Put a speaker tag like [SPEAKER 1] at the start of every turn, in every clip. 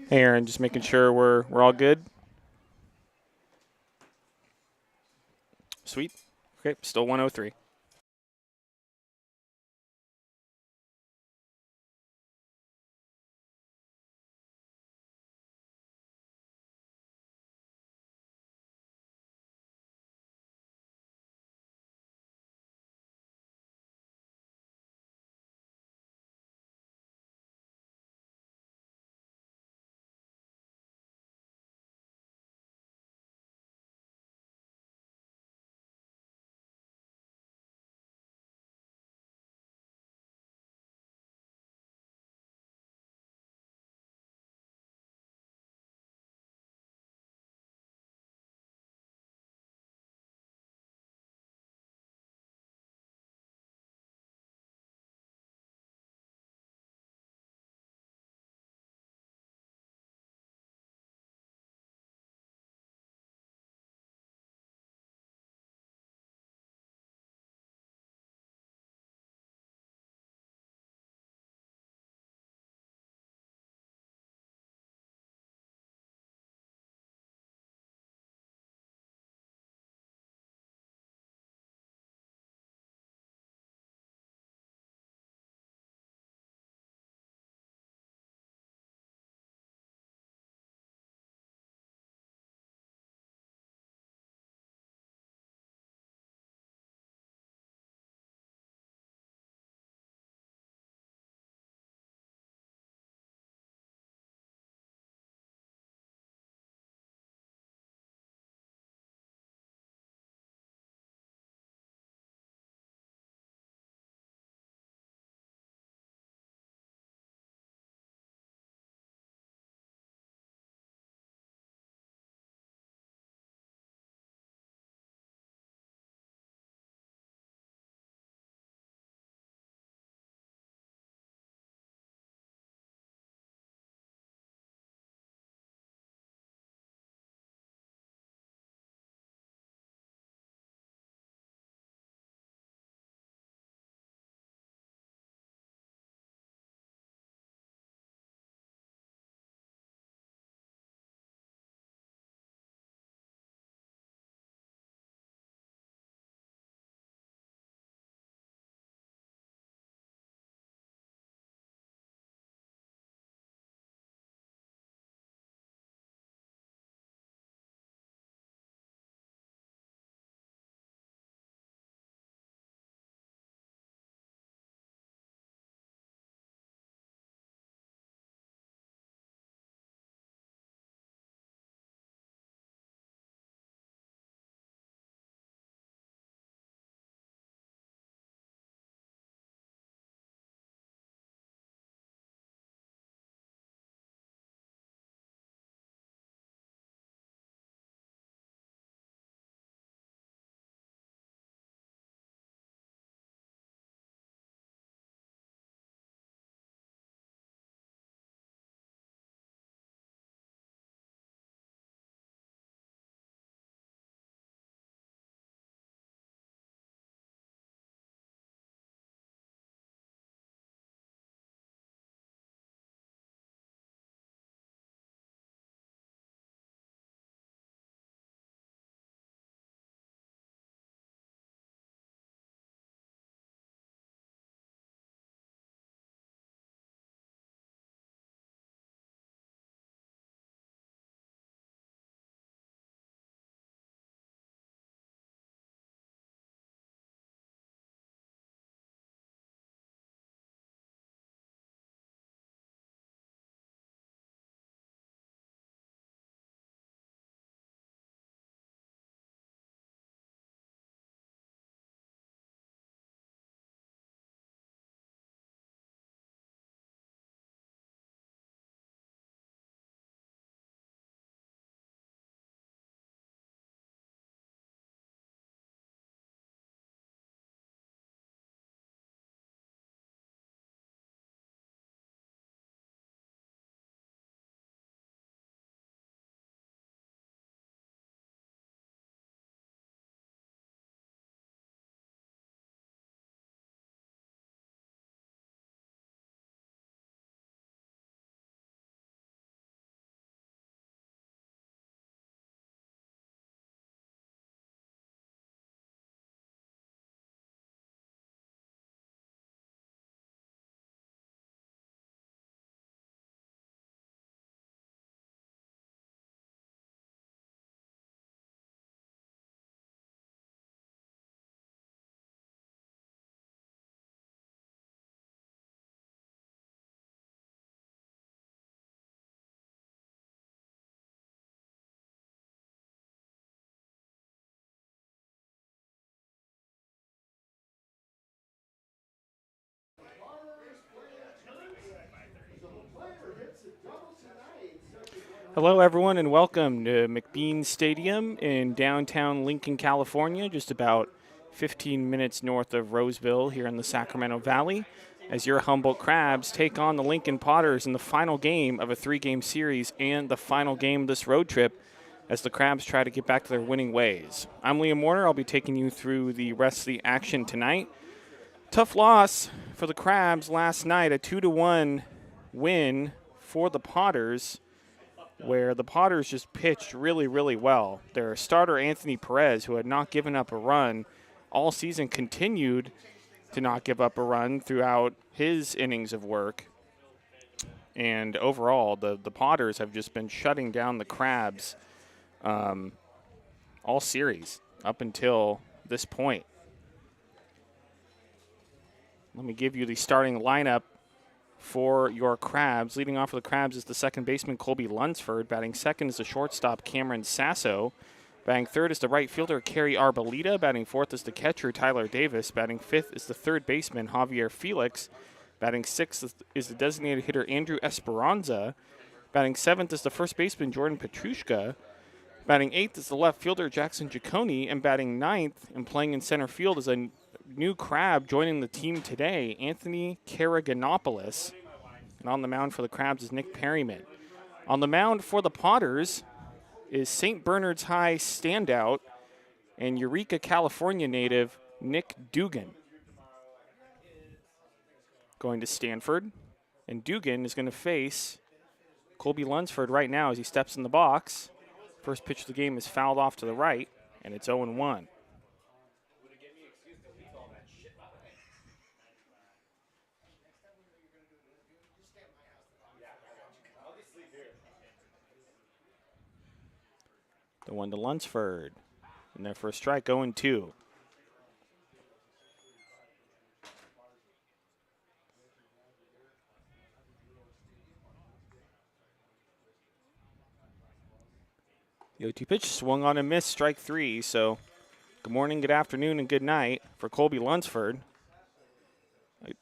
[SPEAKER 1] Hey, Aaron, just making sure we're all good. Sweet. Okay, still 103. Hello, everyone, and welcome to McBean Stadium in downtown Lincoln, California, just about 15 minutes north of Roseville here in the Sacramento Valley, as your Humboldt Crabs take on the Lincoln Potters in the final game of a three-game series and the final game of this road trip as the Crabs try to get back to their winning ways. I'm Liam Warner. I'll be taking you through the rest of the action tonight. Tough loss for the Crabs last night, a 2-1 win for the Potters, where the Potters just pitched really, really well. Their starter, Anthony Perez, who had not given up a run all season, continued to not give up a run throughout his innings of work. And overall, the Potters have just been shutting down the Crabs all series up until this point. Let me give you the starting lineup for your Crabs. Leading off for the Crabs is the second baseman, Colby Lunsford. Batting second is the shortstop, Cameron Sasso. Batting third is the right fielder, Kerry Arboleda. Batting fourth is the catcher, Tyler Davis. Batting fifth is the third baseman, Javier Felix. Batting sixth is the designated hitter, Andrew Esperanza. Batting seventh is the first baseman, Jordan Petrushka. Batting eighth is the left fielder, Jackson Giacone. And batting ninth and playing in center field is a new Crab joining the team today, Anthony Karaganopoulos. And on the mound for the Crabs is Nick Perryman. On the mound for the Potters is St. Bernard's High standout and Eureka, California native Nick Dugan. Going to Stanford. And Dugan is going to face Colby Lunsford right now as he steps in the box. First pitch of the game is fouled off to the right, and it's 0-1. The one to Lunsford. And their first strike, 0-2. The 0-2 pitch swung on and missed, strike three. So good morning, good afternoon, and good night for Colby Lunsford.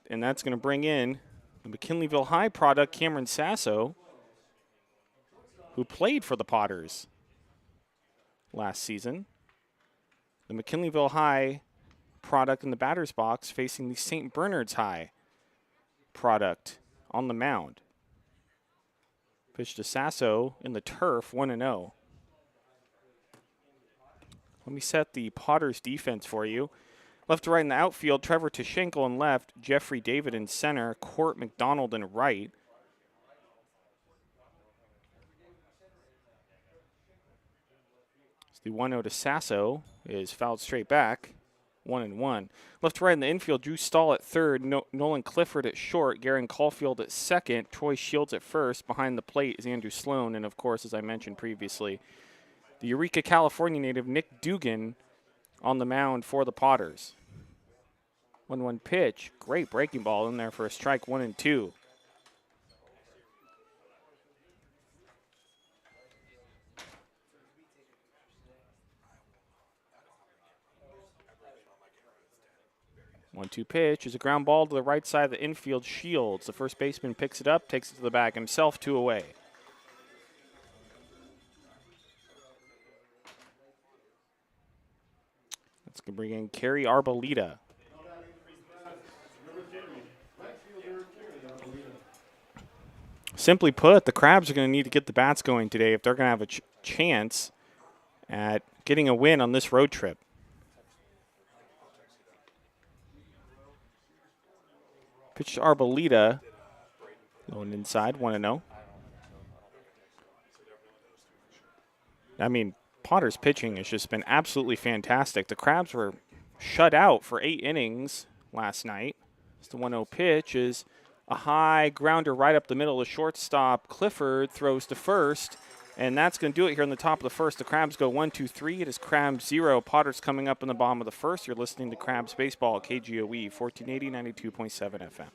[SPEAKER 1] And that's going to bring in the McKinleyville High product, Cameron Sasso, who played for the Potters last season. The McKinleyville High product in the batter's box facing the St. Bernard's High product on the mound. Pitch to Sasso in the turf, 1-0. Let me set the Potters defense for you. Left to right in the outfield, Trevor Tashenko in left, Jeffrey David in center, Court McDonald in right. The 1-0 to Sasso is fouled straight back, 1-1. Left to right in the infield, Drew Stahl at third, Nolan Clifford at short, Garen Caulfield at second, Troy Shields at first. Behind the plate is Andrew Sloan, and of course, as I mentioned previously, the Eureka, California native Nick Dugan on the mound for the Potters. 1-1 pitch, great breaking ball in there for a strike, 1-2. One-two pitch is a ground ball to the right side of the infield. Shields, the first baseman, picks it up, takes it to the bag himself, 2 away. That's going to bring in Kerry Arboleda. Simply put, the Crabs are going to need to get the bats going today if they're going to have a chance at getting a win on this road trip. Pitch to Arboleda. Going inside, 1-0. I mean, Potter's pitching has just been absolutely fantastic. The Crabs were shut out for 8 innings last night. It's the 1-0 pitch is a high grounder right up the middle. The shortstop, Clifford, throws to first, and that's going to do it here in the top of the first. The Crabs go 1-2-3. It is Crabs 0. Potters coming up in the bottom of the first. You're listening to Crabs Baseball, KGOE, 1480, 92.7 FM.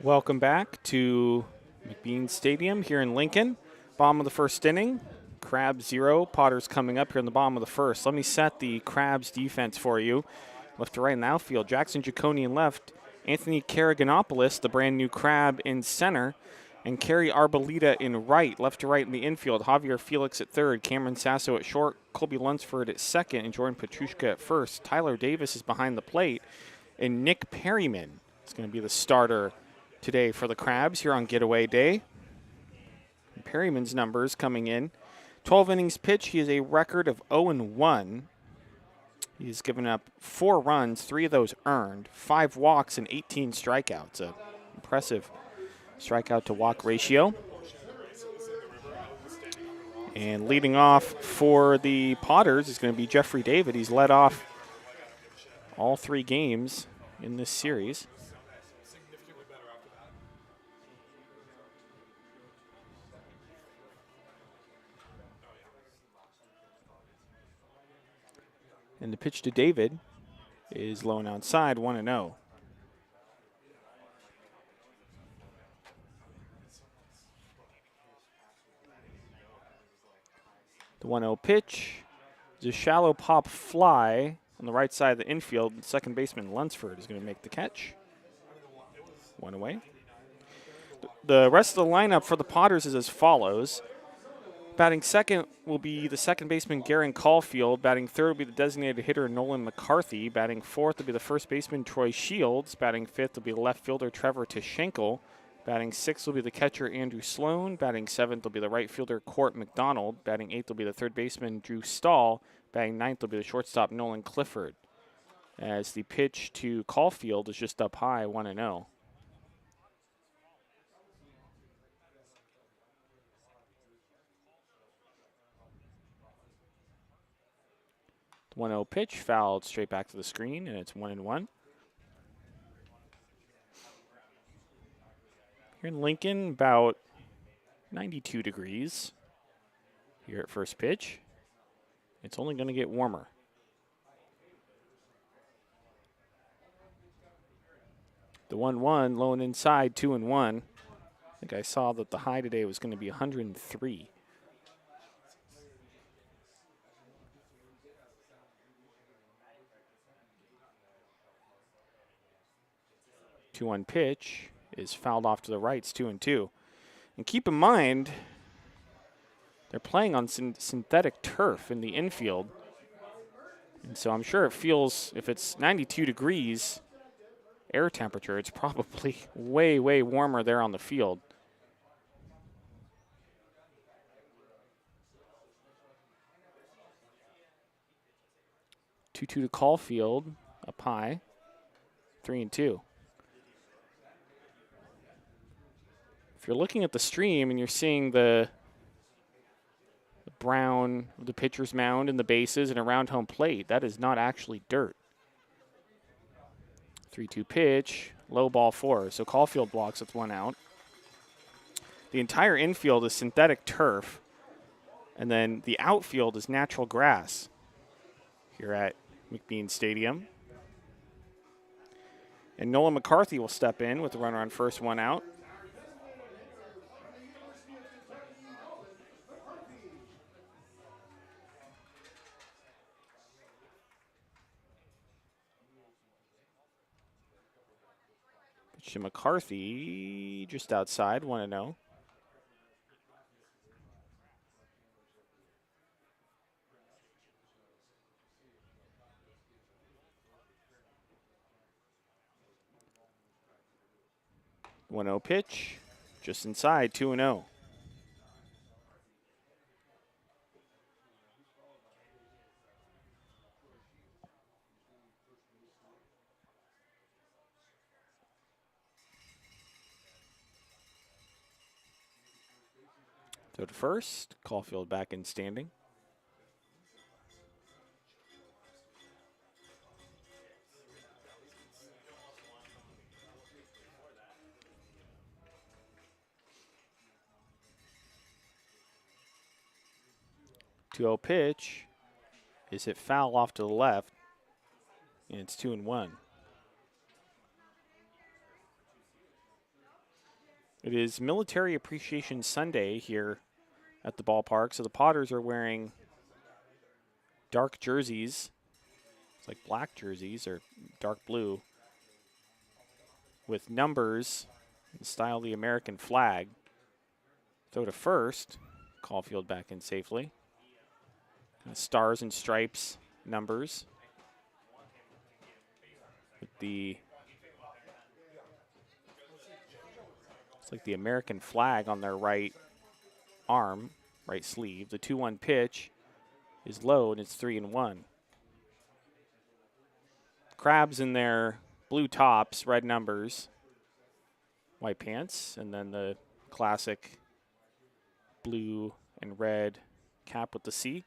[SPEAKER 1] Welcome back to McBean Stadium here in Lincoln. Bottom of the first inning. Crabs 0. Potters coming up here in the bottom of the first. Let me set the Crabs defense for you. Left to right in the outfield. Jackson Giacone in left. Anthony Karaganopoulos, the brand new Crab, in center. And Kerry Arbolita in right. Left to right in the infield. Javier Felix at third. Cameron Sasso at short. Colby Lunsford at second. And Jordan Petrushka at first. Tyler Davis is behind the plate. And Nick Perryman is going to be the starter today for the Crabs here on Getaway Day. Perryman's numbers coming in. 12 innings pitched. He has a record of 0-1. He's given up 4 runs, 3 of those earned, 5 walks, and 18 strikeouts. An impressive strikeout to walk ratio. And leading off for the Potters is going to be Jeffrey David. He's led off all 3 games in this series. And the pitch to David is low and outside, 1-0. The 1-0 pitch is a shallow pop fly on the right side of the infield. Second baseman Lunsford is going to make the catch. 1 away. The rest of the lineup for the Potters is as follows. Batting second will be the second baseman Garen Caulfield. Batting third will be the designated hitter Nolan McCarthy. Batting fourth will be the first baseman Troy Shields. Batting fifth will be the left fielder Trevor Tischenkel. Batting sixth will be the catcher Andrew Sloan. Batting seventh will be the right fielder Court McDonald. Batting eighth will be the third baseman Drew Stahl. Batting ninth will be the shortstop Nolan Clifford. As the pitch to Caulfield is just up high, 1-0. The 1-0 pitch fouled straight back to the screen, and it's 1-1. Here in Lincoln, about 92 degrees here at first pitch. It's only going to get warmer. The 1-1, low and inside, 2-1. I think I saw that the high today was going to be 103. The 2-1 pitch is fouled off to the right. It's 2-2. And keep in mind, they're playing on synthetic turf in the infield. And so I'm sure it feels, if it's 92 degrees air temperature, it's probably way, way warmer there on the field. 2-2 to Caulfield, up high, 3-2. If you're looking at the stream and you're seeing the brown, the pitcher's mound and the bases and around home plate, that is not actually dirt. 3-2 pitch, low ball 4. So Caulfield blocks with 1 out. The entire infield is synthetic turf, and then the outfield is natural grass here at McBean Stadium. And Nolan McCarthy will step in with the runner on first, 1 out. Pitch to McCarthy, just outside, 1-0. The 1-0 pitch, just inside, 2-0. So to first, Caulfield back in standing. The 2-0 pitch is hit foul off to the left, and it's 2-1. It is Military Appreciation Sunday here at the ballpark, so the Potters are wearing dark jerseys. It's like black jerseys or dark blue with numbers in the style of the American flag. Throw to first. Caulfield back in safely. Stars and stripes numbers with the, it's like the American flag on their right arm, right sleeve. The 2-1 pitch is low and it's 3-1. Crabs in their blue tops, red numbers, white pants, and then the classic blue and red cap with the C.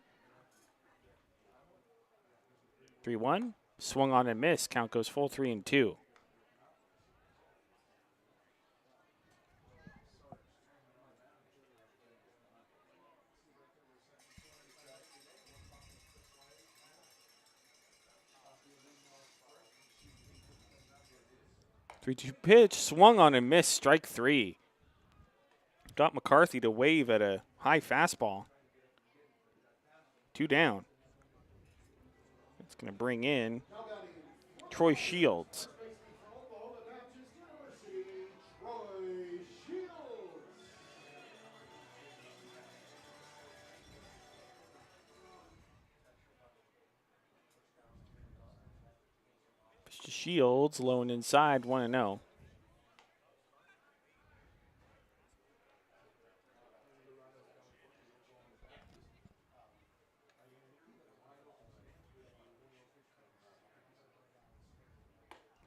[SPEAKER 1] 3-1. Swung on and missed. Count goes full 3-2. Three-two pitch, swung on and missed, strike 3. Got McCarthy to wave at a high fastball. 2 down. It's going to bring in Troy Shields. Pitch to Shields, low and inside, 1-0.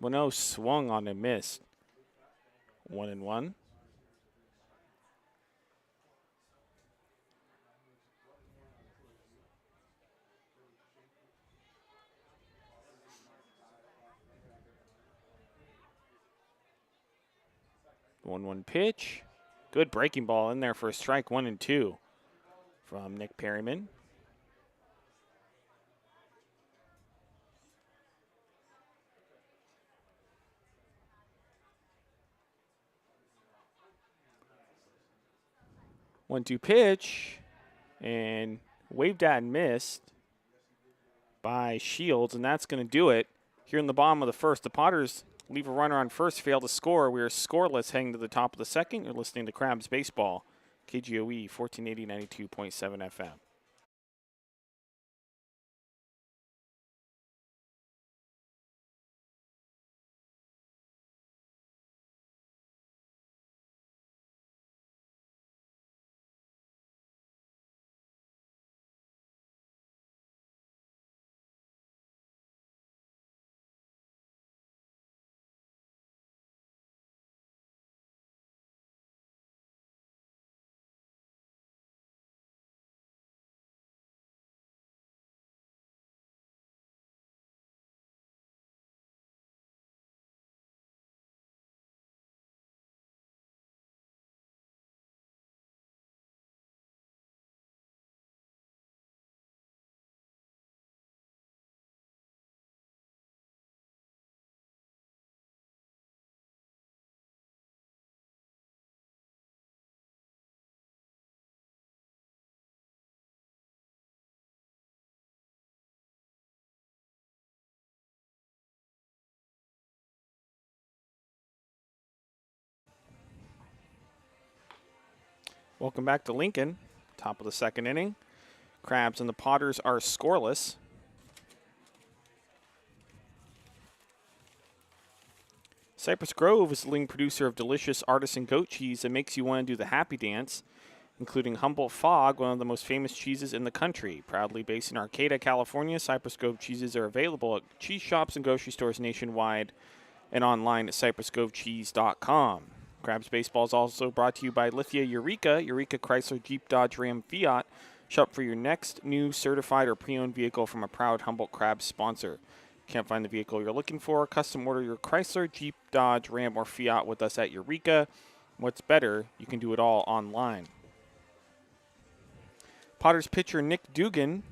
[SPEAKER 1] Wano swung on and missed. 1-1. One pitch. Good breaking ball in there for a strike, 1-2 from Nick Perryman. One-two pitch, and waved at and missed by Shields, and that's going to do it. Here in the bottom of the first, the Potters leave a runner on first, fail to score. We are scoreless heading to the top of the second. You're listening to Crabs Baseball, KGOE 1480 92.7 FM. Welcome back to Lincoln, top of the second inning. Crabs and the Potters are scoreless. Cypress Grove is the leading producer of delicious artisan goat cheese that makes you want to do the happy dance, including Humboldt Fog, one of the most famous cheeses in the country. Proudly based in Arcata, California, Cypress Grove cheeses are available at cheese shops and grocery stores nationwide and online at cypressgrovecheese.com. Crabs Baseball is also brought to you by Lithia Eureka, Eureka Chrysler Jeep Dodge Ram Fiat. Shop for your next new certified or pre-owned vehicle from a proud Humboldt Crabs sponsor. Can't find the vehicle you're looking for? Custom order your Chrysler, Jeep, Dodge, Ram, or Fiat with us at Eureka. What's better, you can do it all online. Potters pitcher Nick Dugan,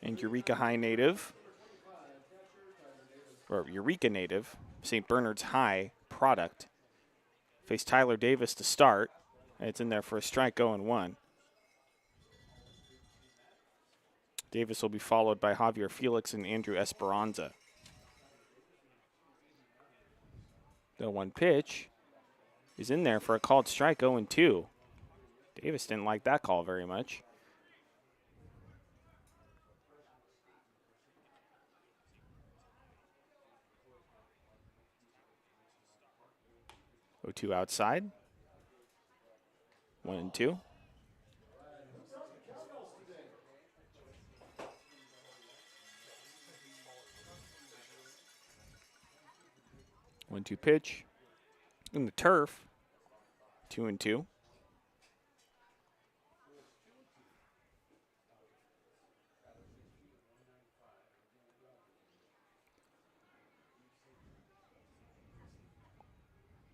[SPEAKER 1] and Eureka High native, or Eureka native, St. Bernard's High product, Face Tyler Davis to start. It's in there for a strike, 0-1. Davis will be followed by Javier Felix and Andrew Esperanza. The 1 pitch is in there for a called strike, 0-2. Davis didn't like that call very much. Oh, 2 outside. 1-2. One-two pitch in the turf. 2-2.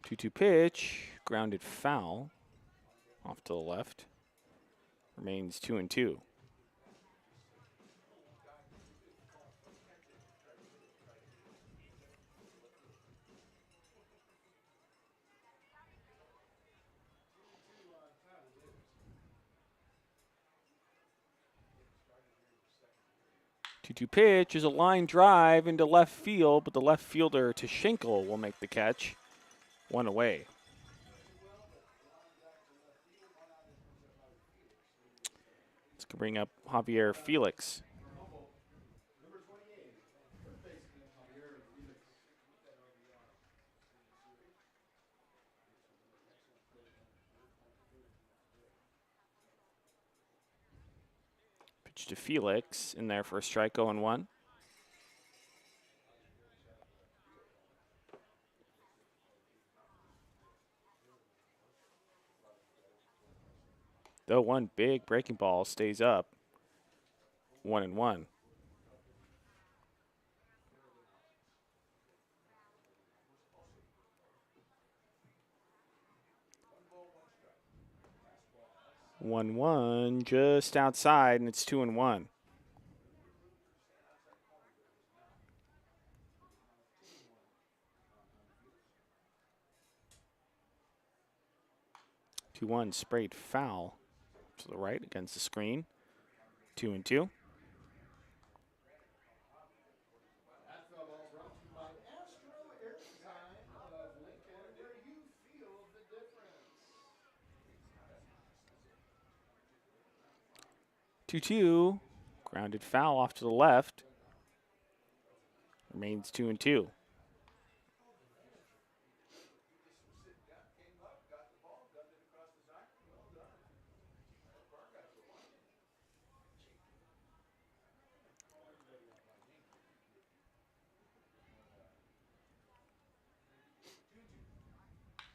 [SPEAKER 1] Two-two pitch, grounded foul, off to the left. Remains 2-2. Two-two pitch is a line drive into left field, but the left fielder Tishinkle will make the catch. 1 away. Let's bring up Javier Felix. Pitch to Felix, in there for a strike, 0-1. Though one big breaking ball stays up, 1-1. One just outside, and it's 2-1. Two-one sprayed foul to the right against the screen. 2-2. Two-two, grounded foul off to the left. Remains 2-2.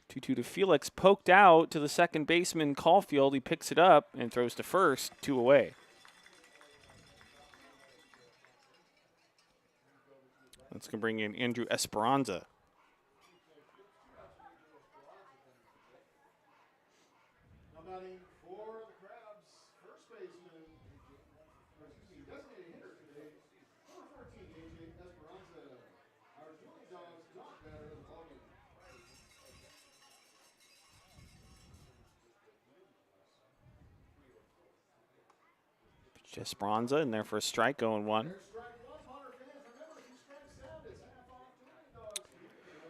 [SPEAKER 1] Two-two to Felix, poked out to the second baseman Caulfield. He picks it up and throws to first, 2 away. That's going to bring in Andrew Esperanza. Esperanza in there for a strike, 0-1.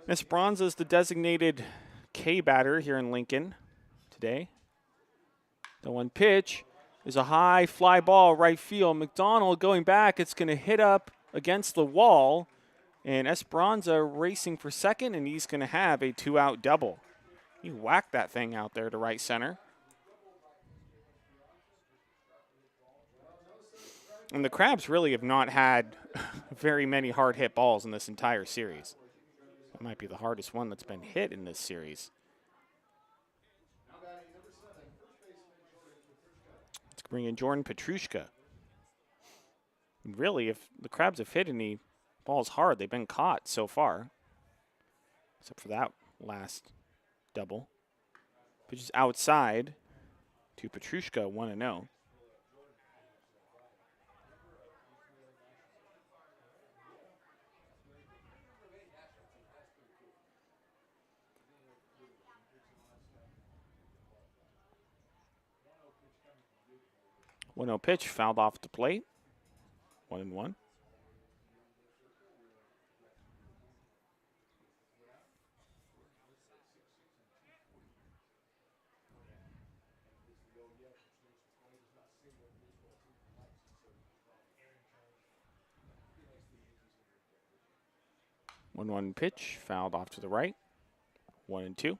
[SPEAKER 1] Esperanza is the designated K batter here in Lincoln today. The 1 pitch is a high fly ball right field. McDonald going back. It's going to hit up against the wall. And Esperanza racing for second, and he's going to have a 2-out double. He whacked that thing out there to right center. And the Crabs really have not had very many hard hit balls in this entire series. That might be the hardest one that's been hit in this series. Let's bring in Jordan Petrushka. And really, if the Crabs have hit any balls hard, they've been caught so far. Except for that last double. Pitches outside to Petrushka, 1-0. 1-0 pitch, fouled off the plate. 1-1. One pitch, fouled off to the right. 1-2.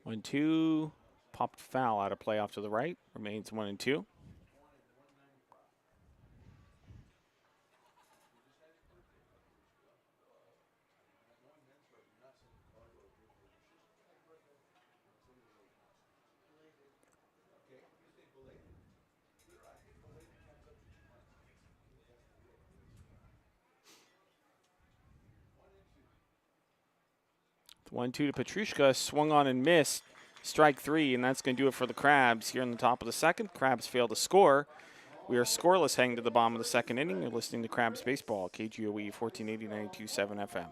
[SPEAKER 1] One, two, popped foul out of play off to the right. Remains 1-2. One-two to Petrushka, swung on and missed. Strike three, and that's going to do it for the Crabs here in the top of the second. Crabs fail to score. We are scoreless heading to the bottom of the second inning. You're listening to Crabs Baseball, KGOE 1480 92.7 FM.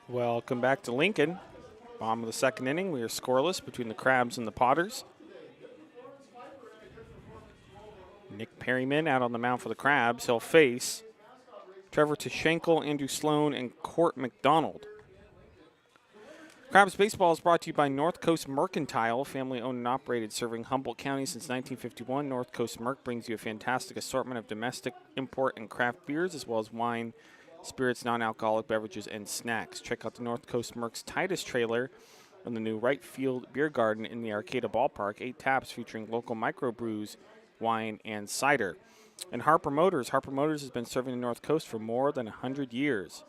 [SPEAKER 1] Welcome back to Lincoln. Bottom of the second inning. We are scoreless between the Crabs and the Potters. Nick Perryman out on the mound for the Crabs. He'll face Trevor Tishenkel, Andrew Sloan, and Court McDonald. Crabs Baseball is brought to you by North Coast Mercantile, family owned and operated, serving Humboldt County since 1951. North Coast Merc brings you a fantastic assortment of domestic, import, and craft beers, as well as wine, spirits, non-alcoholic beverages, and snacks. Check out the North Coast Merc's Titus trailer on the new right field beer garden in the Arcata Ballpark. 8 taps featuring local microbrews, wine, and cider. And Harper Motors. Harper Motors has been serving the North Coast for more than 100 years.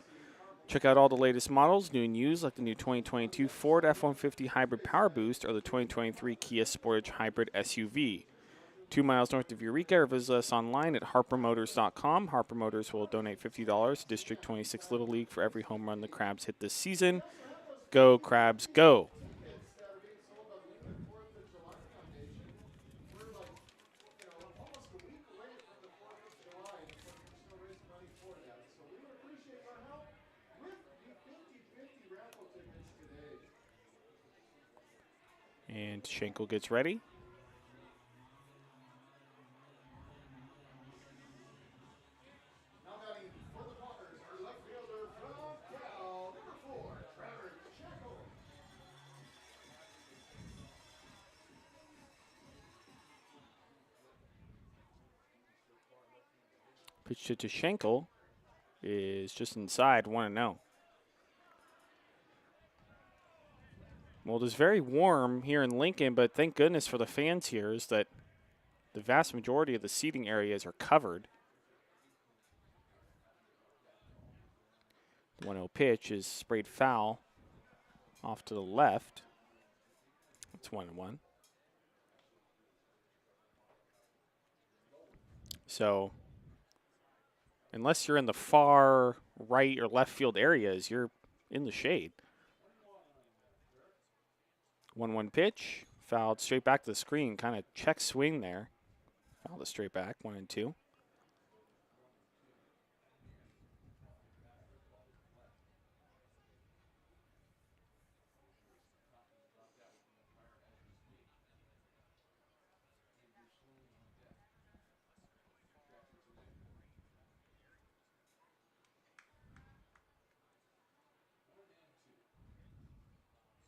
[SPEAKER 1] Check out all the latest models, new and used, like the new 2022 Ford F-150 Hybrid Power Boost or the 2023 Kia Sportage Hybrid SUV. 2 miles north of Eureka, or visit us online at harpermotors.com. Harper Motors will donate $50 to District 26 Little League for every home run the Crabs hit this season. Go, Crabs, go. And Schenkel gets ready. Pitch to Schenkel is just inside, 1-0. Well, it is very warm here in Lincoln, but thank goodness for the fans here is that the vast majority of the seating areas are covered. The 1-0 pitch is sprayed foul off to the left. It's 1-1. So, unless you're in the far right or left field areas, you're in the shade. 1-1 pitch, fouled straight back to the screen, kind of check swing there. Foul the straight back, 1-2.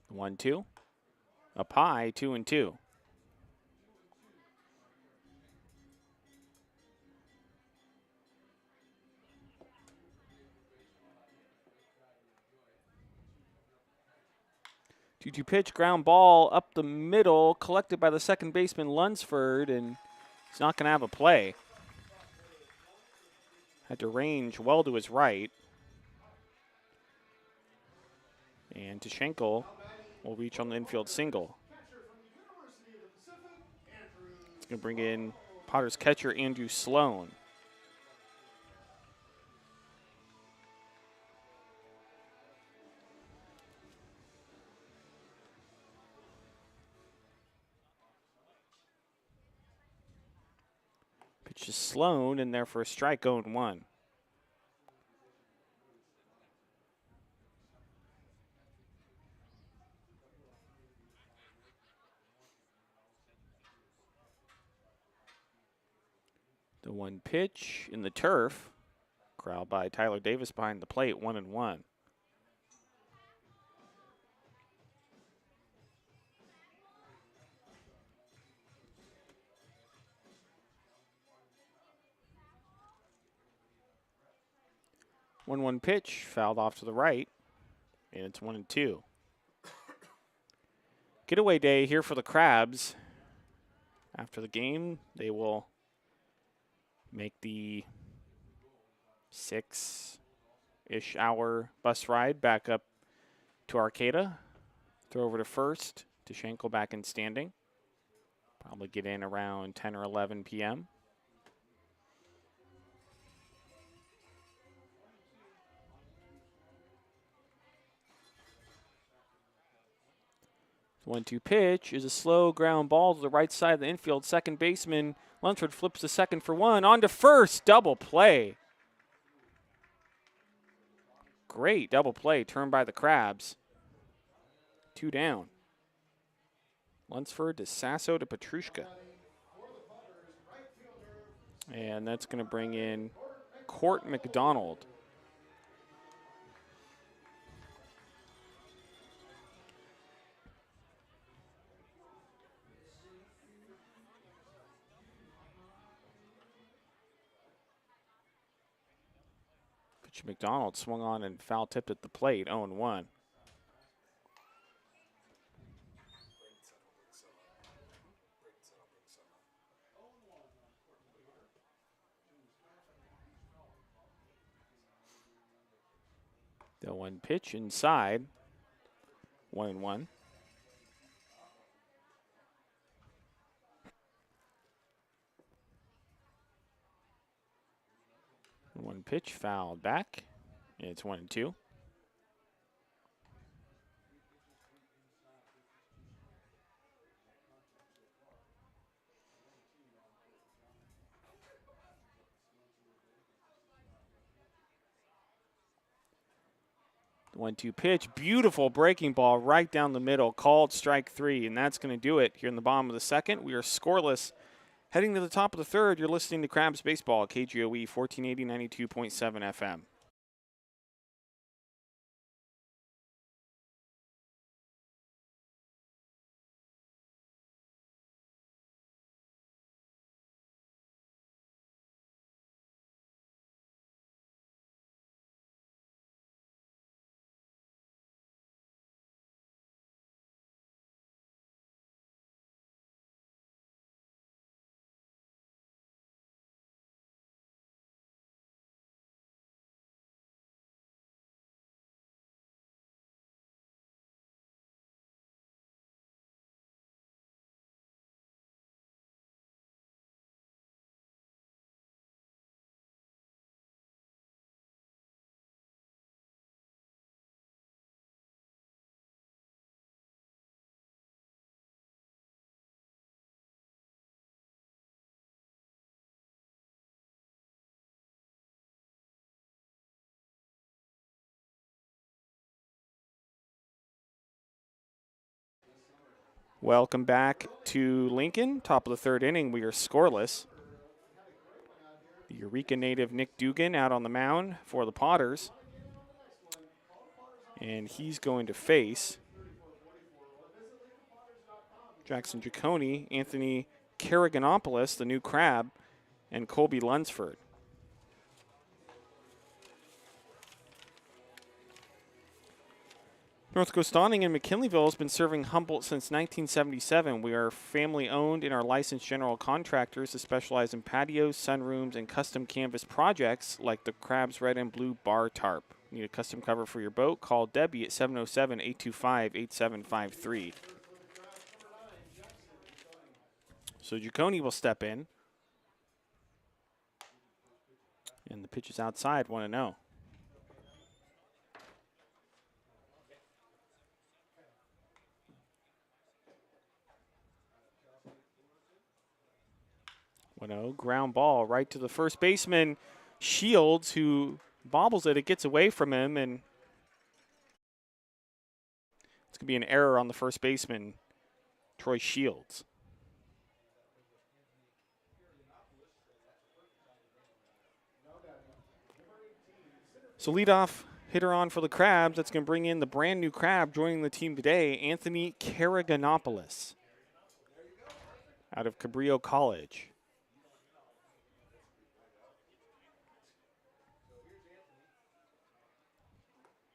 [SPEAKER 1] The 1-2. Up high, 2-2. Two-two pitch, ground ball up the middle, collected by the second baseman Lunsford, and he's not going to have a play. Had to range well to his right. And Tashenko will reach on the infield single. It's going to bring in Potter's catcher, Andrew Sloan. Pitch to Sloan, and there for a strike, 0-1. The 1 pitch in the turf. Corralled by Tyler Davis behind the plate, 1-1. One pitch, fouled off to the right, and it's 1-2. Getaway day here for the Crabs. After the game, they will make the 6-ish hour bus ride back up to Arcata. Throw over to first. Tashenko back in standing. Probably get in around 10 or 11 p.m. The 1-2 pitch is a slow ground ball to the right side of the infield. Second baseman Lunsford flips to second for one. On to first. Double play. Great double play turned by the Crabs. 2 down. Lunsford to Sasso to Petrushka. And that's going to bring in Court McDonald. Pitch McDonald swung on and foul tipped at the plate, 0-1. The 1 pitch inside, 1-1. One pitch fouled back. It's 1-2. The 1-2 pitch, beautiful breaking ball right down the middle, called strike 3, and that's going to do it here in the bottom of the second. We are scoreless. Heading to the top of the third, you're listening to Crabs Baseball, KGOE 1480 92.7 FM. Welcome back to Lincoln. Top of the third inning, we are scoreless. The Eureka native Nick Dugan out on the mound for the Potters. And he's going to face Jackson Giacone, Anthony Karaganopoulos, the new Crab, and Colby Lunsford. North Coast Awning in McKinleyville has been serving Humboldt since 1977. We are family owned and are licensed general contractors that specialize in patios, sunrooms, and custom canvas projects like the Crab's Red and Blue Bar Tarp. Need a custom cover for your boat? Call Debbie at 707-825-8753. So Giacone will step in. And the pitch is outside, 1-0. Ground ball right to the first baseman, Shields, who bobbles it. It gets away from him, and it's going to be an error on the first baseman, Troy Shields. So leadoff hitter on for the Crabs. That's going to bring in the brand new Crab joining the team today, Anthony Karaganopoulos out of Cabrillo College.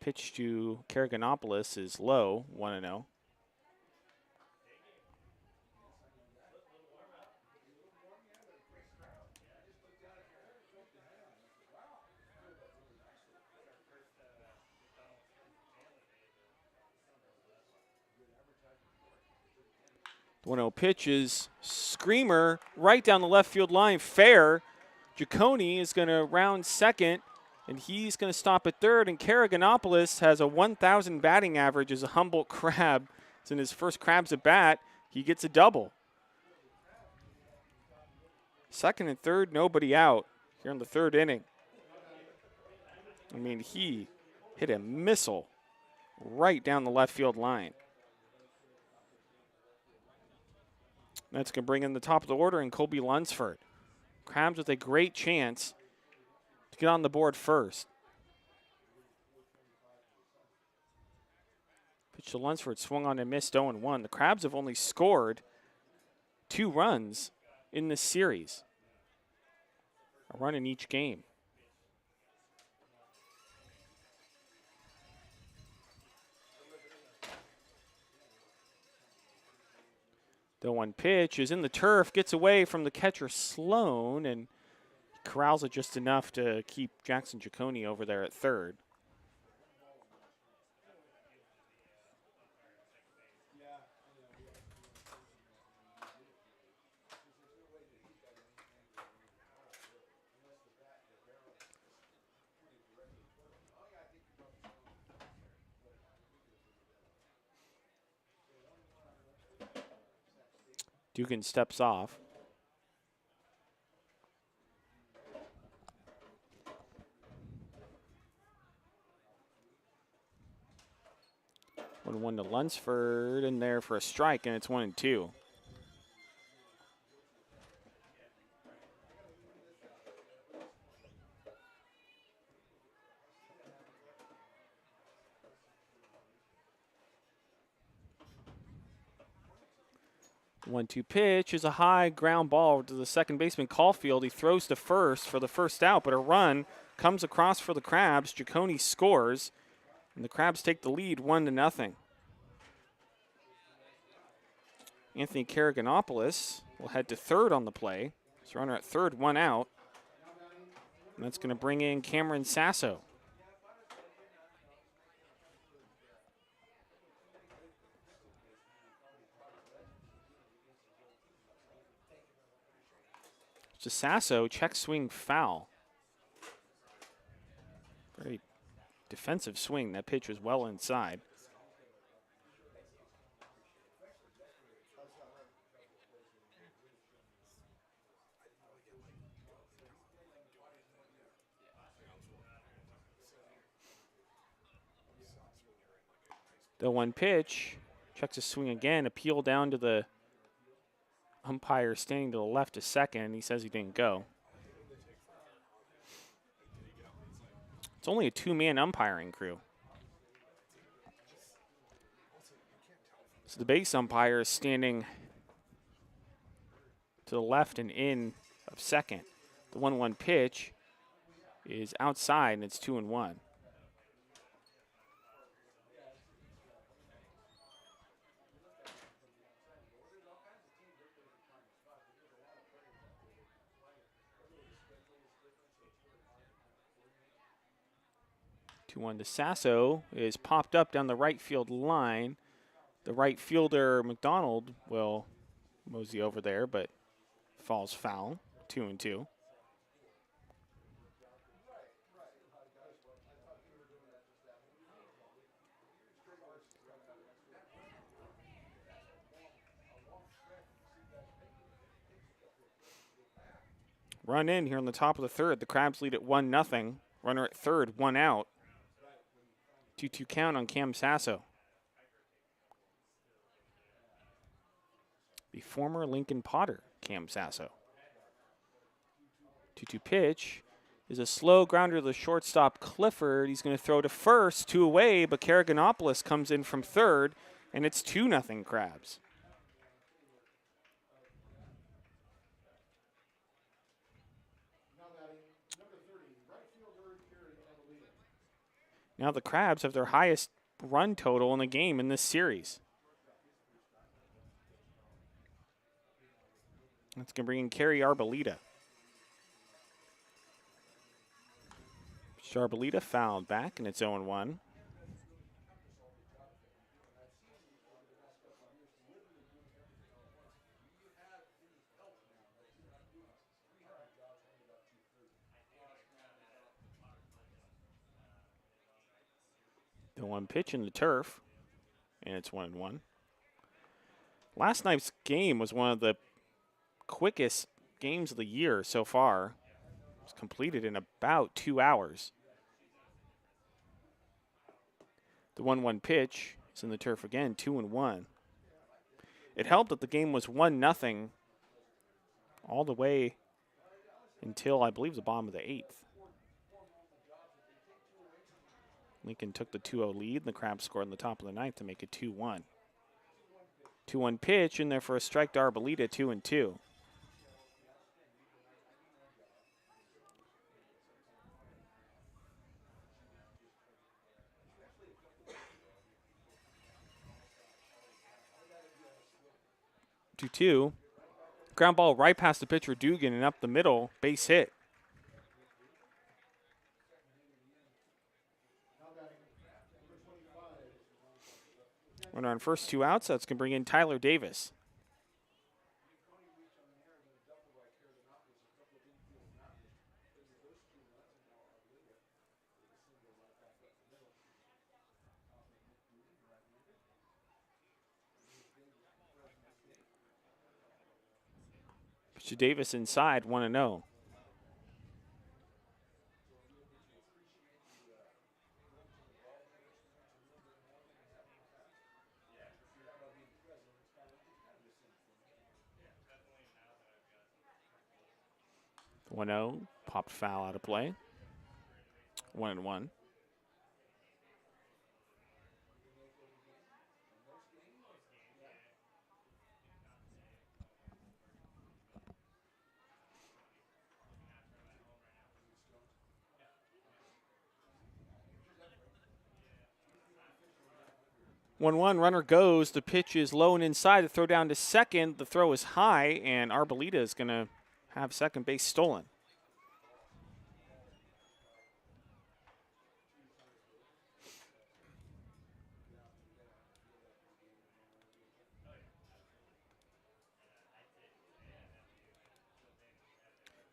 [SPEAKER 1] Pitch to Karaganopoulos is low, 1-0. The 1-0 pitch is screamer right down the left field line, fair. Giacone is going to round second, and he's going to stop at third, and Karaganopoulos has a 1,000 batting average as a Humboldt Crab. It's in his first Crabs at bat. He gets a double. Second and third, nobody out here in the third inning. I mean, he hit a missile right down the left field line. That's going to bring in the top of the order and Colby Lunsford. Crabs with a great chance to get on the board first. Pitch to Lunsford, swung on and missed, 0-1. The Crabs have only scored 2 runs in this series. A run in each game. The 1 pitch is in the turf, gets away from the catcher Sloan, and corrals it just enough to keep Jackson Giacone over there at third. Dugan steps off. One to Lunsford, in there for a strike, and it's 1-2. The 1-2 pitch is a high ground ball to the second baseman Caulfield. He throws to first for the first out, but a run comes across for the Crabs. Giacone scores, and the Crabs take the lead 1-0. Anthony Karaganopoulos will head to third on the play. His runner at third, 1 out. And that's going to bring in Cameron Sasso. To Sasso, check swing foul. Very defensive swing. That pitch was well inside. The 1 pitch, Checks his swing again. Appeal down to the umpire standing to the left a second. He says he didn't go. It's only a two-man umpiring crew. So the base umpire is standing to the left and in of second. The 1-1 pitch is outside, and it's 2-1. To Sasso is popped up down the right field line. The right fielder, McDonald, will mosey over there, but falls foul. 2-2. Run in here on the top of the third. The Crabs lead at 1-0. Runner at third, 1 out. 2-2 count on Cam Sasso. The former Lincoln Potter, Cam Sasso. 2-2 pitch is a slow grounder to the shortstop, Clifford. He's going to throw to first, 2 away, but Karaganopoulos comes in from third, and it's 2-0 Crabs. Now the Crabs have their highest run total in the game in this series. That's going to bring in Kerry Arboleda. Arboleda fouled back, and it's 0-1. The 1 pitch in the turf, and it's 1-1. Last night's game was one of the quickest games of the year so far. It was completed in about 2 hours. The 1-1 pitch is in the turf again, 2-1. It helped that the game was 1-0 all the way until, I believe, the bottom of the 8th. Lincoln took the 2-0 lead, and the Crabs scored in the top of the 9th to make it 2-1. 2-1 pitch in there for a strike to Arboleda, 2-2. Two. Ground ball right past the pitcher, Dugan, and up the middle, base hit. Runner on first, 2 outs. That's going to bring in Tyler Davis. Pitch to Davis inside, 1-0. The 1-0, popped foul out of play. 1-1. Runner goes. The pitch is low and inside. The throw down to second. The throw is high, and Arboleda is going to have second base stolen.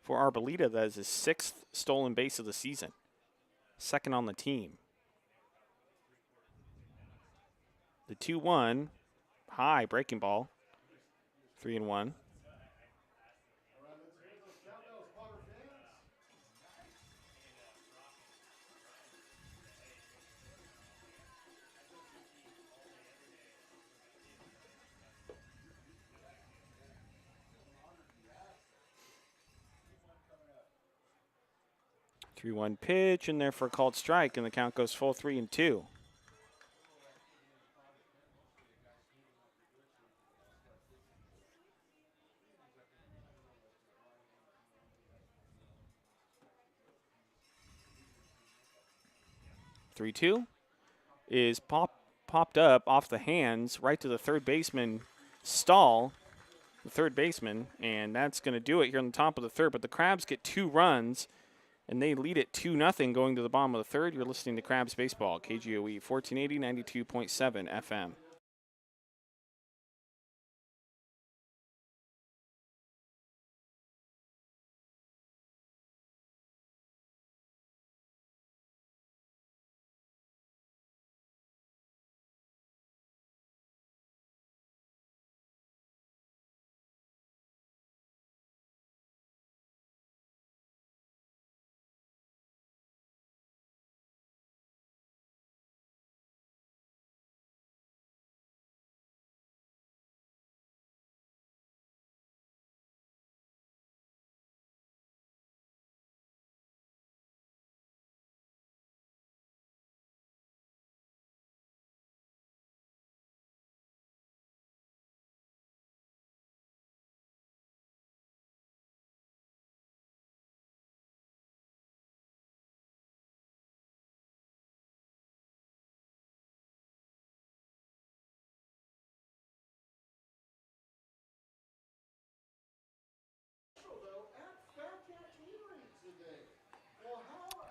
[SPEAKER 1] For Arboleda, that is his 6th stolen base of the season. Second on the team. The 2-1, high breaking ball, 3-1. 3-1 pitch, and there for a called strike, and the count goes full 3-2. Three-two is popped up off the hands right to the third baseman, Stahl, the third baseman, and that's going to do it here on the top of the third. But the Crabs get 2 runs, and they lead it 2-0 going to the bottom of the third. You're listening to Crabs Baseball, KGOE 1480, 92.7 FM.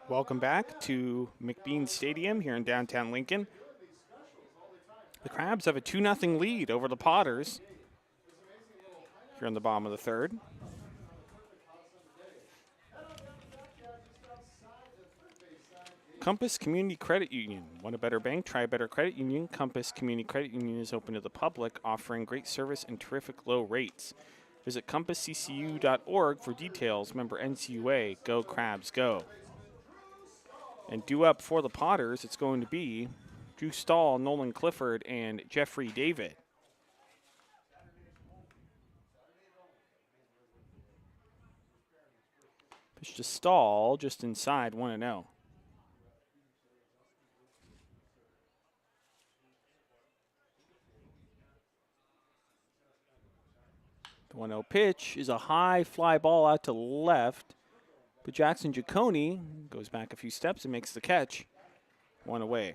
[SPEAKER 1] Welcome back to McBean Stadium here in downtown Lincoln. The Crabs have a 2-0 lead over the Potters here on the bottom of the third. Compass Community Credit Union. Want a better bank? Try a better credit union. Compass Community Credit Union is open to the public, offering great service and terrific low rates. Visit compassccu.org for details. Member NCUA. Go Crabs, go. And due up for the Potters, it's going to be Drew Stahl, Nolan Clifford, and Jeffrey David. Pitch to Stahl, just inside 1-0. The 1-0 pitch is a high fly ball out to left. But Jackson Giacone goes back a few steps and makes the catch. 1 away.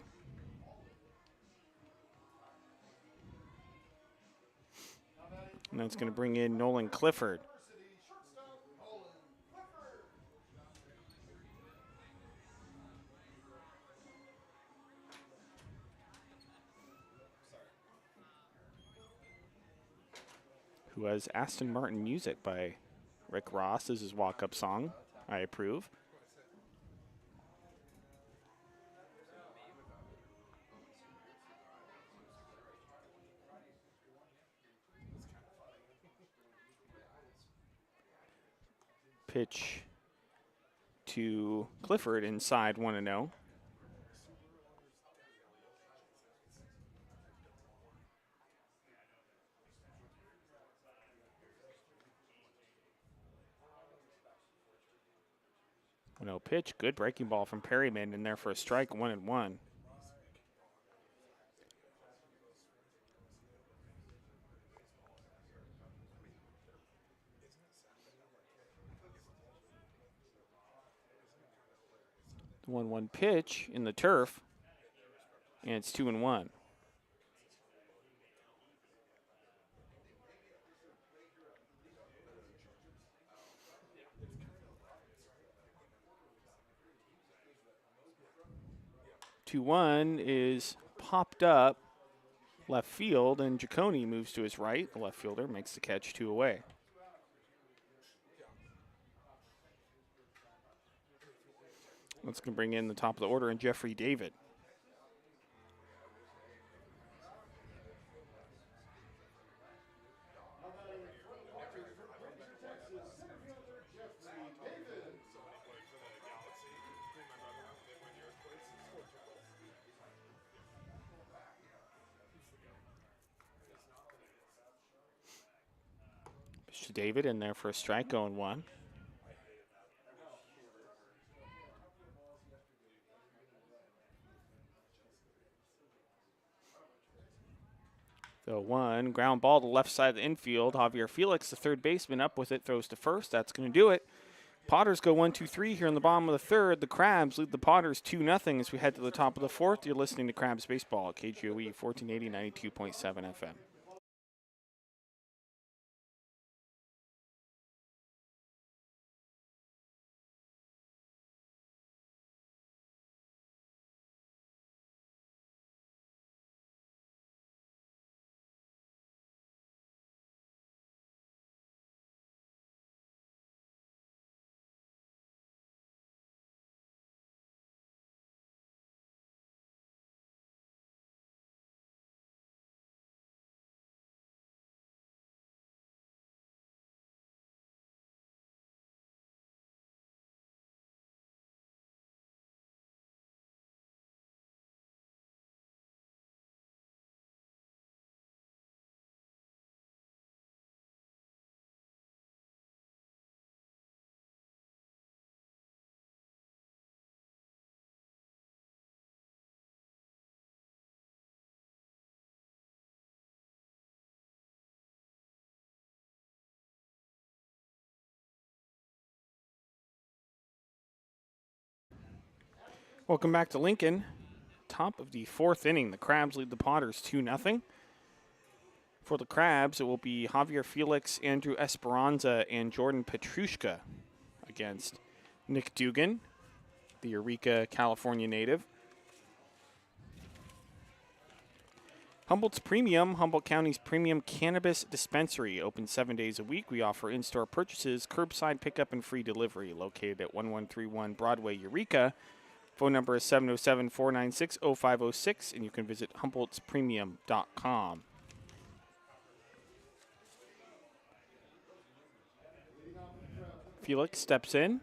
[SPEAKER 1] And that's going to bring in Nolan Clifford. Who has Aston Martin music by Rick Ross as his walk-up song. I approve. Pitch to Clifford inside 1-0. No pitch, good breaking ball from Perryman in there for a strike, 1-1. The 1-1 pitch in the turf, and it's 2-1. Two-one is popped up left field, and Giacone moves to his right. The left fielder makes the catch, 2 away. That's going to bring in the top of the order and Jeffrey David. Pitch to David in there for a strike, 0-1. The 1, ground ball to left side of the infield. Javier Felix, the third baseman, up with it, throws to first. That's going to do it. Potters go 1-2-3 here in the bottom of the third. The Crabs lead the Potters 2-0 as we head to the top of the fourth. You're listening to Crabs Baseball at KGOE 1480, 92.7 FM. Welcome back to Lincoln. Top of the fourth inning. The Crabs lead the Potters 2-0. For the Crabs, it will be Javier Felix, Andrew Esperanza, and Jordan Petrushka against Nick Dugan, the Eureka, California native. Humboldt's Premium, Humboldt County's premium cannabis dispensary, open 7 days a week. We offer in-store purchases, curbside pickup, and free delivery. Located at 1131 Broadway, Eureka. Phone number is 707-496-0506, and you can visit humboldtspremium.com. Felix steps in.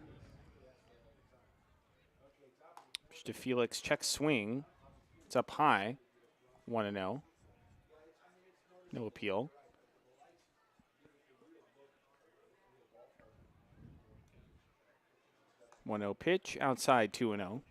[SPEAKER 1] Pitch to Felix, check swing. It's up high, 1-0. No appeal. One-0 pitch, outside 2-0.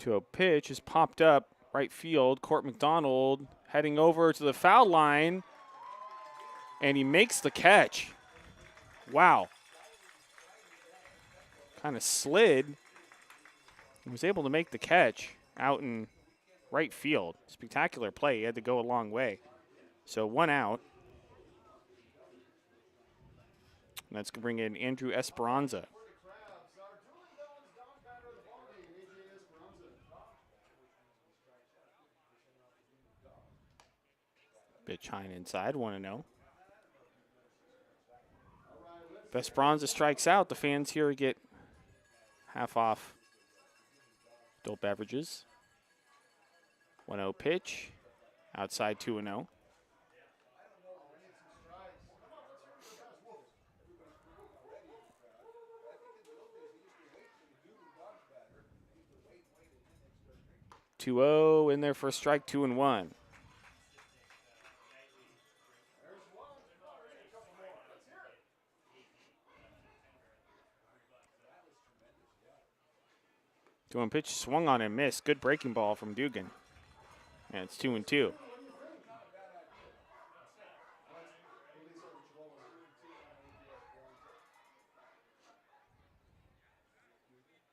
[SPEAKER 1] To a pitch is popped up right field. Court McDonald heading over to the foul line, and he makes the catch. Wow. Kind of slid and was able to make the catch out in right field. Spectacular play. He had to go a long way. So 1 out. And that's going to bring in Andrew Esperanza. Pitch high and inside, 1-0. If Esperanza strikes out, the fans here get half off adult beverages. 1-0 pitch, outside 2-0. In there for a strike, 2-1. Two-one pitch, swung on and missed. Good breaking ball from Dugan. And it's 2-2.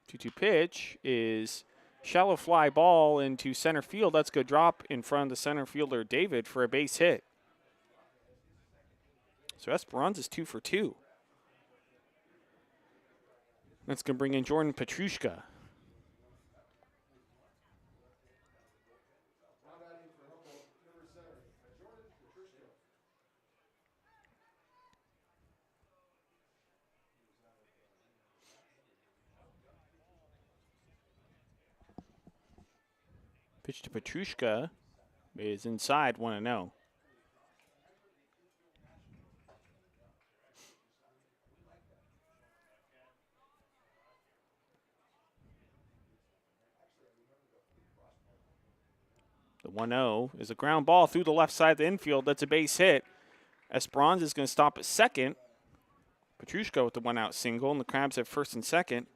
[SPEAKER 1] Two-two pitch is shallow fly ball into center field. That's good drop in front of the center fielder, David, for a base hit. So Esperanza's 2 for 2. That's going to bring in Jordan Petrushka. Pitch to Petrushka is inside, 1-0. The 1-0 is a ground ball through the left side of the infield. That's a base hit. Esperanza is going to stop at second. Petrushka with the one-out single, and the Crabs have first and second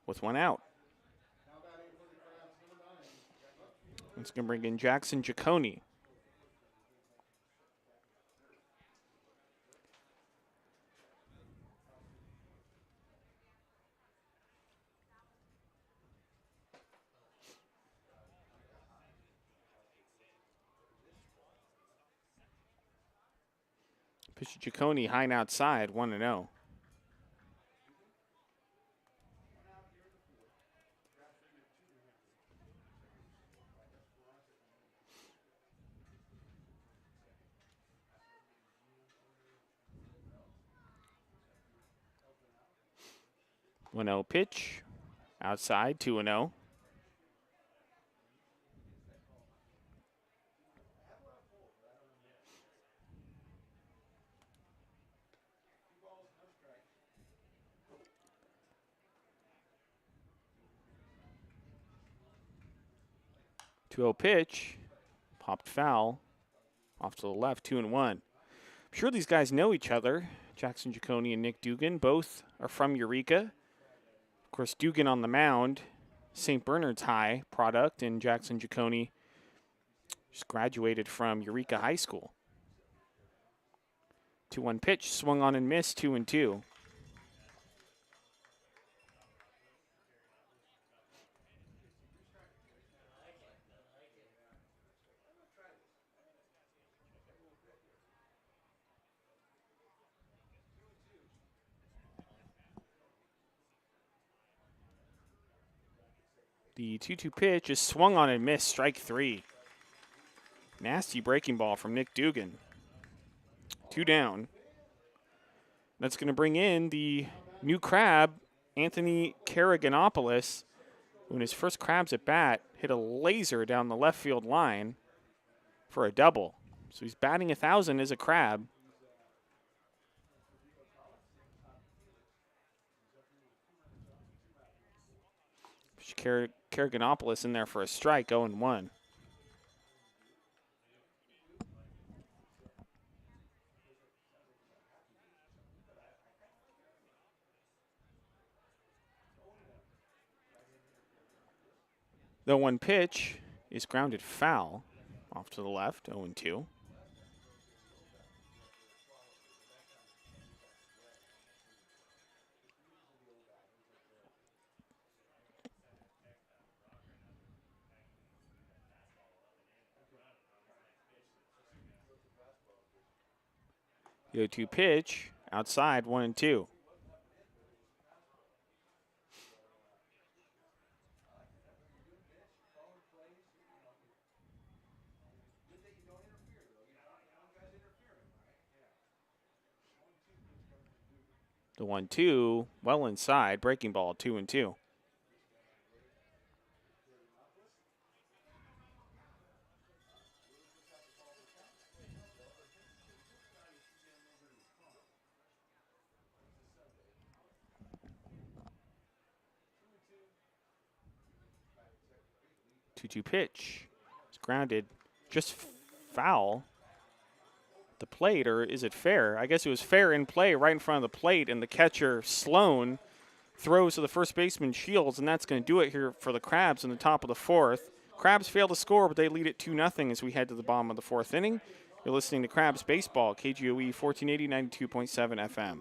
[SPEAKER 1] with one out. It's going to bring in Jackson Giacone. Pitch to Giacone, high and outside, 1-0. One 0 pitch, outside, 2-0. Two 0 pitch, popped foul, off to the left, 2-1. I'm sure these guys know each other. Jackson Giacone and Nick Dugan, both are from Eureka. Of course, Dugan on the mound, St. Bernard's High product, and Jackson Giacone just graduated from Eureka High School. 2-1 pitch, swung on and missed, 2-2. The 2-2 pitch is swung on and missed, strike 3. Nasty breaking ball from Nick Dugan. 2 down. That's going to bring in the new Crab, Anthony Karaganopoulos, who in his first Crabs at bat hit a laser down the left field line for a double. So he's batting 1,000 as a Crab. Karaganopoulos in there for a strike, 0-1. The 1 pitch is grounded foul off to the left, 0-2. The 0-2 pitch outside, 1-2. The 1-2, well inside, breaking ball, 2-2. Two pitch. It's grounded. Just foul at the plate, or is it fair? I guess it was fair in play right in front of the plate, and the catcher, Sloan, throws to the first baseman, Shields, and that's going to do it here for the Crabs in the top of the 4th. Crabs fail to score, but they lead it 2-0 as we head to the bottom of the 4th inning. You're listening to Crabs Baseball, KGOE 1480, 92.7 FM.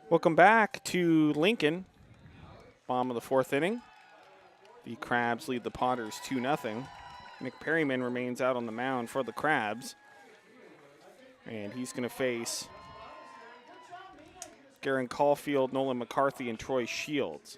[SPEAKER 1] Welcome back to Lincoln. Bottom of the fourth inning. The Crabs lead the Potters 2-0. Nick Perryman remains out on the mound for the Crabs. And he's going to face Garen Caulfield, Nolan McCarthy, and Troy Shields.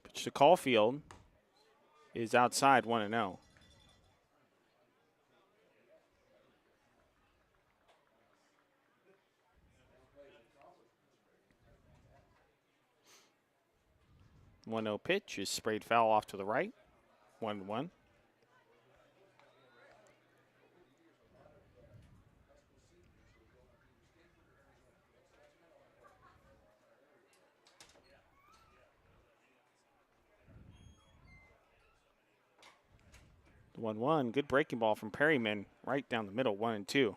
[SPEAKER 1] Pitch to Caulfield is outside 1-0. One 0 pitch is sprayed foul off to the right. 1-1. The 1-1. Good breaking ball from Perryman right down the middle. 1-2.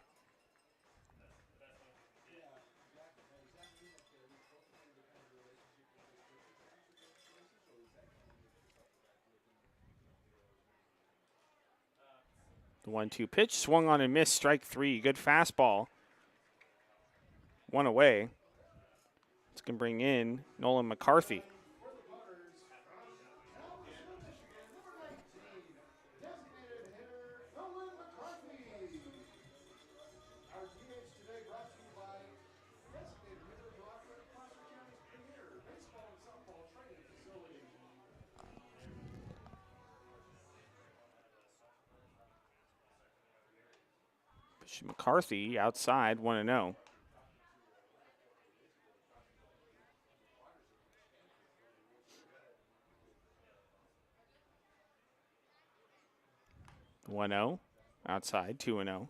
[SPEAKER 1] The 1-2 pitch swung on and missed. Strike three. Good fastball. One away. It's going to bring in Nolan McCarthy. McCarthy outside 1-0. The 1-0 outside 2-0.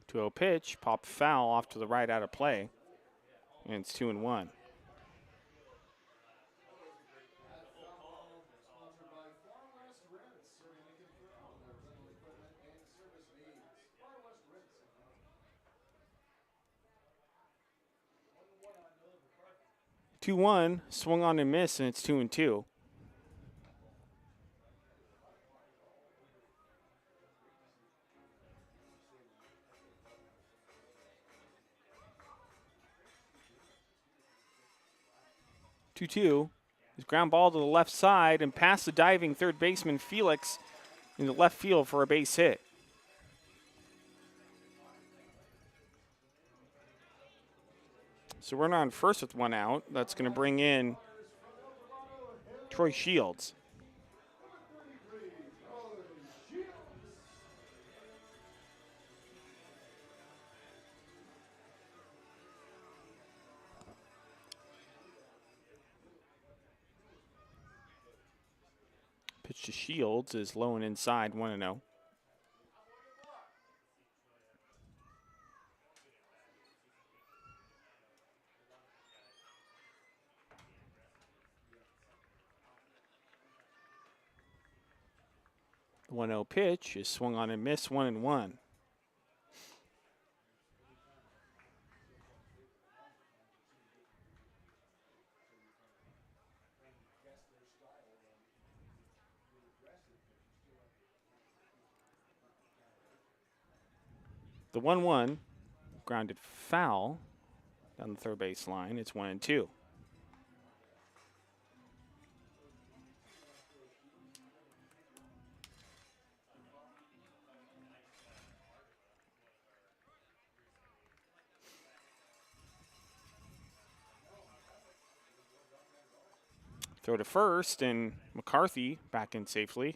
[SPEAKER 1] Two 0 pitch, pop foul off to the right out of play. And it's 2-1. Two-one, swung on and missed, and it's 2-2. Two-two. His ground ball to the left side and past the diving third baseman Felix in the left field for a base hit. So we're on first with one out. That's going to bring in Troy Shields. Pitch to Shields is low and inside, 1-0. The 1-0 pitch is swung on and missed, 1-1. The 1-1 grounded foul down the third base line. It's 1-2. Throw to first, and McCarthy back in safely.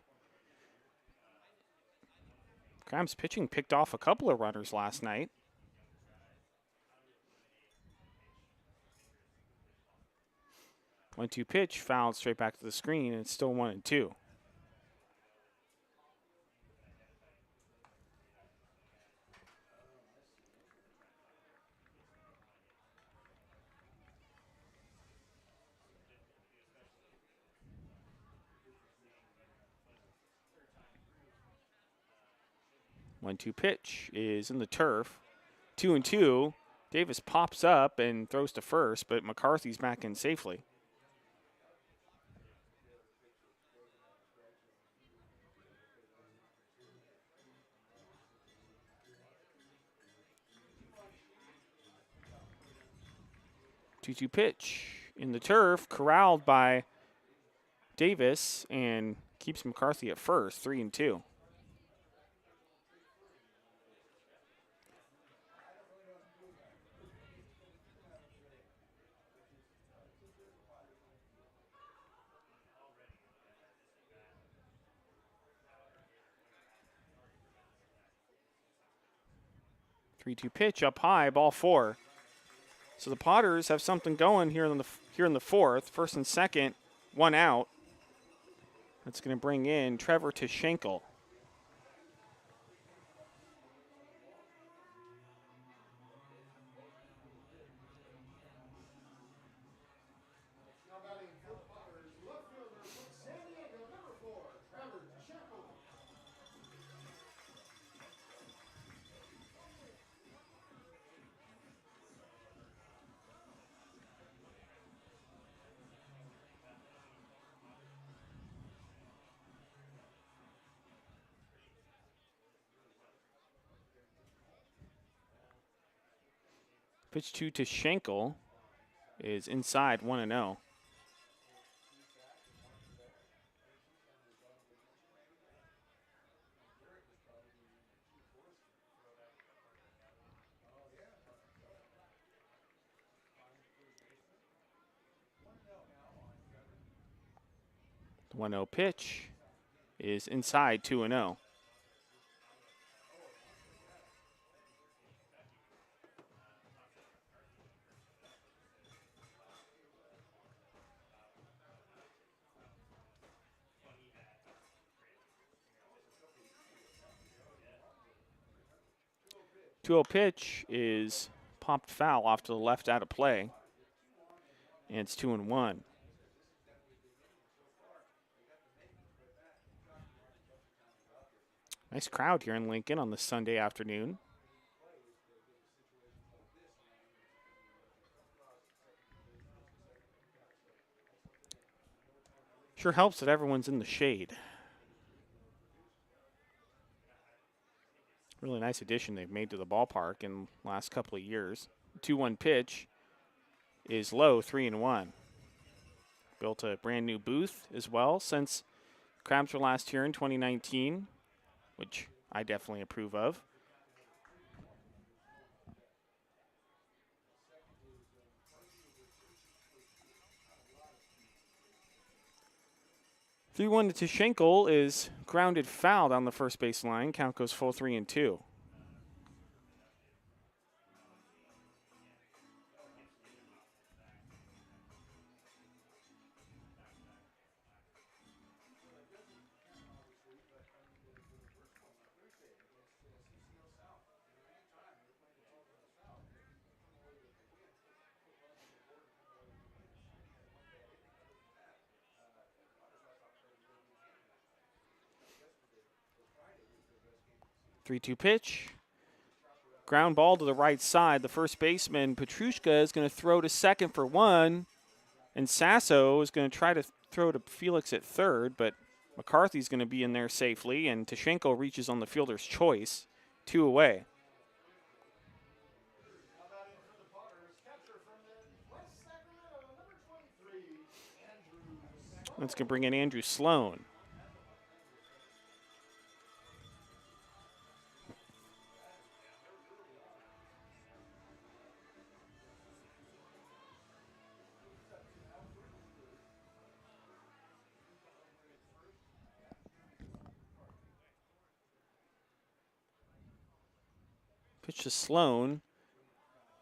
[SPEAKER 1] Crabs pitching picked off a couple of runners last night. 1-2 pitch, fouled straight back to the screen, and it's still 1-2. One-two pitch is in the turf. 2-2. Davis pops up and throws to first, but McCarthy's back in safely. Two-two pitch in the turf, corralled by Davis and keeps McCarthy at first. 3-2. Three-two pitch up high, ball four. So the Potters have something going here in the fourth. First and second, one out. That's going to bring in Trevor Tishenkel. Pitch to Schenkel is inside 1-0. The 1-0 pitch is inside 2-0. Two-0 pitch is popped foul off to the left out of play. And it's 2-1. Nice crowd here in Lincoln on this Sunday afternoon. Sure helps that everyone's in the shade. Really nice addition they've made to the ballpark in the last couple of years. 2-1 pitch is low, 3-1. Built a brand new booth as well since Crabs were last here in 2019, which I definitely approve of. The 3-1 to Schenkel is grounded foul down the first base line. Count goes full 3-2. Three-two pitch. Ground ball to the right side. The first baseman, Petrushka, is going to throw to second for one. And Sasso is going to try to throw to Felix at third, but McCarthy's going to be in there safely, and Tishenko reaches on the fielder's choice. 2 away. That's going to bring in Andrew Sloan. Pitch to Sloan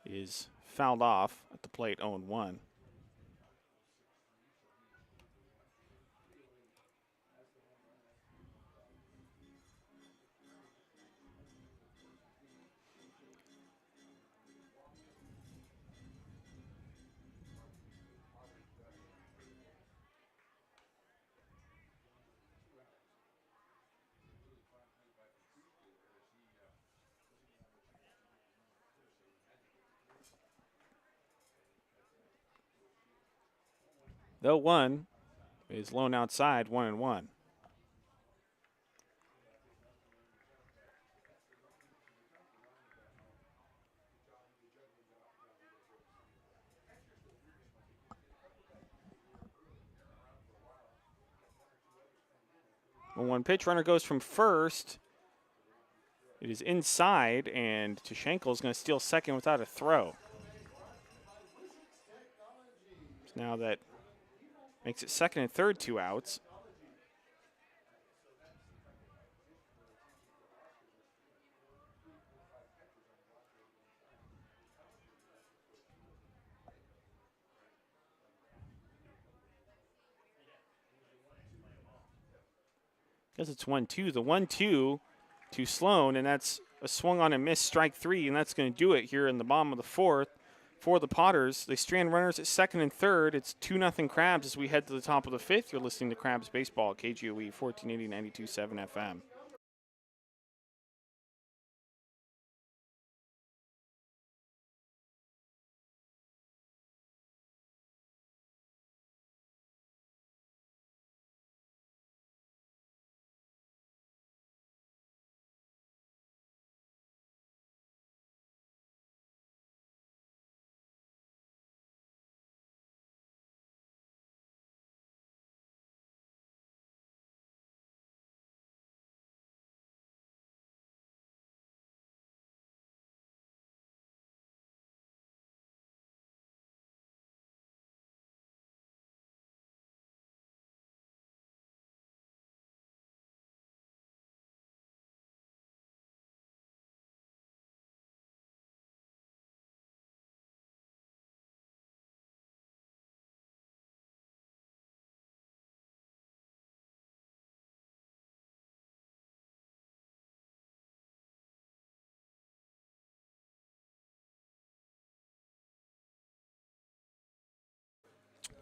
[SPEAKER 1] is fouled off at the plate, 0-1. The 1 is low outside, 1-1. One pitch, runner goes from first. It is inside, and Tushenko is going to steal second without a throw. So now that makes it second and third, 2 outs. Guess it's 1-2. The 1-2 to Sloan, and that's a swung on and miss, strike 3, and that's going to do it here in the bottom of the 4th for the Potters. They strand runners at second and third. It's 2-0 Crabs as we head to the top of the 5th. You're listening to Crabs Baseball, KGOE 1480 92.7 FM.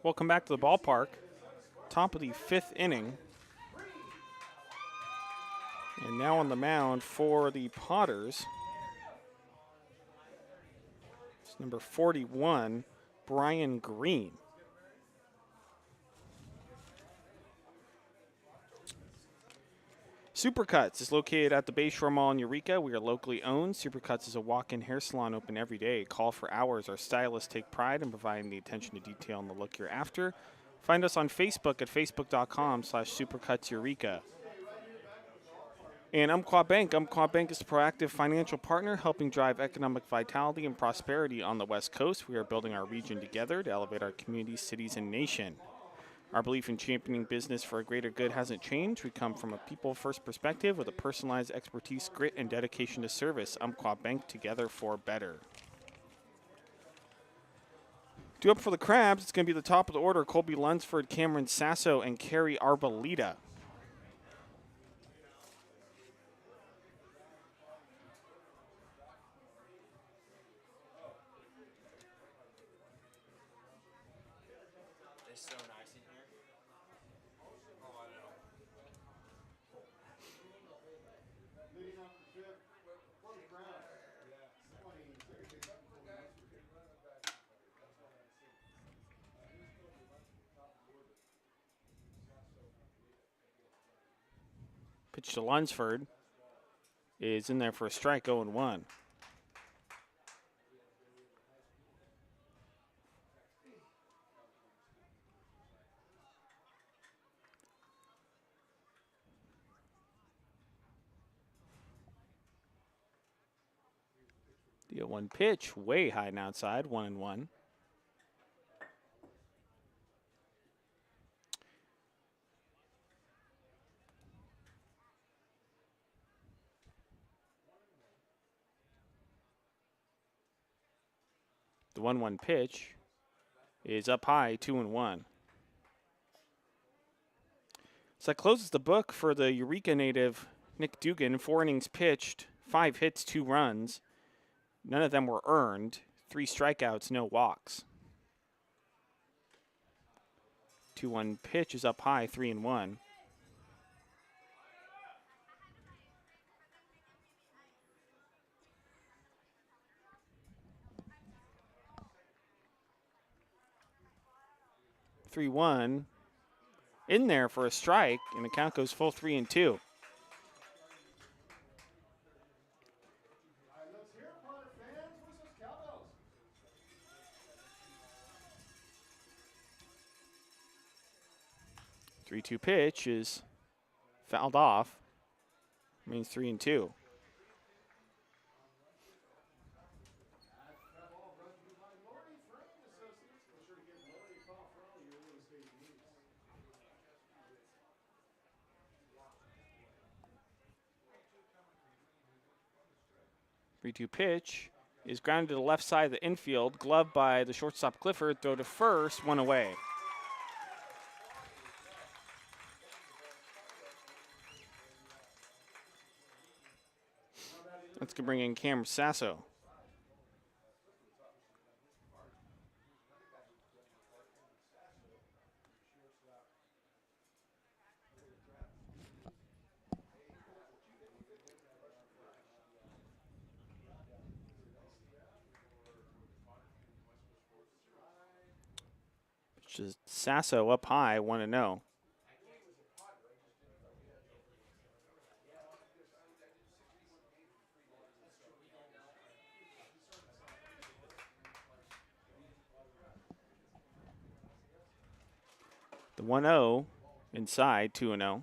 [SPEAKER 1] Welcome back to the ballpark. Top of the 5th inning. And now on the mound for the Potters, it's number 41, Brian Green. Supercuts is located at the Bayshore Mall in Eureka. We are locally owned. Supercuts is a walk-in hair salon open every day. Call for hours. Our stylists take pride in providing the attention to detail and the look you're after. Find us on Facebook at facebook.com/supercutseureka. And Umpqua Bank. Umpqua Bank is a proactive financial partner helping drive economic vitality and prosperity on the West Coast. We are building our region together to elevate our communities, cities, and nation. Our belief in championing business for a greater good hasn't changed. We come from a people-first perspective with a personalized expertise, grit, and dedication to service. Umpqua Bank, together for better. Due up for the Crabs, it's going to be the top of the order. Colby Lunsford, Cameron Sasso, and Kerry Arboleda. Pitch to Lunsford is in there for a strike, 0-1. The 0-1 pitch, way high and outside, 1-1. The 1-1 pitch is up high, 2-1. So that closes the book for the Eureka native Nick Dugan. 4 innings pitched, 5 hits, 2 runs. None of them were earned. 3 strikeouts, no walks. 2-1 pitch is up high, 3-1. 3-1 in there for a strike, and the count goes full 3-2. Three-two pitch is fouled off. Means 3-2. Three-two pitch is grounded to the left side of the infield, gloved by the shortstop Clifford. Throw to first, one away. That's going to bring in Cam Sasso. Just Sasso up high, 1-0. The 1-0 inside, 2-0.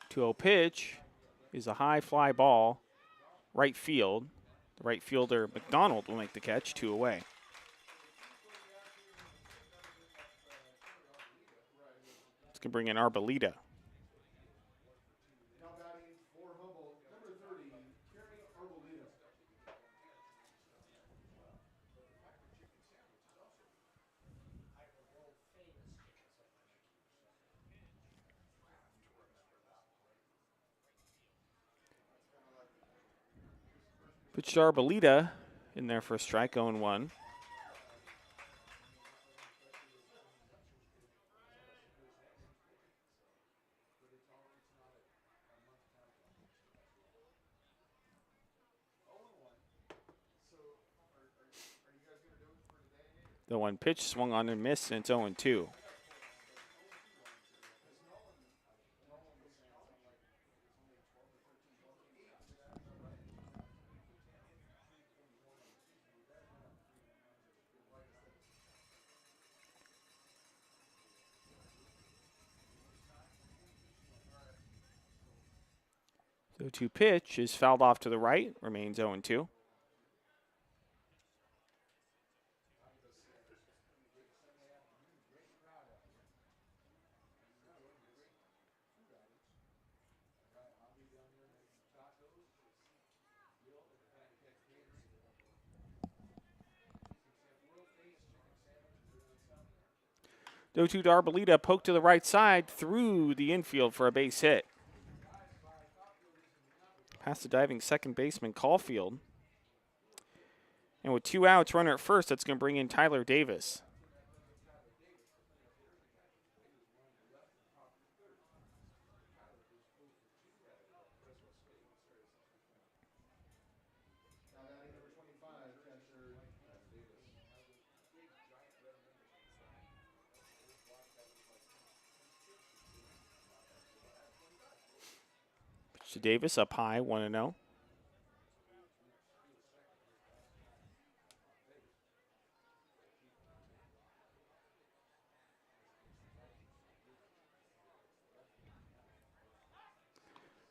[SPEAKER 1] Two-0 pitch is a high fly ball, right field. The right fielder McDonald will make the catch, 2 away. It's going to bring in Arboleda. Pitch to Arboleda in there for a strike, 0-1. The one pitch swung on and missed, and it's 0-2. The 2 pitch is fouled off to the right, remains 0-2. The 2 to Arboleda, poke to the right side through the infield for a base hit. Past the diving second baseman Caulfield. And with 2 outs, runner at first, that's going to bring in Tyler Davis. Pitch to Davis, up high, 1-0.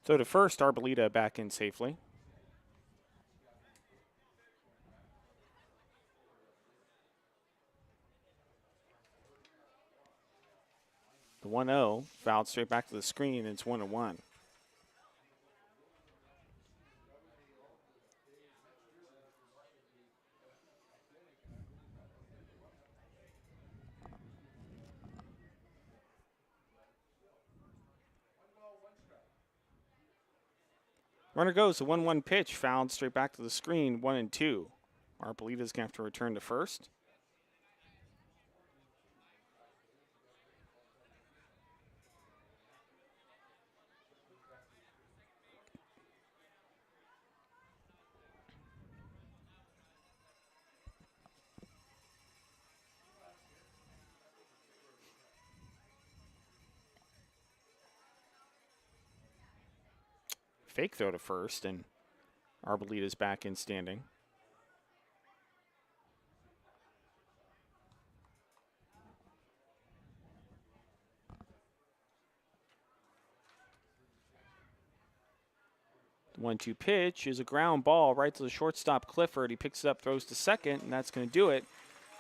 [SPEAKER 1] So to first, Arboleda back in safely. The 1-0 fouled straight back to the screen, and it's 1-1. Runner goes, the 1-1 pitch fouled straight back to the screen, 1-2. Arboleda's going to have to return to first. Fake throw to first, and Arbolita's back in standing. The 1-2 pitch is a ground ball right to the shortstop Clifford. He picks it up, throws to second, and that's going to do it.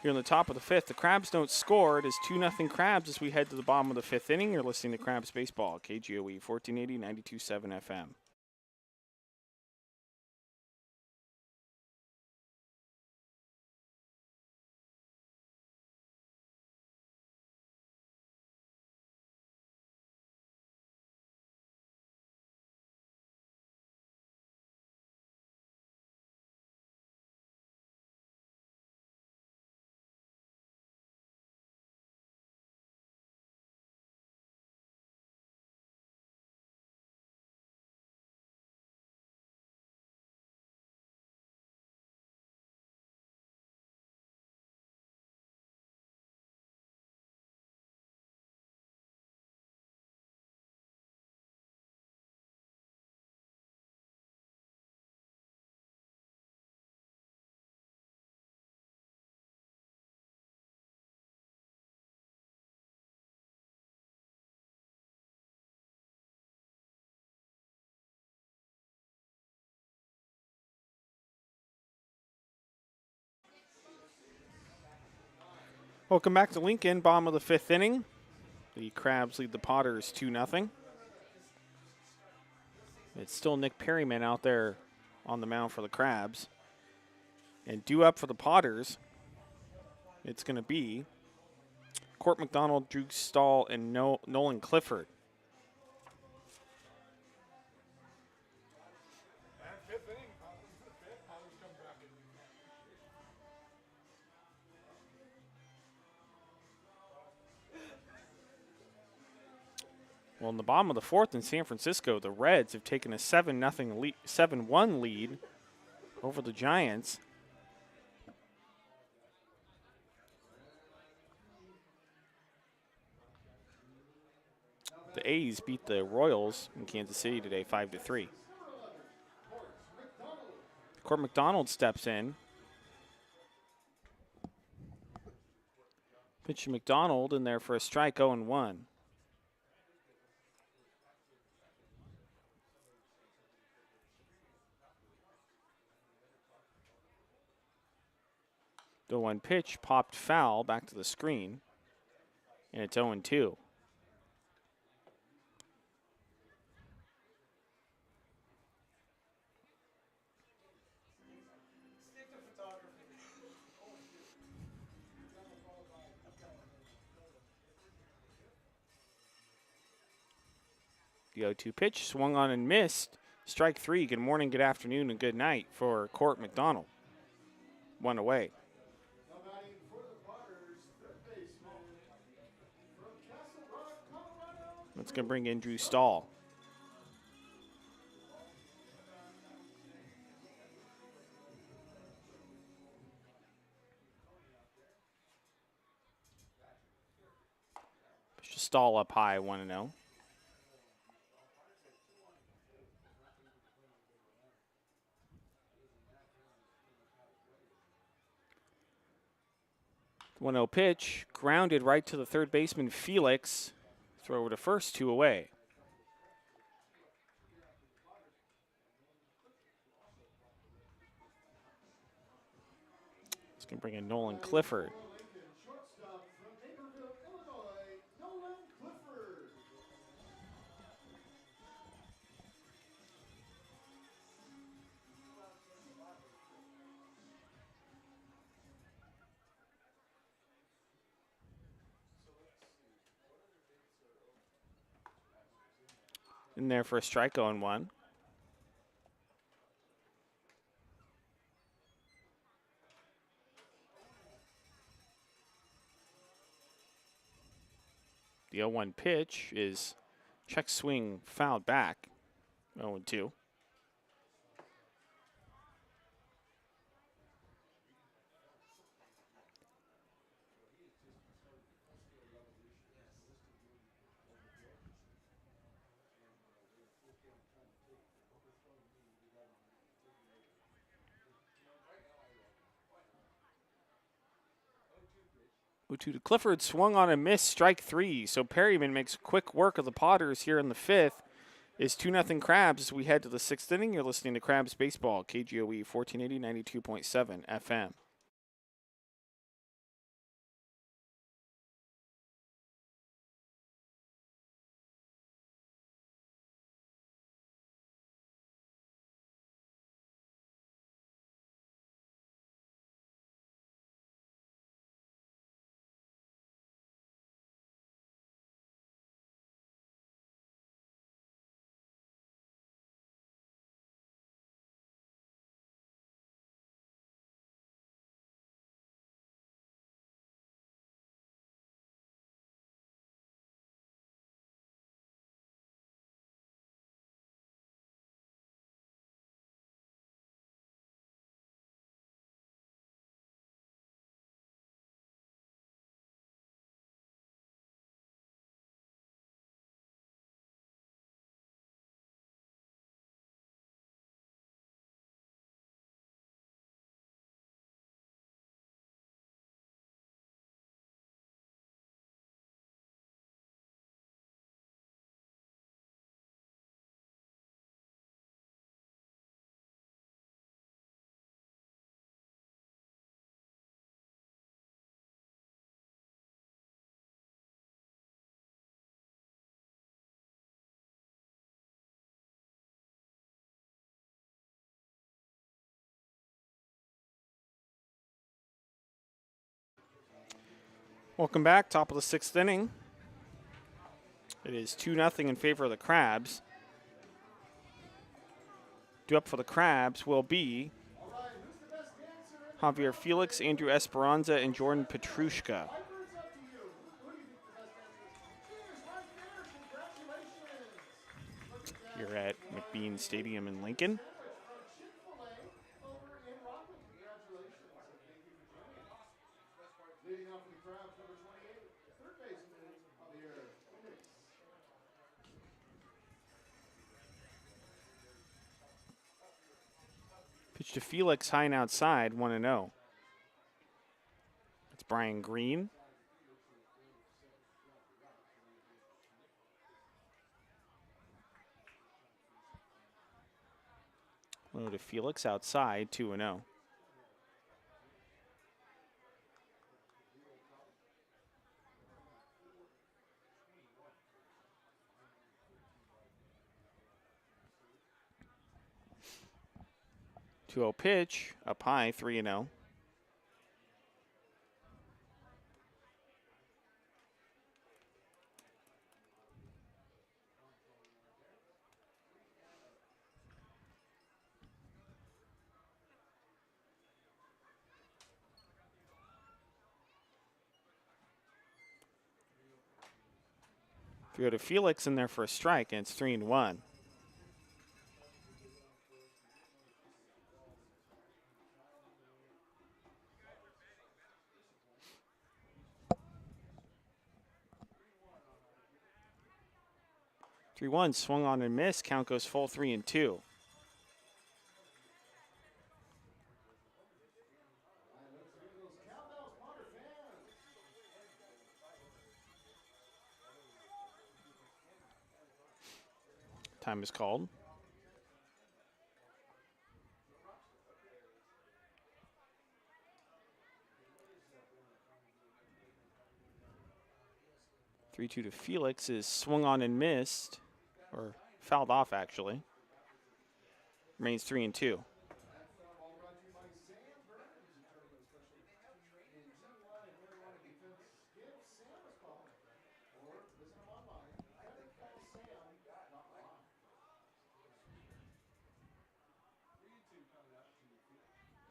[SPEAKER 1] Here in the top of the fifth, the Crabs don't score. It is 2-0 Crabs as we head to the bottom of the fifth inning. You're listening to Crabs Baseball, KGOE 1480, 92.7 FM. Welcome back to Lincoln, bottom of the fifth inning. The Crabs lead the Potters 2-0. It's still Nick Perryman out there on the mound for the Crabs. And due up for the Potters, it's going to be Court McDonald, Drew Stahl, and Nolan Clifford. Well, in the bottom of the fourth in San Francisco, the Reds have taken a 7-1 lead over the Giants. The A's beat the Royals in Kansas City today 5-3. Court McDonald steps in. Pitch to McDonald in there for a strike, 0-1. The 1 pitch popped foul back to the screen, and it's 0-2. The 0-2 pitch swung on and missed. Strike 3. Good morning, good afternoon, and good night for Court McDonald. 1 away. That's going to bring in Drew Stahl. Pitch to Stahl up high, 1-0. The 1-0 pitch, grounded right to the third baseman Felix. Throw over to first, 2 away. It's going to bring in Nolan Clifford. In there for a strike, 0-1. The 0-1 pitch is check swing fouled back, 0-2. 0-2 to Clifford, swung on a miss, strike 3. So Perryman makes quick work of the Potters here in the 5th. It's 2-0 Crabs as we head to the 6th inning. You're listening to Crabs Baseball, KGOE 1480, 92.7 FM. Welcome back, top of the 6th inning. It is 2-0 in favor of the Crabs. Due up for the Crabs will be Javier Felix, Andrew Esperanza, and Jordan Petrushka. Here at McBean Stadium in Lincoln. Pitch to Felix, high and outside, 1-0. It's Brian Green. Low to Felix, outside, 2-0. Two-0 pitch, up high, 3-0. Throw to Felix in there for a strike, and it's 3-1. Three-one, swung on and missed. Count goes full, 3-2. Time is called. Three-two to Felix is swung on and missed, or fouled off actually. Remains 3-2.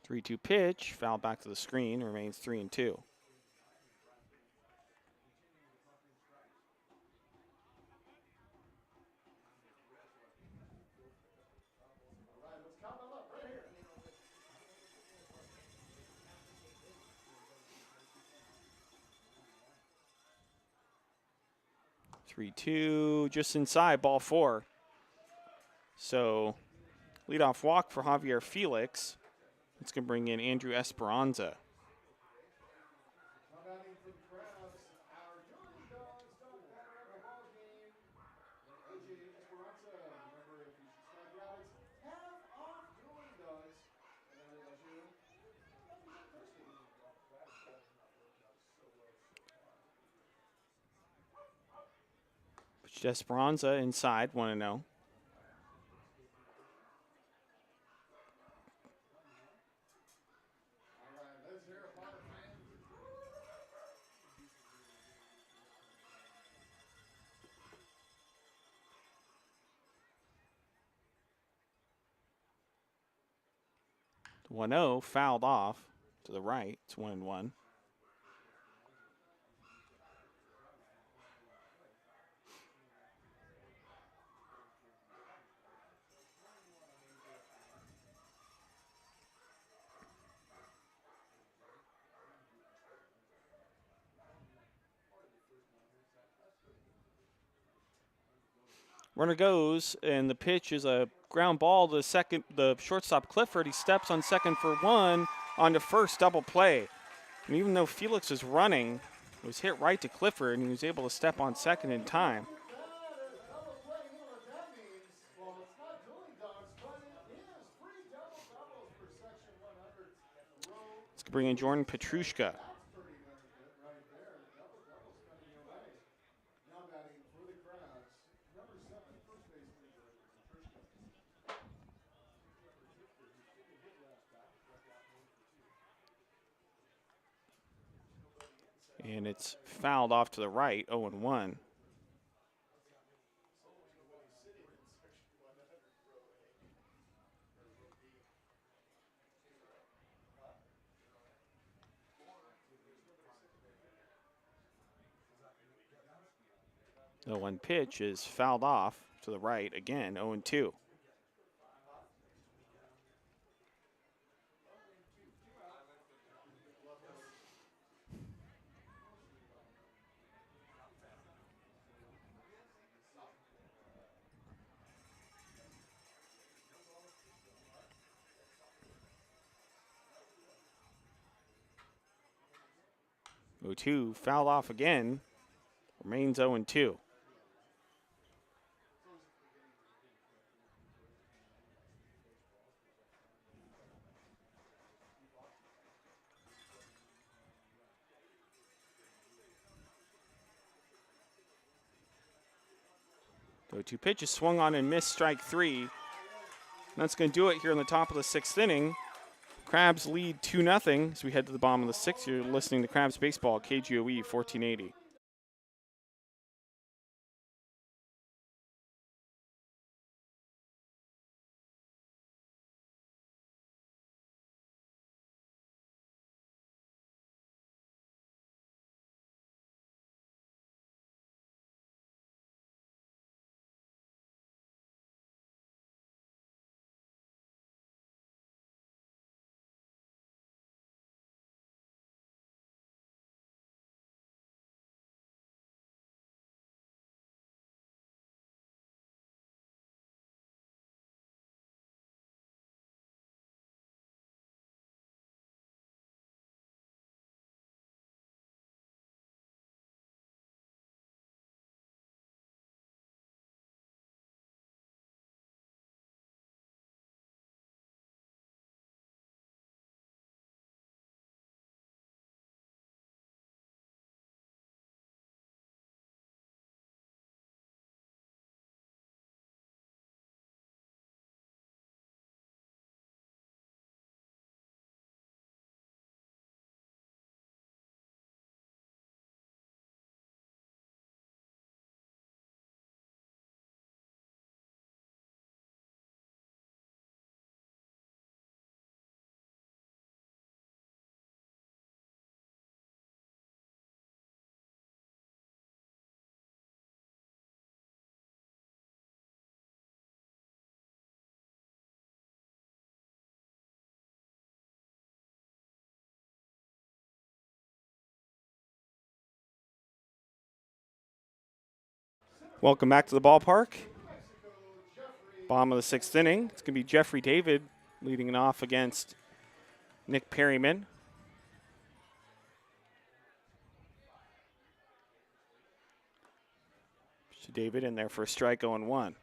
[SPEAKER 1] Three-two pitch, foul back to the screen, remains 3-2. Three-two, just inside, ball 4. So, leadoff walk for Javier Felix. It's going to bring in Andrew Esperanza. Esperanza inside, 1-0. The 1-0 fouled off to the right. It's 1-1. Runner goes, and the pitch is a ground ball to the shortstop Clifford. He steps on second for one, on to first, double play. And even though Felix was running, it was hit right to Clifford, and he was able to step on second in time. Let's bring in Jordan Petrushka. And it's fouled off to the right, 0-1. The 1 pitch is fouled off to the right again, 0-2. O2 fouled off again, remains 0-2. The 0-2 pitch is swung on and missed, strike 3. And that's going to do it here in the top of the 6th inning. Crabs lead 2-0 as we head to the bottom of the 6th. You're listening to Crabs Baseball, KGOE 1480. Welcome back to the ballpark. Bottom of the 6th inning. It's going to be Jeffrey David leading it off against Nick Perryman. to David in there for a strike 0-1.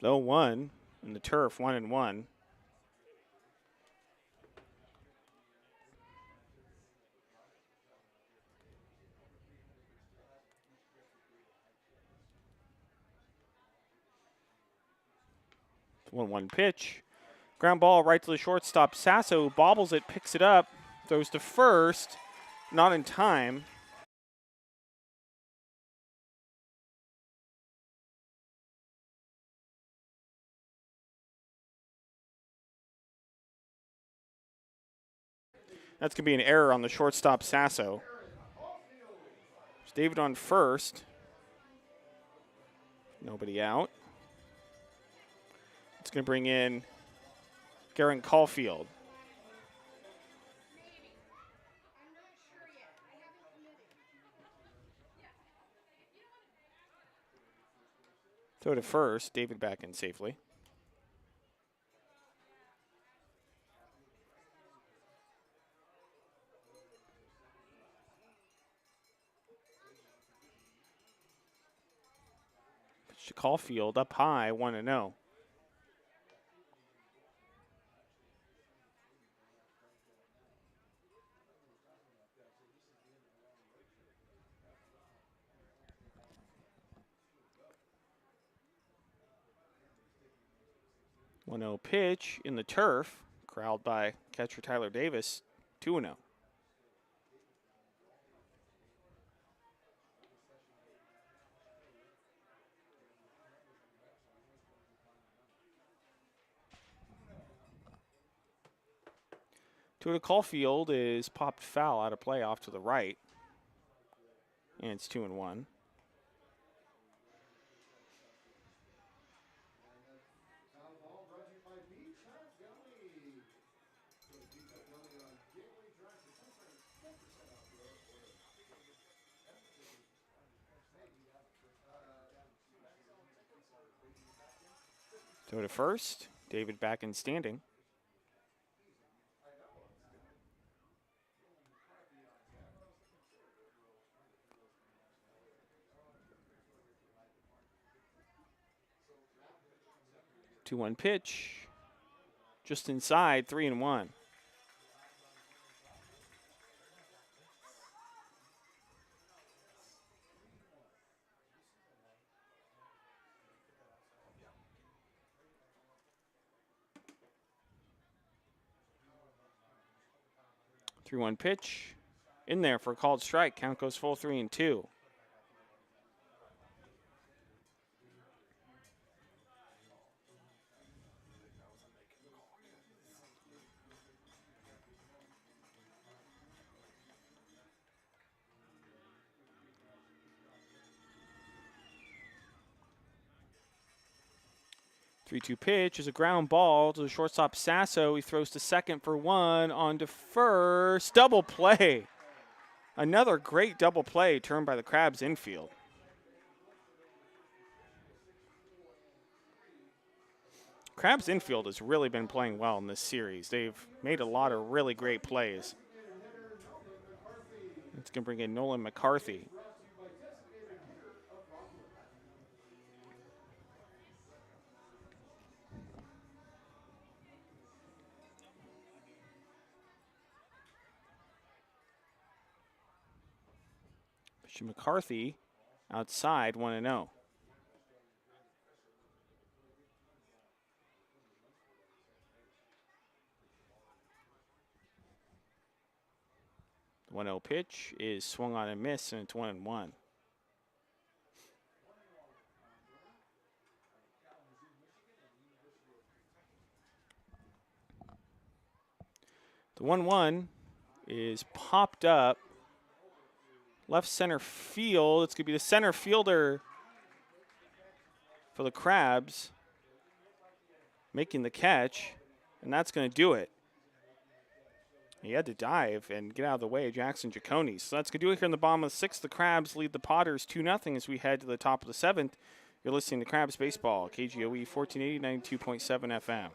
[SPEAKER 1] Low 1 in the turf, 1-1. The 1-1 pitch. Ground ball right to the shortstop. Sasso bobbles it, picks it up, throws to first. Not in time. That's going to be an error on the shortstop, Sasso. There's David on first. Nobody out. It's going to bring in Garrett Caulfield. Throw to first. David back in safely. Pitch to Caulfield up high, 1-0. Pitch in the turf, corralled by catcher Tyler Davis, 2-0. To Caulfield is popped foul out of play off to the right. And it's 2-1. Throw to first. David back in standing. Two-one pitch. Just inside, 3-1. Three-one pitch. In there for a called strike. Count goes full 3-2. Three-two pitch is a ground ball to the shortstop Sasso. He throws to second for one, on to first. Double play. Another great double play turned by the Crabs infield. Crabs infield has really been playing well in this series. They've made a lot of really great plays. It's going to bring in Nolan McCarthy. McCarthy outside, 1-0. The 1-0 pitch is swung on and missed, and it's 1-1. The 1-1 is popped up. Left center field. It's going to be the center fielder for the Crabs making the catch, and that's going to do it. He had to dive and get out of the way of Jackson Giacone. So that's going to do it here in the bottom of the sixth. The Crabs lead the Potters 2-0 as we head to the top of the seventh. You're listening to Crabs Baseball, KGOE 1480, 92.7 FM.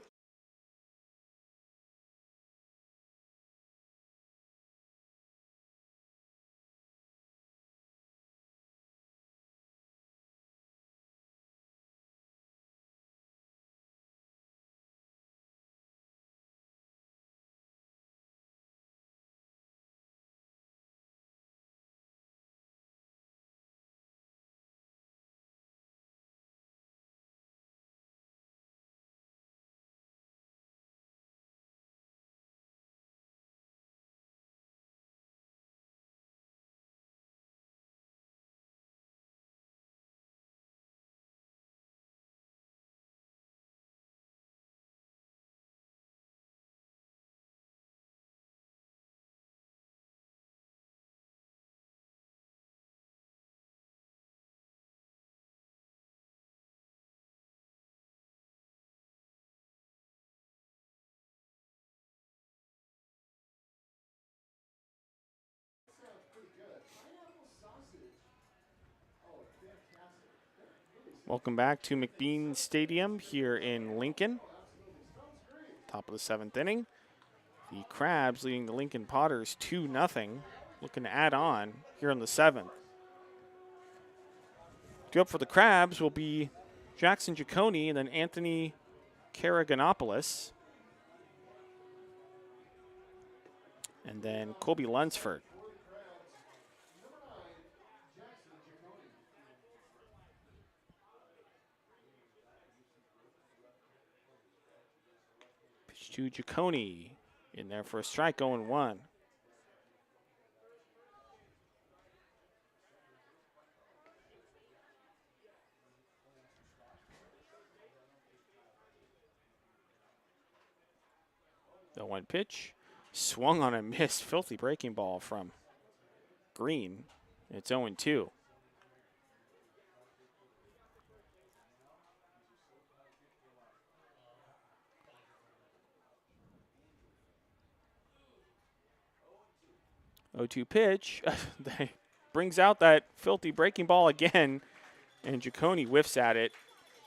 [SPEAKER 1] Welcome back to McBean Stadium here in Lincoln. Top of the 7th inning. The Crabs leading the Lincoln Potters 2-0. Looking to add on here in the 7th. Due up for the Crabs will be Jackson Giacone and then Anthony Karaganopoulos. And then Colby Lunsford. Pitch to Giacone. In there for a strike, 0-1. The 1 pitch. Swung on a missed, filthy breaking ball from Green. It's 0-2. O2 pitch. Brings out that filthy breaking ball again, and Giacone whiffs at it.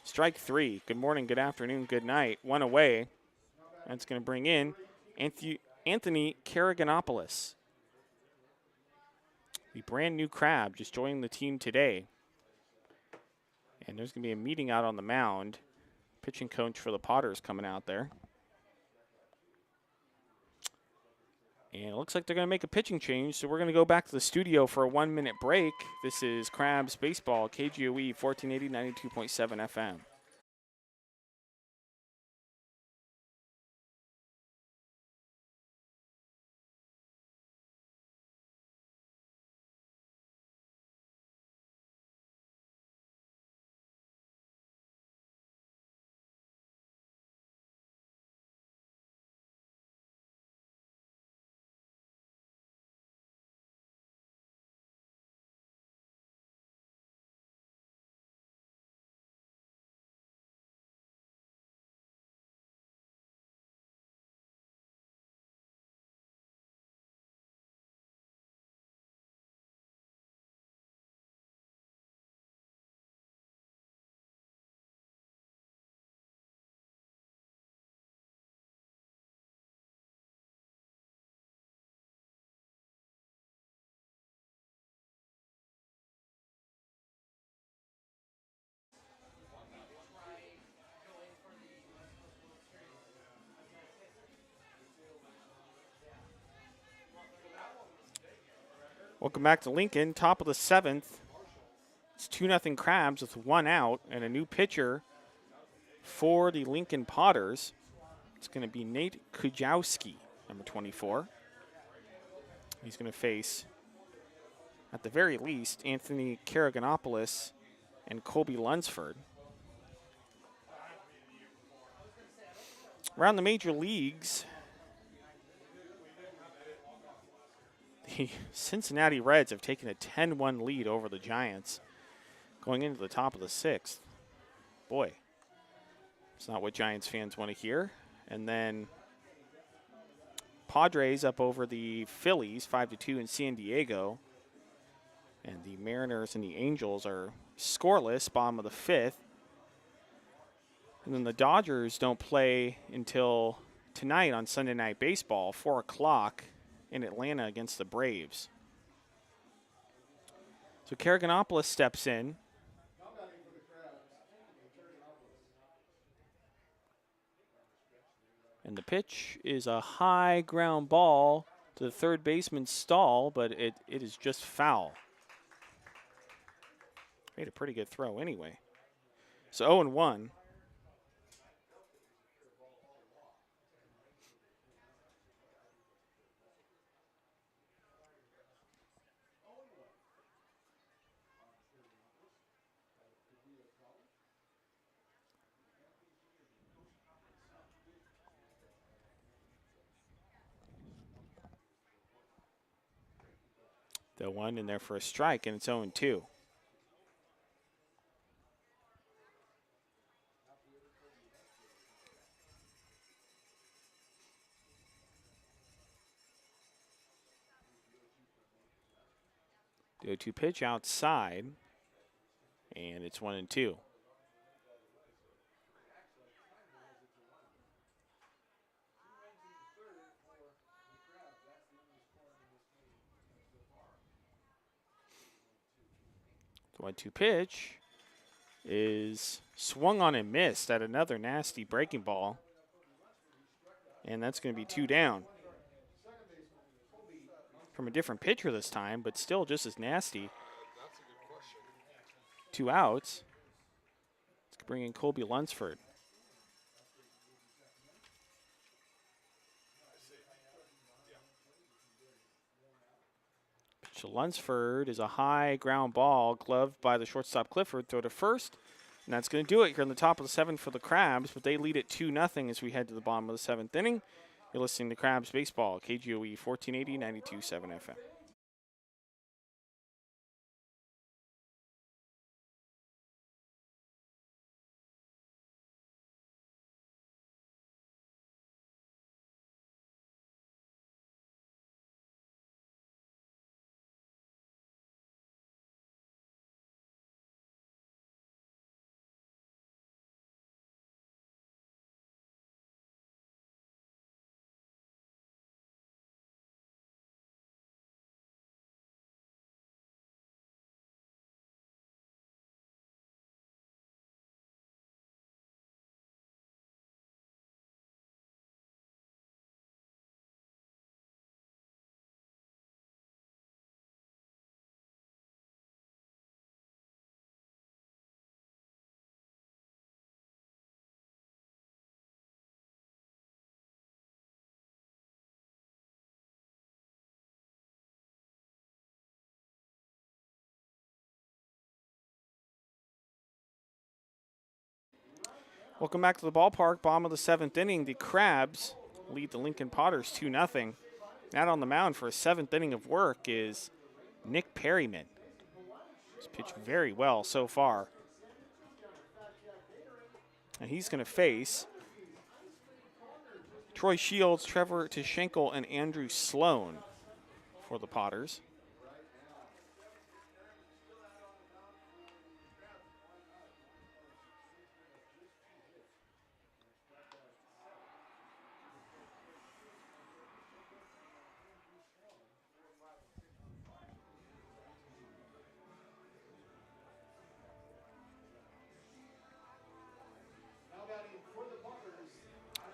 [SPEAKER 1] Strike 3. Good morning, good afternoon, good night. 1 away. That's going to bring in Anthony Karaganopoulos, the brand new Crab, just joining the team today. And there's going to be a meeting out on the mound. Pitching coach for the Potters coming out there. And it looks like they're going to make a pitching change, so we're going to go back to the studio for a 1-minute break. This is Crabs Baseball, KGOE 1480, 92.7 FM. Welcome back to Lincoln, top of the 7th. It's 2-0 Crabs with 1 out and a new pitcher for the Lincoln Potters. It's going to be Nate Kujawski, number 24. He's going to face, at the very least, Anthony Karaganopoulos and Colby Lunsford. Around the major leagues, the Cincinnati Reds have taken a 10-1 lead over the Giants going into the top of the 6th. Boy, it's not what Giants fans want to hear. And then Padres up over the Phillies, 5-2 in San Diego. And the Mariners and the Angels are scoreless, bottom of the 5th. And then the Dodgers don't play until tonight on Sunday Night Baseball, 4 o'clock in Atlanta against the Braves. So Karaganopoulos steps in. And the pitch is a high ground ball to the third baseman's stall, but it is just foul. Made a pretty good throw anyway. So 0-1. The 1 in there for a strike, and it's 0-2. The 0-2 pitch outside, and it's 1-2. The 1-2 pitch is swung on and missed at another nasty breaking ball. And that's going to be 2 down. From a different pitcher this time, but still just as nasty. 2 outs. Let's bring in Colby Lunsford. Pitch to Lunsford is a high ground ball, gloved by the shortstop Clifford. Throw to first, and that's going to do it here in the top of the 7th for the Crabs, but they lead it 2-0 as we head to the bottom of the 7th inning. You're listening to Crabs Baseball, KGOE 1480, 92.7 FM. Welcome back to the ballpark. Bottom of the 7th inning. The Crabs lead the Lincoln Potters 2-0. Out on the mound for a 7th inning of work is Nick Perryman. He's pitched very well so far. And he's going to face Troy Shields, Trevor Tishenkel, and Andrew Sloan for the Potters.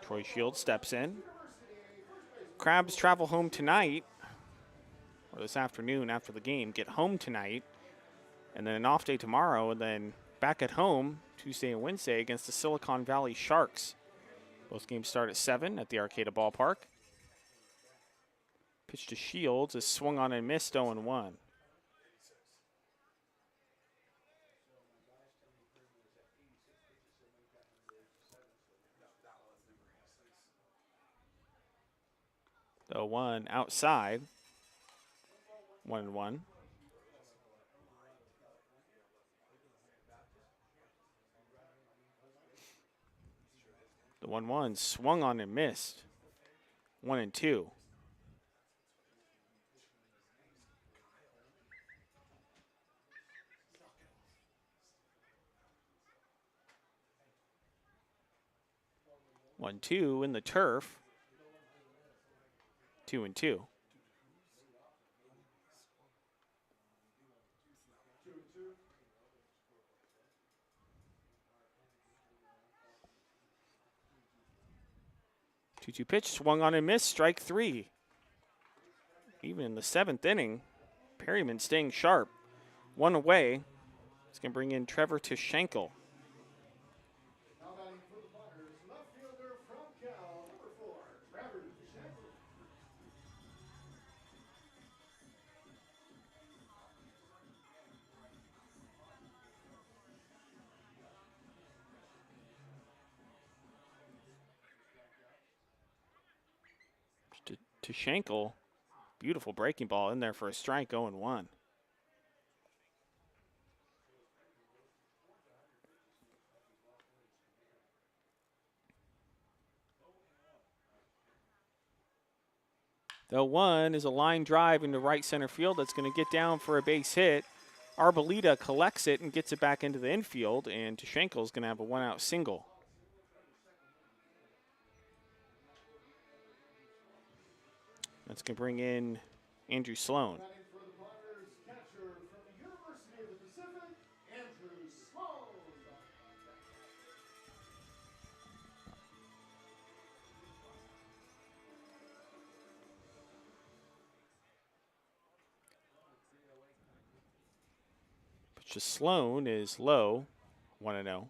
[SPEAKER 1] Troy Shields steps in. Crabs travel home tonight, or this afternoon after the game, get home tonight, and then an off day tomorrow, and then back at home Tuesday and Wednesday against the Silicon Valley Sharks. Both games start at 7 at the Arcata Ballpark. Pitch to Shields is swung on and missed, 0-1. The 0-1 outside, 1-1. The 1-1 swung on and missed, 1-2. One, two in the turf. 2-2. Two pitch, swung on and missed, strike 3. Even in the 7th inning, Perryman staying sharp. 1 away. He's going to bring in Trevor Tishenkel. Tishenkel, beautiful breaking ball in there for a strike, 0-1. The 1 is a line drive into right center field that's going to get down for a base hit. Arboleda collects it and gets it back into the infield, and Tishenkel is going to have a 1-out single. That's going to bring in Andrew Sloan. Pitch to Sloan is low, 1-0.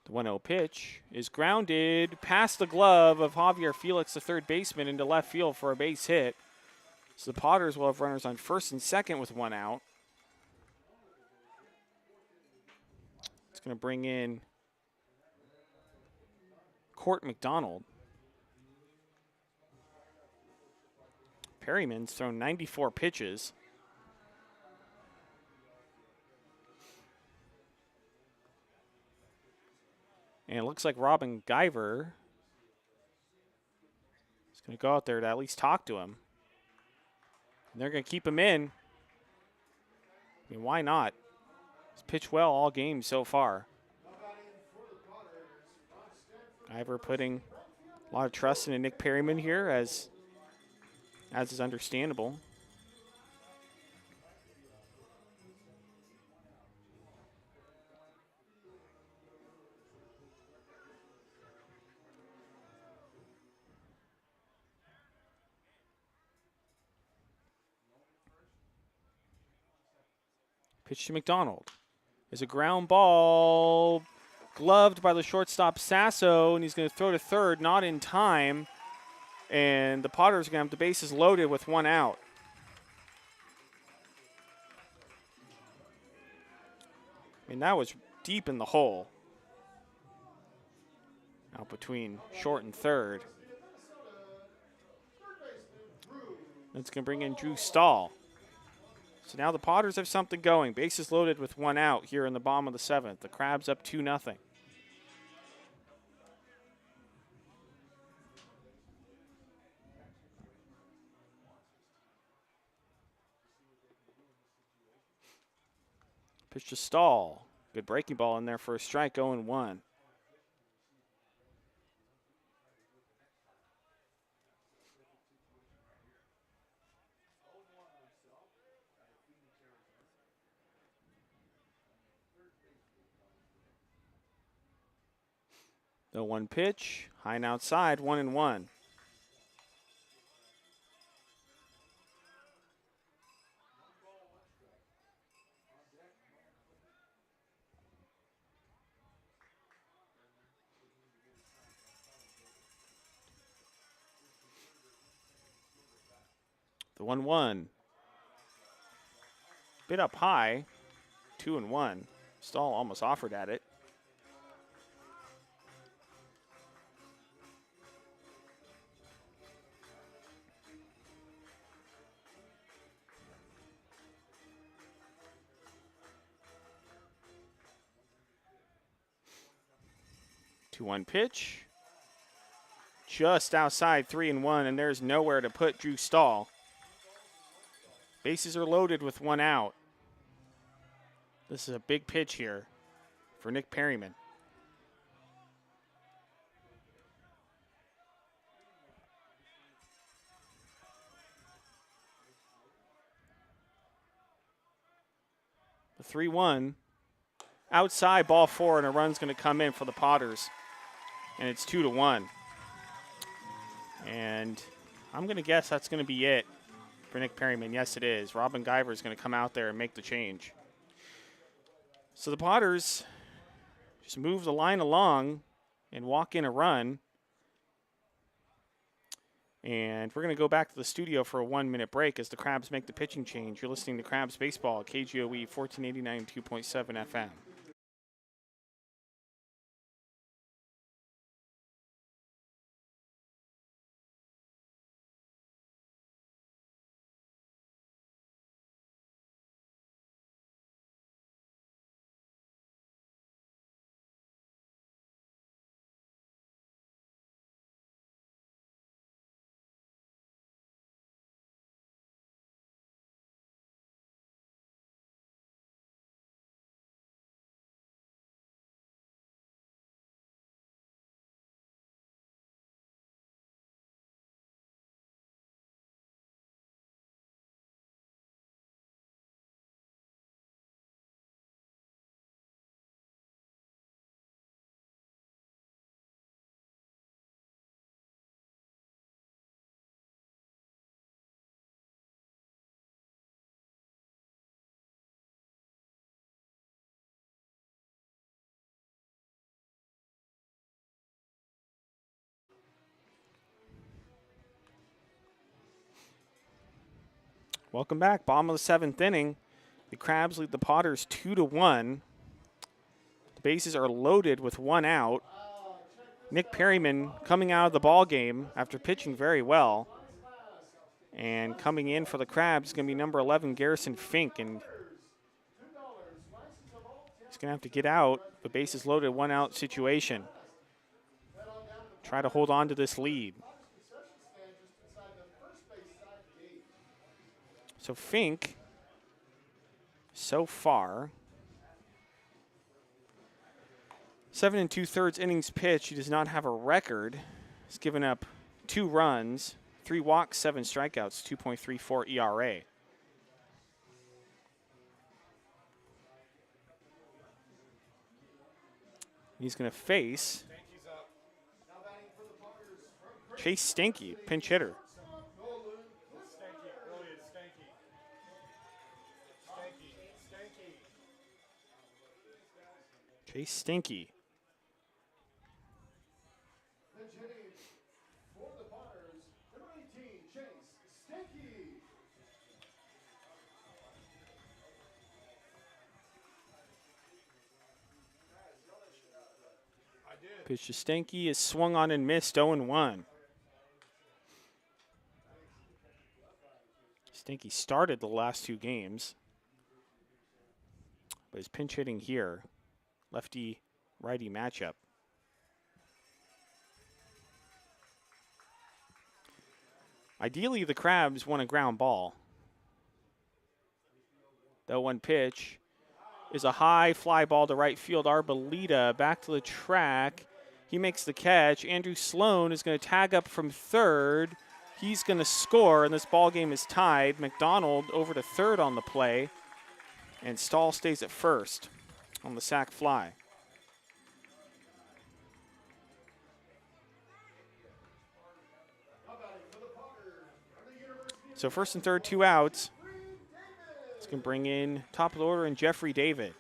[SPEAKER 1] The 1-0 pitch is grounded past the glove of Javier Felix, the third baseman, into left field for a base hit. So the Potters will have runners on first and second with 1 out. It's going to bring in Court McDonald. Perryman's thrown 94 pitches. And it looks like Robin Guyver is going to go out there to at least talk to him. And they're going to keep him in. I mean, why not? He's pitched well all game so far. Guyver putting a lot of trust into Nick Perryman here, as is understandable. Pitch to McDonald. Is a ground ball gloved by the shortstop Sasso, and he's going to throw to third, not in time. And the Potters are going to have the bases loaded with 1 out. I mean, that was deep in the hole. Out between short and third. That's going to bring in Drew Stahl. So now the Potters have something going. Bases loaded with 1 out here in the bottom of the 7th. The Crabs up 2-0. Pitch to Stahl. Good breaking ball in there for a strike, 0-1. The 1 pitch, high and outside, 1-1. The 1-1. Bit up high, 2-1. Stahl almost offered at it. The 2-1 pitch. Just outside, 3-1, and there's nowhere to put Drew Stahl. Bases are loaded with 1 out. This is a big pitch here for Nick Perryman. The 3-1. Outside, ball 4, and a run's going to come in for the Potters. And it's 2-1. And I'm going to guess that's going to be it for Nick Perryman. Yes, it is. Robin Guyver is going to come out there and make the change. So the Potters just move the line along and walk in a run. And we're going to go back to the studio for a 1-minute break as the Crabs make the pitching change. You're listening to Crabs Baseball, KGOE 1489 2.7 FM. Welcome back. Bottom of the 7th inning. The Crabs lead the Potters 2-1. The bases are loaded with one out. Nick Perryman coming out of the ball game after pitching very well. And coming in for the Crabs is going to be number 11, Garrison Fink. And he's going to have to get out. The bases loaded, one out situation. Try to hold on to this lead. So Fink, so far, 7 2/3 innings pitched. He does not have a record. He's given up 2 runs, 3 walks, 7 strikeouts, 2.34 ERA. He's going to face Chase Stanky, pinch hitter. Chase Stinky. Pitch to Stanky is swung on and missed, 0-1. Stanky started the last 2 games, but he's pinch hitting here. Lefty-righty matchup. Ideally, the Crabs want a ground ball. That one pitch is a high fly ball to right field. Arboleda back to the track. He makes the catch. Andrew Sloan is going to tag up from third. He's going to score, and this ball game is tied. McDonald over to third on the play, and Stahl stays at first on the sac fly. So first and third, 2 outs. It's going to bring in top of the order and Jeffrey David.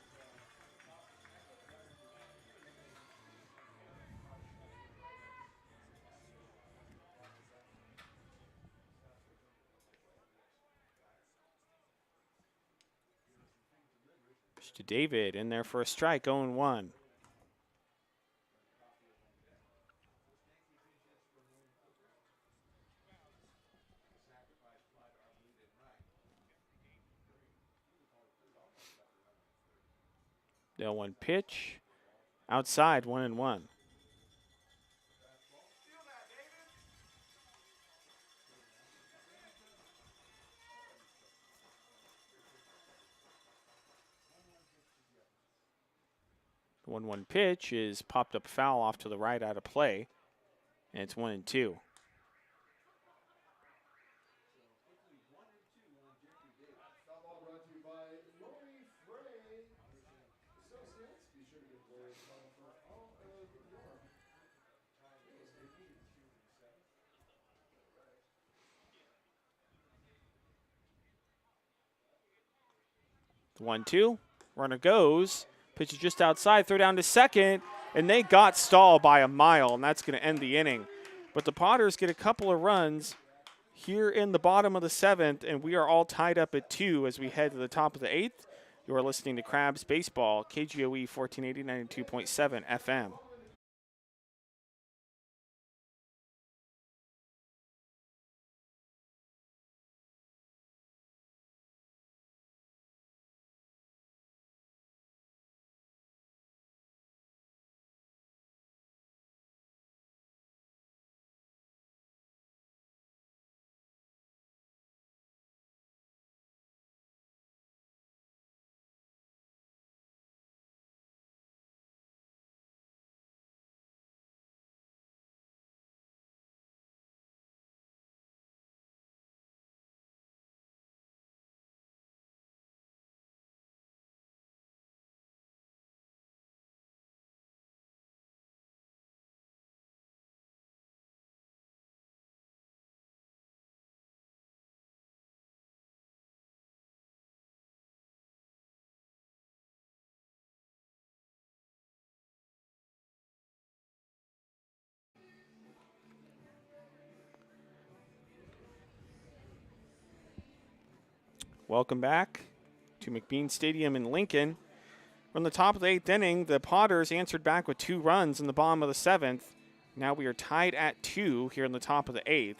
[SPEAKER 1] Pitch to David, in there for a strike, 0-1. The 1 pitch, outside, 1-1. The 1-1 pitch is popped up foul off to the right out of play, and it's 1-2. The 1-2, runner goes, pitch is just outside, throw down to second, and they got Stahl by a mile, and that's going to end the inning. But the Potters get a couple of runs here in the bottom of the 7th, and we are all tied up at 2 as we head to the top of the 8th. You are listening to Crabs Baseball, KGOE 1480, 92.7 FM. Welcome back to McBean Stadium in Lincoln. From the top of the 8th inning, the Potters answered back with 2 runs in the bottom of the 7th. Now we are tied at 2 here in the top of the 8th.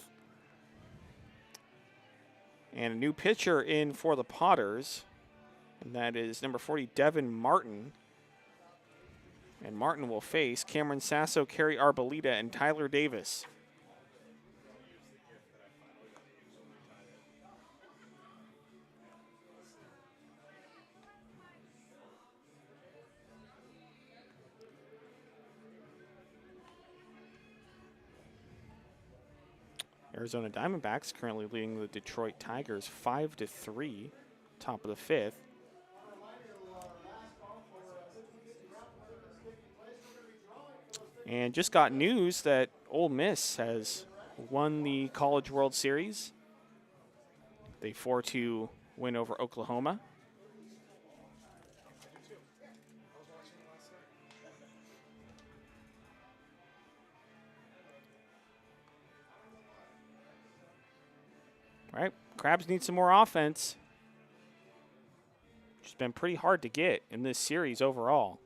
[SPEAKER 1] And a new pitcher in for the Potters, and that is number 40, Devin Martin. And Martin will face Cameron Sasso, Kerry Arbolita, and Tyler Davis. Arizona Diamondbacks currently leading the Detroit Tigers 5-3, top of the 5th. And just got news that Ole Miss has won the College World Series. They 4-2 win over Oklahoma. All right, Crabs need some more offense. It's been pretty hard to get in this series overall.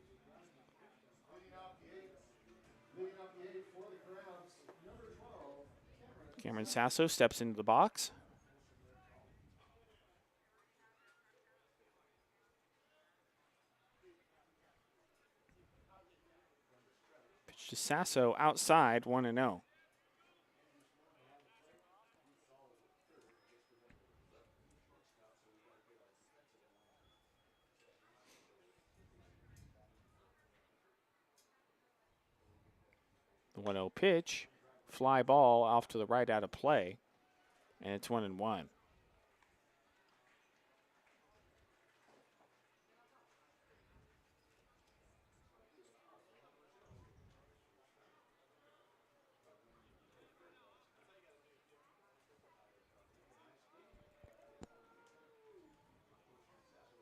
[SPEAKER 1] Cameron Sasso steps into the box. Pitch to Sasso outside, 1-0. The 1-0 pitch, fly ball off to the right out of play, and it's 1-1.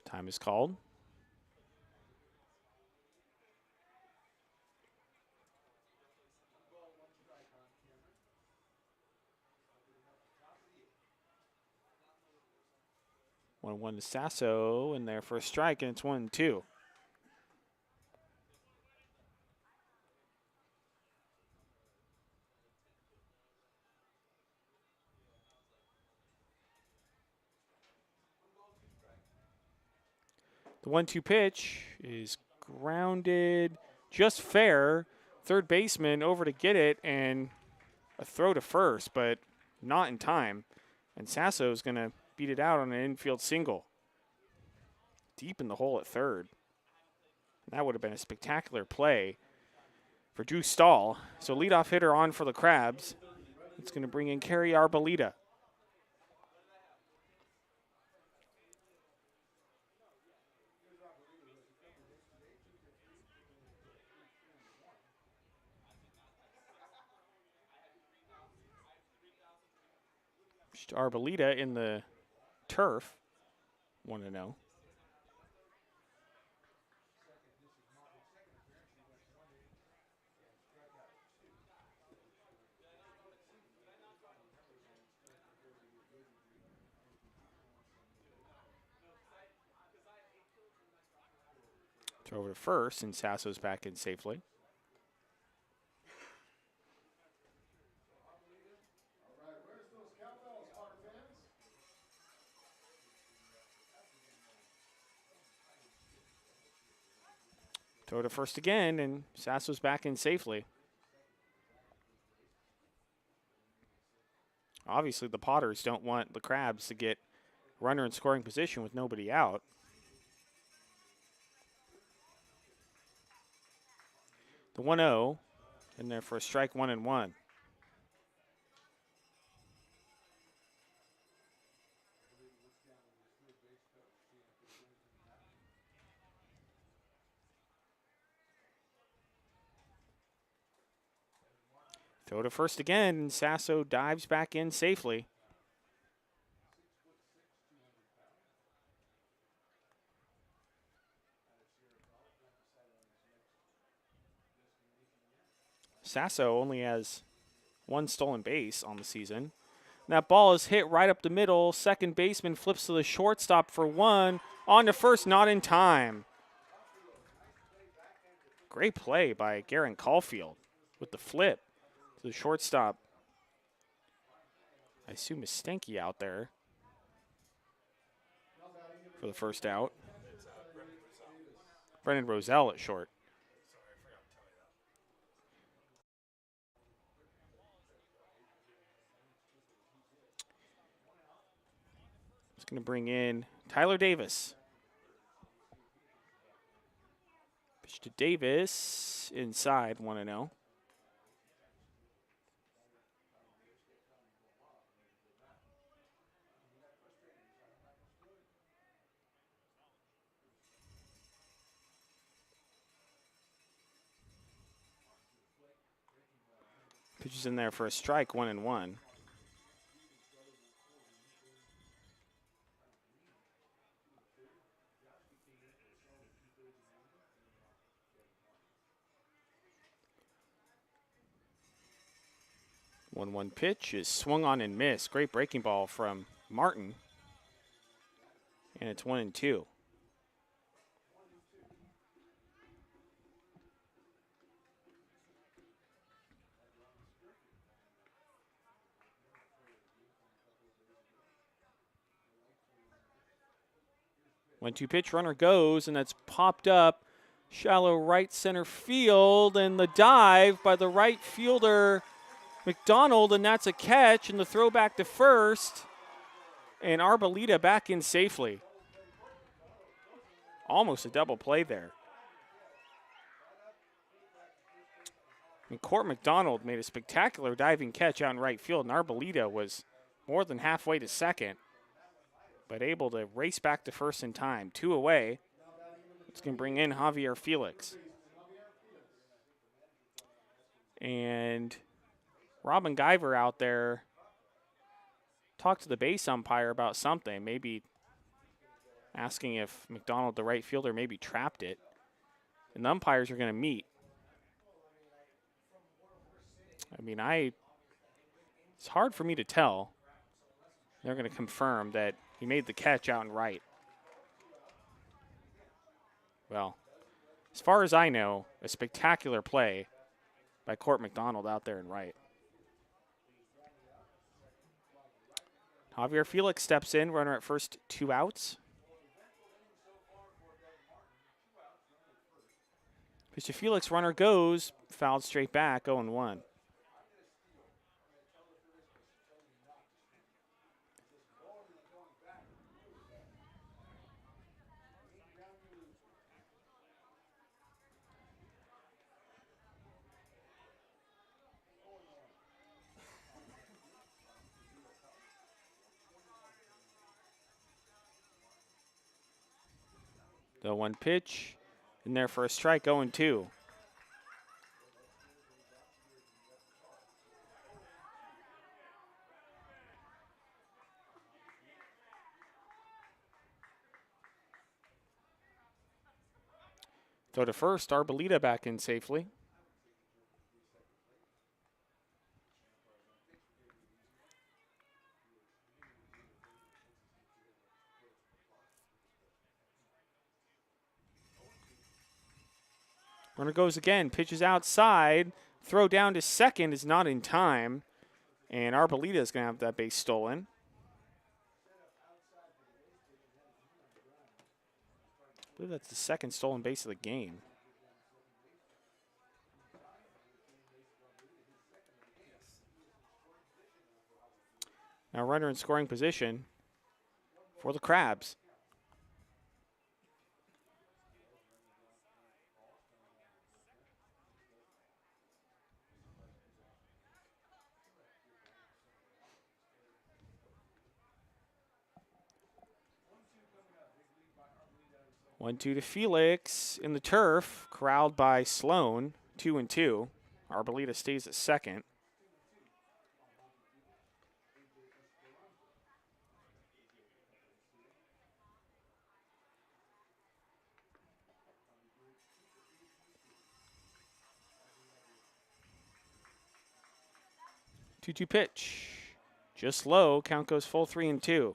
[SPEAKER 1] Time is called. One to Sasso in there for a strike, and it's 1-2. The 1-2 pitch is grounded just fair. Third baseman over to get it, and a throw to first, but not in time. And Sasso is going to beat it out on an infield single. Deep in the hole at third. And that would have been a spectacular play for Drew Stahl. So leadoff hitter on for the Crabs. It's going to bring in Kerry Arbolita. Arbolita in the turf, 1-0. Throw over to first, and Sasso's back in safely. Throw to first again, and Sasso's back in safely. Obviously, the Potters don't want the Crabs to get runner in scoring position with nobody out. The 1-0 in there for a strike, 1-1. Throw to first again, and Sasso dives back in safely. Sasso only has 1 stolen base on the season. That ball is hit right up the middle. Second baseman flips to the shortstop for one. On to first, not in time. Great play by Garen Caulfield with the flip to the shortstop. I assume is Stanky out there for the first out. Brendan Roselle at short. It's going to bring in Tyler Davis. Pitch to Davis, inside, 1-0. Pitches in there for a strike, 1-1. One pitch is swung on and missed. Great breaking ball from Martin. And it's 1-2. One-two pitch, runner goes, and that's popped up. Shallow right center field, and the dive by the right fielder, McDonald, and that's a catch, and the throw back to first. And Arboleda back in safely. Almost a double play there. And Court McDonald made a spectacular diving catch out in right field, and Arboleda was more than halfway to second, but able to race back to first in time. 2 away. It's going to bring in Javier Felix. And Robin Guyver out there talked to the base umpire about something, maybe asking if McDonald, the right fielder, maybe trapped it. And the umpires are going to meet. I mean, it's hard for me to tell. They're going to confirm that he made the catch out in right. Well, as far as I know, a spectacular play by Court McDonald out there in right. Javier Felix steps in, runner at first, 2 outs. Pitch to Felix, runner goes, fouled straight back, 0-1. The 1 pitch in there for a strike, 0-2. Throw to first, Arboleda back in safely. Runner goes again, pitches outside. Throw down to second is not in time. And Arboleda is going to have that base stolen. I believe that's the second stolen base of the game. Now runner in scoring position for the Crabs. One-two to Felix in the turf, corralled by Sloan, 2-2. Arboleda stays at second. Two-two pitch. Just low. Count goes full 3-2.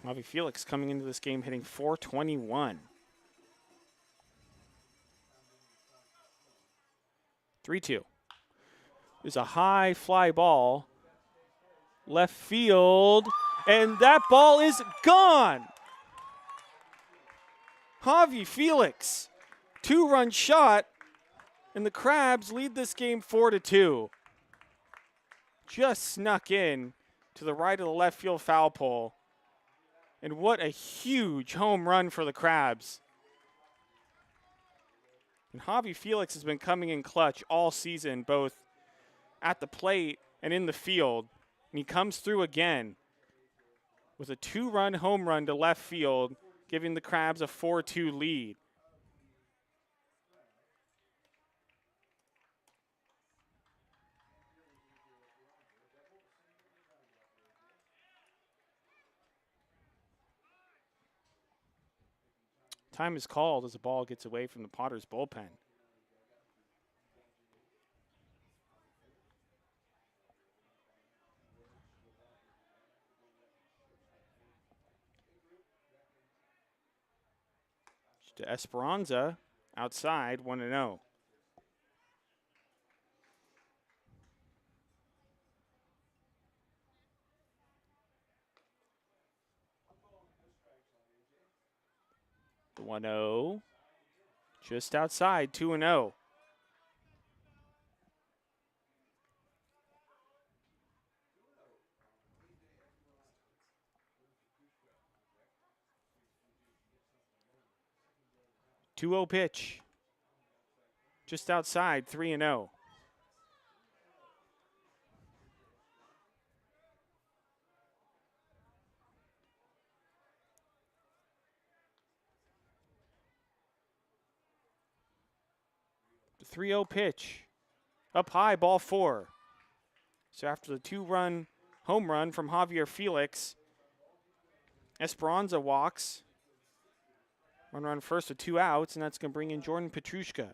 [SPEAKER 1] Javi Felix coming into this game hitting .421. 3-2. There's a high fly ball. Left field. And that ball is gone. Javi Felix. 2-run shot. And the Crabs lead this game 4-2. Just snuck in to the right of the left field foul pole. And what a huge home run for the Crabs. And Javi Felix has been coming in clutch all season, both at the plate and in the field. And he comes through again with a 2-run home run to left field, giving the Crabs a 4-2 lead. Time is called as the ball gets away from the Potters bullpen. To Esperanza, outside, 1-0. The 1-0, just outside, 2-0. Two-0 pitch, just outside, 3-0. The 3-0 pitch, up high, ball 4. So after the 2-run home run from Javier Felix, Esperanza walks. 1 run first with 2 outs, and that's going to bring in Jordan Petrushka.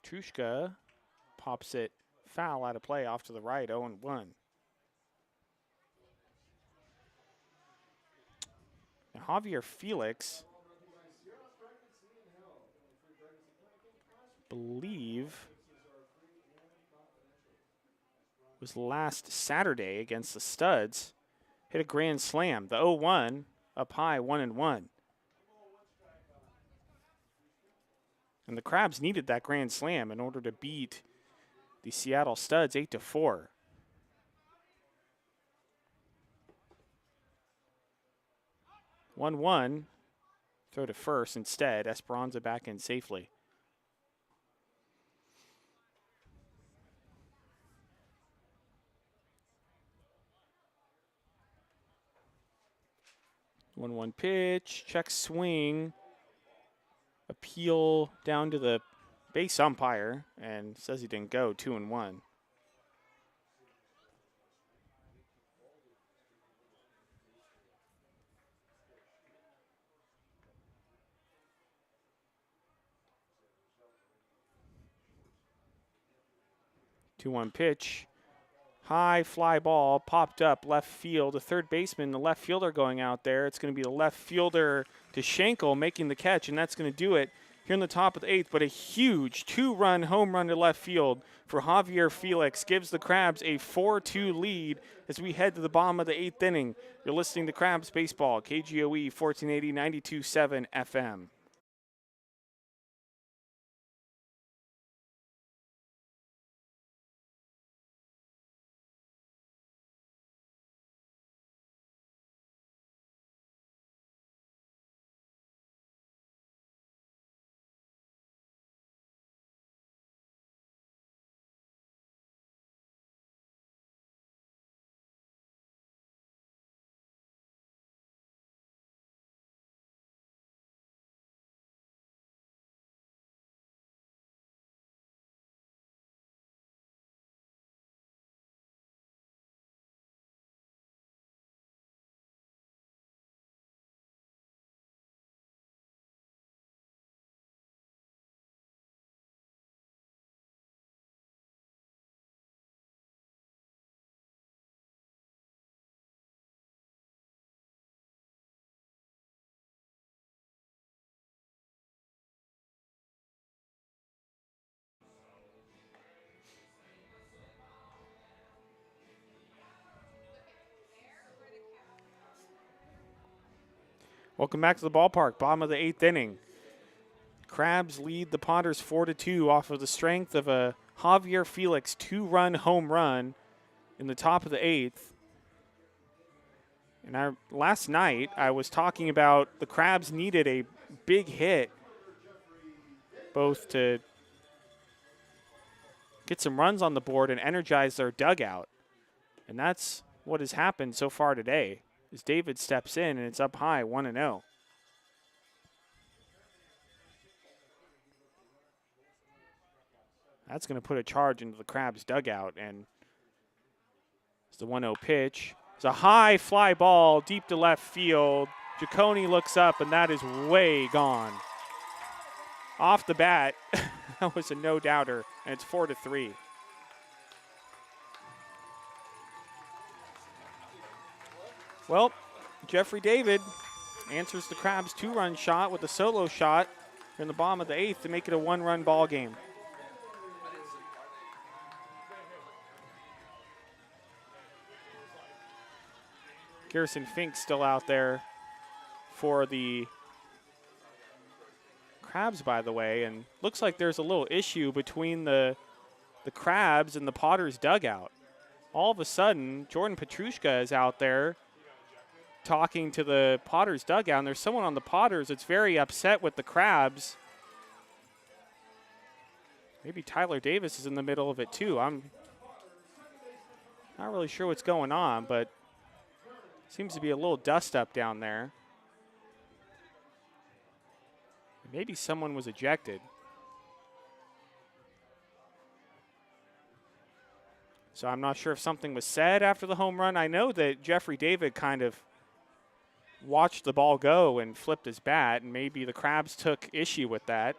[SPEAKER 1] Petrushka pops it foul out of play off to the right, 0-1. Now Javier Felix, believe, was last Saturday against the Studs. Hit a grand slam. The 0-1 up high, 1-1. And the Crabs needed that grand slam in order to beat the Seattle Studs 8-4. One, throw to first instead. Esperanza back in safely. One pitch, check swing, appeal down to the base umpire, and says he didn't go, 2-1. Two-one pitch. High fly ball popped up left field. The third baseman, the left fielder going out there. It's going to be the left fielder to Schenkel making the catch, and that's going to do it here in the top of the 8th. But a huge 2-run home run to left field for Javier Felix gives the Crabs a 4-2 lead as we head to the bottom of the 8th inning. You're listening to Crabs Baseball, KGOE 1480 92.7 FM. Welcome back to the ballpark. Bottom of the 8th inning. Crabs lead the Potters 4-2 off of the strength of a Javier Felix 2-run home run in the top of the 8th. And last night I was talking about the Crabs needed a big hit both to get some runs on the board and energize their dugout. And that's what has happened so far today. As David steps in and it's up high 1-0. That's going to put a charge into the Crabs dugout, and it's the 1-0 pitch. It's a high fly ball deep to left field. Giacone looks up, and that is way gone. Off the bat, that was a no-doubter, and it's 4-3. Well, Jeffrey David answers the Crabs' 2-run shot with a solo shot in the bottom of the 8th to make it a 1-run ball game. Garrison Fink's still out there for the Crabs, by the way, and looks like there's a little issue between the Crabs and the Potters dugout. All of a sudden, Jordan Petrushka is out there talking to the Potters dugout, and there's someone on the Potters that's very upset with the Crabs. Maybe Tyler Davis is in the middle of it too. I'm not really sure what's going on, but seems to be a little dust up down there. Maybe someone was ejected. So I'm not sure if something was said after the home run. I know that Jeffrey David kind of watched the ball go and flipped his bat, and maybe the Crabs took issue with that.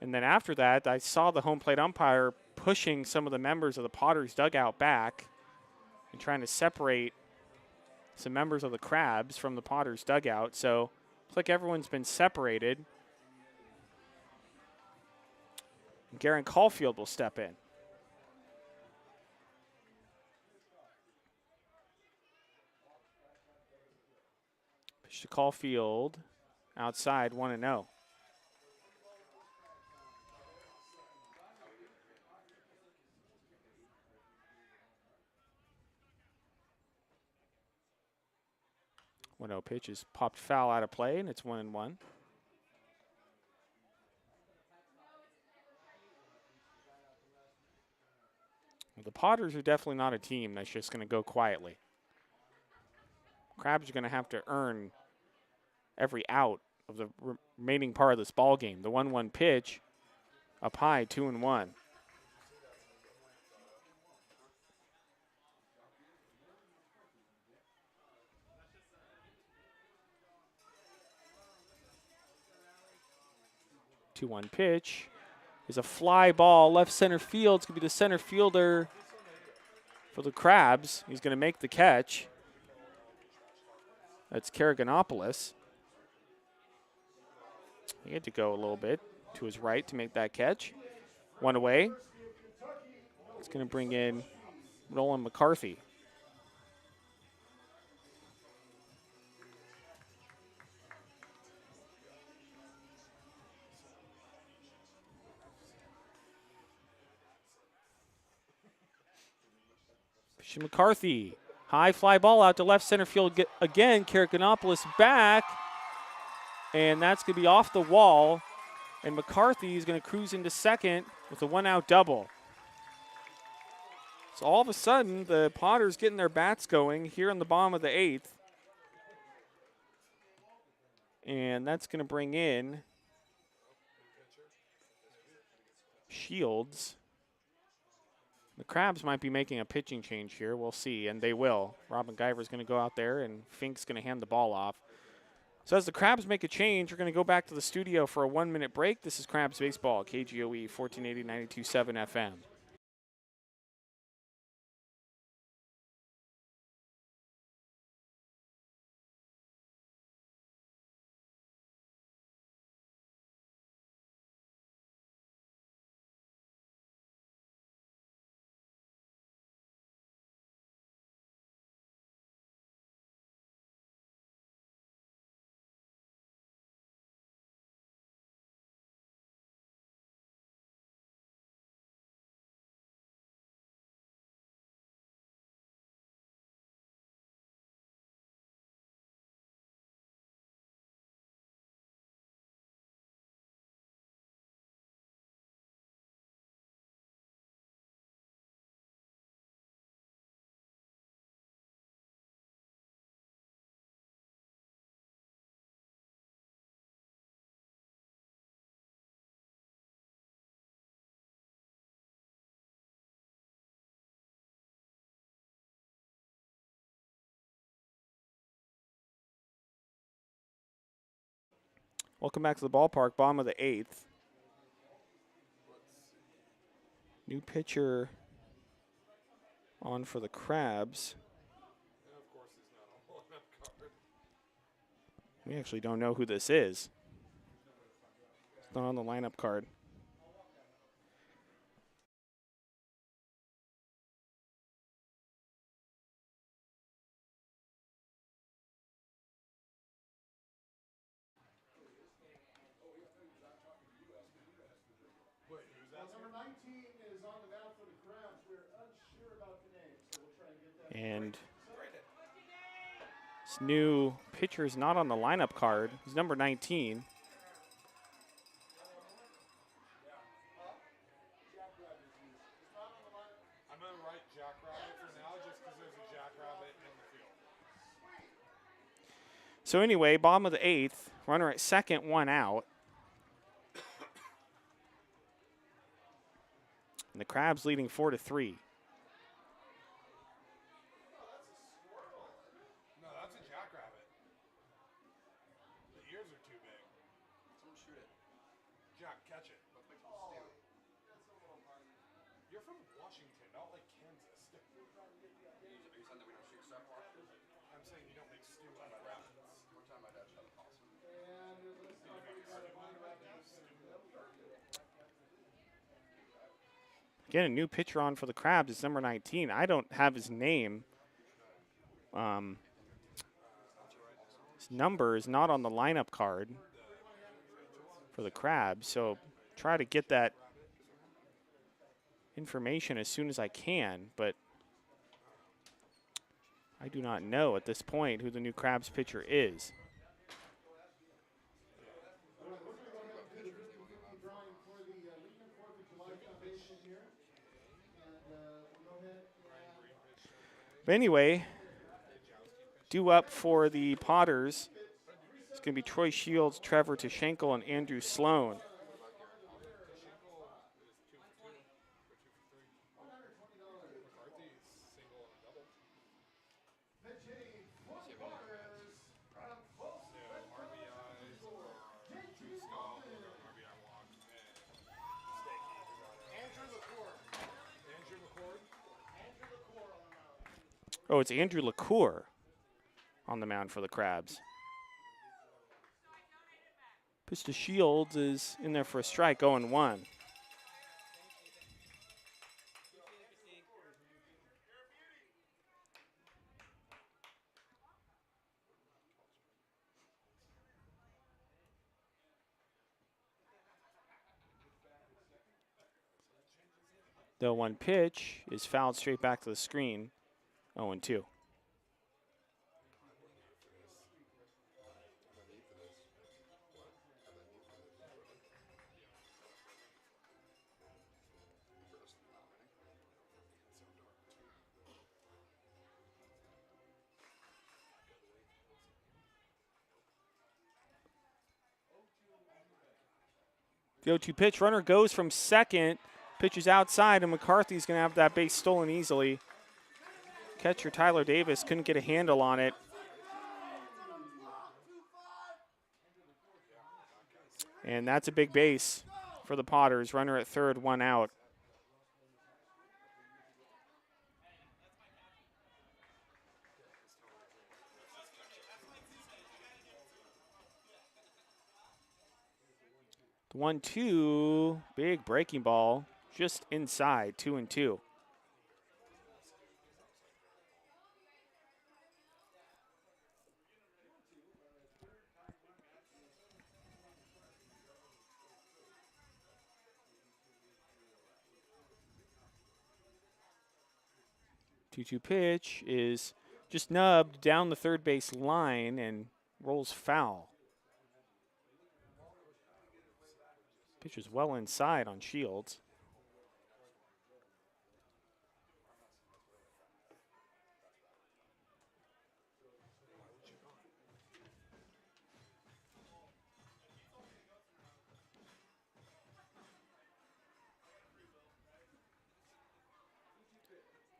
[SPEAKER 1] And then after that, I saw the home plate umpire pushing some of the members of the Potters dugout back and trying to separate some members of the Crabs from the Potters dugout. So looks like everyone's been separated. Garen Caulfield will step in. Pitch to Caulfield outside, 1-0. Pitch is popped foul out of play, and it's 1-1. The Potters are definitely not a team that's just going to go quietly. Crabs are going to have to earn every out of the remaining part of this ball game. The 1-1 pitch up high, 2-1. Two-one pitch is a fly ball left center field. It's going to be the center fielder for the Crabs. He's going to make the catch. That's Karaganopoulos. He had to go a little bit to his right to make that catch. One away. It's going to bring in Roland McCarthy. McCarthy, high fly ball out to left center field again. Karaganopoulos back, and that's going to be off the wall. And McCarthy is going to cruise into second with a 1-out double. So all of a sudden, the Potters getting their bats going here in the bottom of the 8th. And that's going to bring in Shields. The Crabs might be making a pitching change here. We'll see, and they will. Robin Guyver's going to go out there, and Fink's going to hand the ball off. So as the Crabs make a change, we're going to go back to the studio for a 1-minute break. This is Crabs Baseball, KGOE 1480 92.7 FM. Welcome back to the ballpark, bottom of the 8th. New pitcher on for the Crabs. We actually don't know who this is. It's not on the lineup card. And this new pitcher is not on the lineup card. He's number 19.
[SPEAKER 2] I'm going to write Jackrabbit for now just because there's a Jackrabbit in the field.
[SPEAKER 1] So anyway, bottom of the 8th, runner at second, 1 out. And the Crabs leading 4-3.
[SPEAKER 2] No, that's a Jackrabbit. The ears are too big. Someone shoot it. Jack, catch it. You're from Washington, not like Kansas. Are you saying that we don't shoot stuff? I'm saying you don't make stew out of rabbits. One time my dad shot a possum.
[SPEAKER 1] Again, a new pitcher on for the Crabs is number 19. I don't have his name. His number is not on the lineup card for the Crabs, so try to get that information as soon as I can, but I do not know at this point who the new Crabs pitcher is. But anyway, due up for the Potters, it's going to be Troy Shields, Trevor Tashenko, and Andrew Sloan. Oh, it's Andrew LaCour on the mound for the Crabs. Pitch to Shields is in there for a strike, 0-1. The 1 pitch is fouled straight back to the screen, 0-2. The 0-2 pitch, runner goes from second, pitches outside, and McCarthy's going to have that base stolen easily. Catcher Tyler Davis couldn't get a handle on it. And that's a big base for the Potters. Runner at third, 1 out. The 1-2, big breaking ball, just inside, 2-2. Two-two pitch is just nubbed down the third base line and rolls foul. Pitch is well inside on Shields.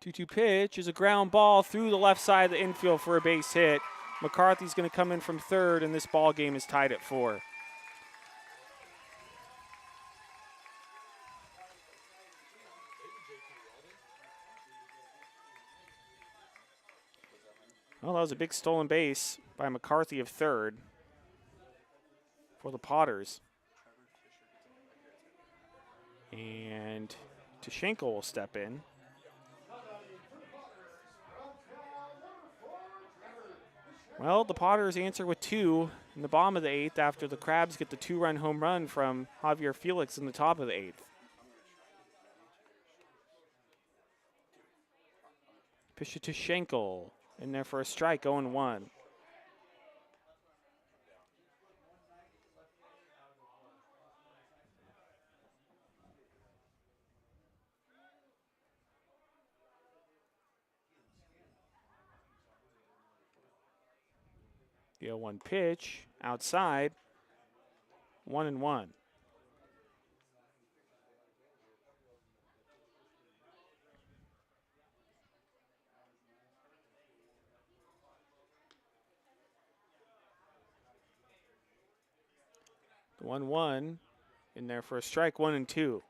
[SPEAKER 1] Two-two pitch is a ground ball through the left side of the infield for a base hit. McCarthy's going to come in from third, and this ball game is tied at 4. Well, that was a big stolen base by McCarthy of third for the Potters. And Tashenko will step in. Well, the Potters answer with 2 in the bottom of the 8th after the Crabs get the 2-run home run from Javier Felix in the top of the 8th. Pitch to Tashenko in there for a strike, 0-1. The 0-1 pitch outside, 1-1. The 1-1 in there for a strike, 1-2.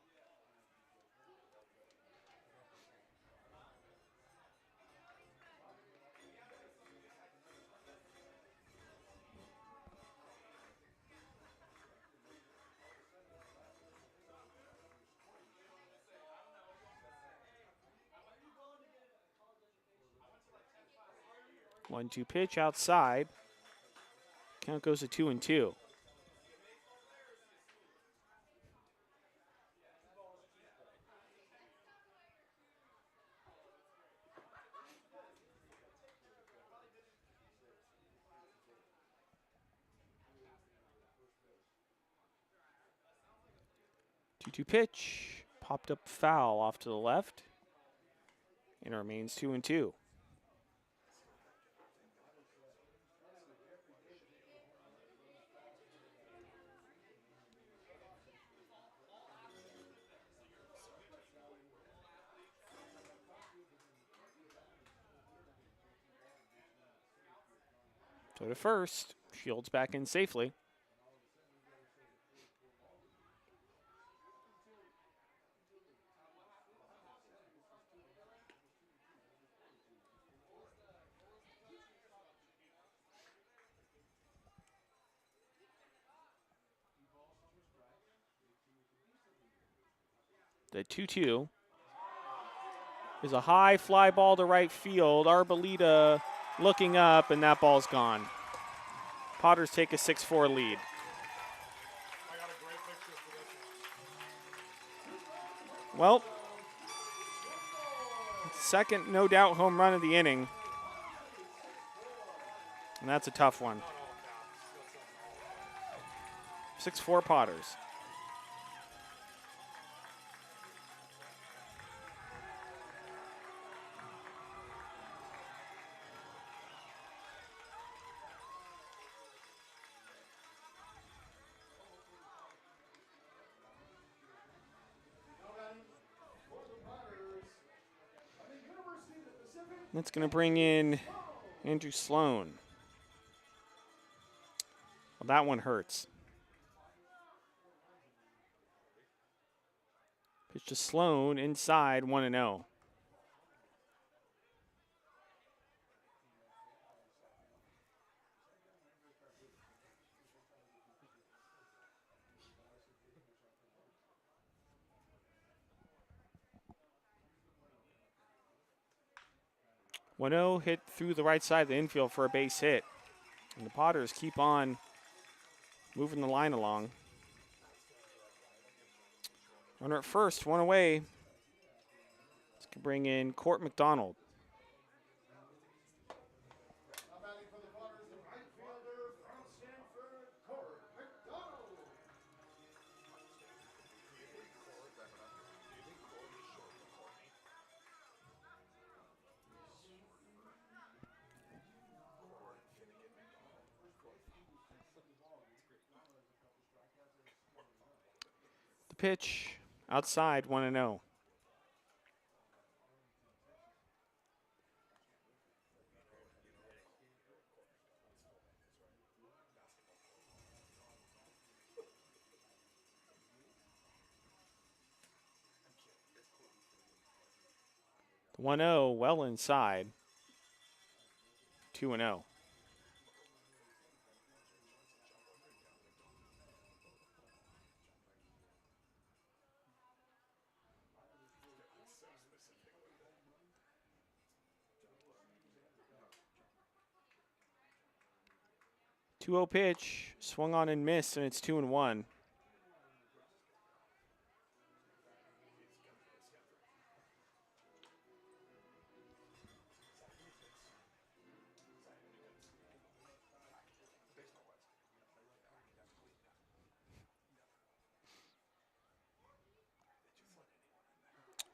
[SPEAKER 1] One-two pitch outside. Count goes to 2-2. Two-two pitch popped up foul off to the left, and it remains 2-2. So to first, Shields back in safely. The 2-2 is a high fly ball to right field. Arboleda looking up, and that ball's gone. Potters take a 6-4 lead. Well, second no doubt home run of the inning. And that's a tough one. 6-4 Potters. That's going to bring in Andrew Sloan. Well, that one hurts. Pitch to Sloan inside, 1-0. Hit through the right side of the infield for a base hit. And the Potters keep on moving the line along. Runner at first, one away. This can bring in Court McDonald. The pitch outside, 1-0. The 1-0 well inside. 2-0. Two-0 pitch, swung on and missed, and it's 2-1.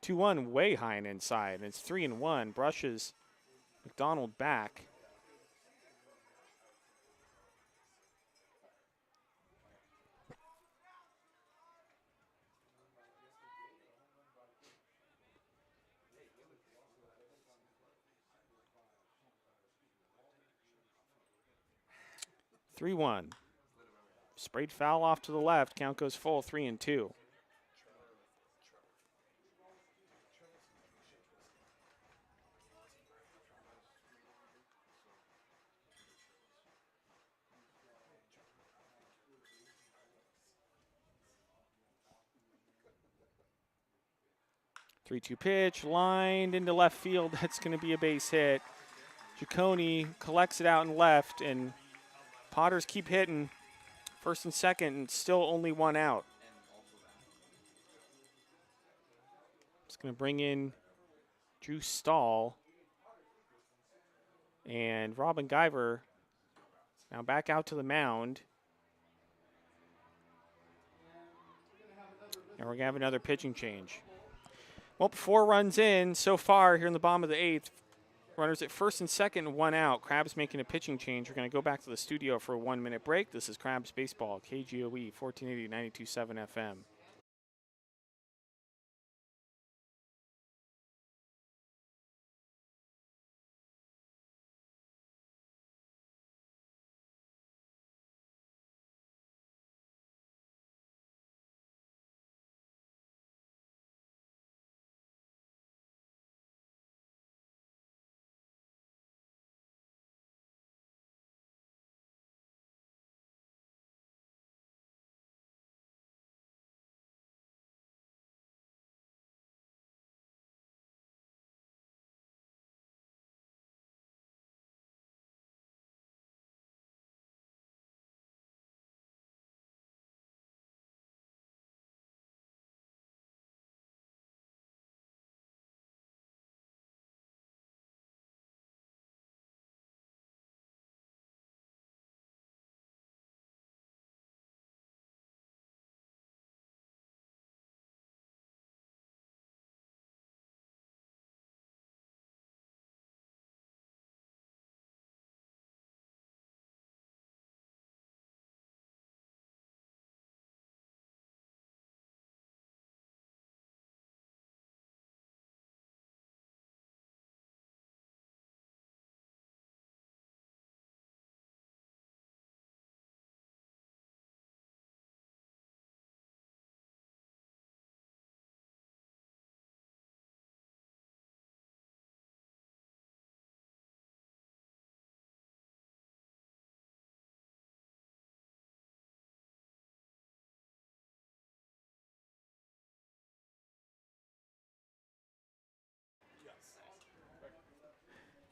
[SPEAKER 1] Two one way high and inside, and it's 3-1. Brushes McDonald back. Three one. Sprayed foul off to the left. Count goes full, 3-2. Three-two pitch, lined into left field. That's going to be a base hit. Giacone collects it out and left, and Potters keep hitting. First and second, and still only one out. It's going to bring in Drew Stahl. And Robin Guyver now back out to the mound. And we're going to have another pitching change. Well, 4 runs in so far here in the bottom of the 8th. Runners at first and second, 1 out. Crabs making a pitching change. We're going to go back to the studio for a 1-minute break. This is Crabs Baseball, KGOE, 1480, 92.7 FM.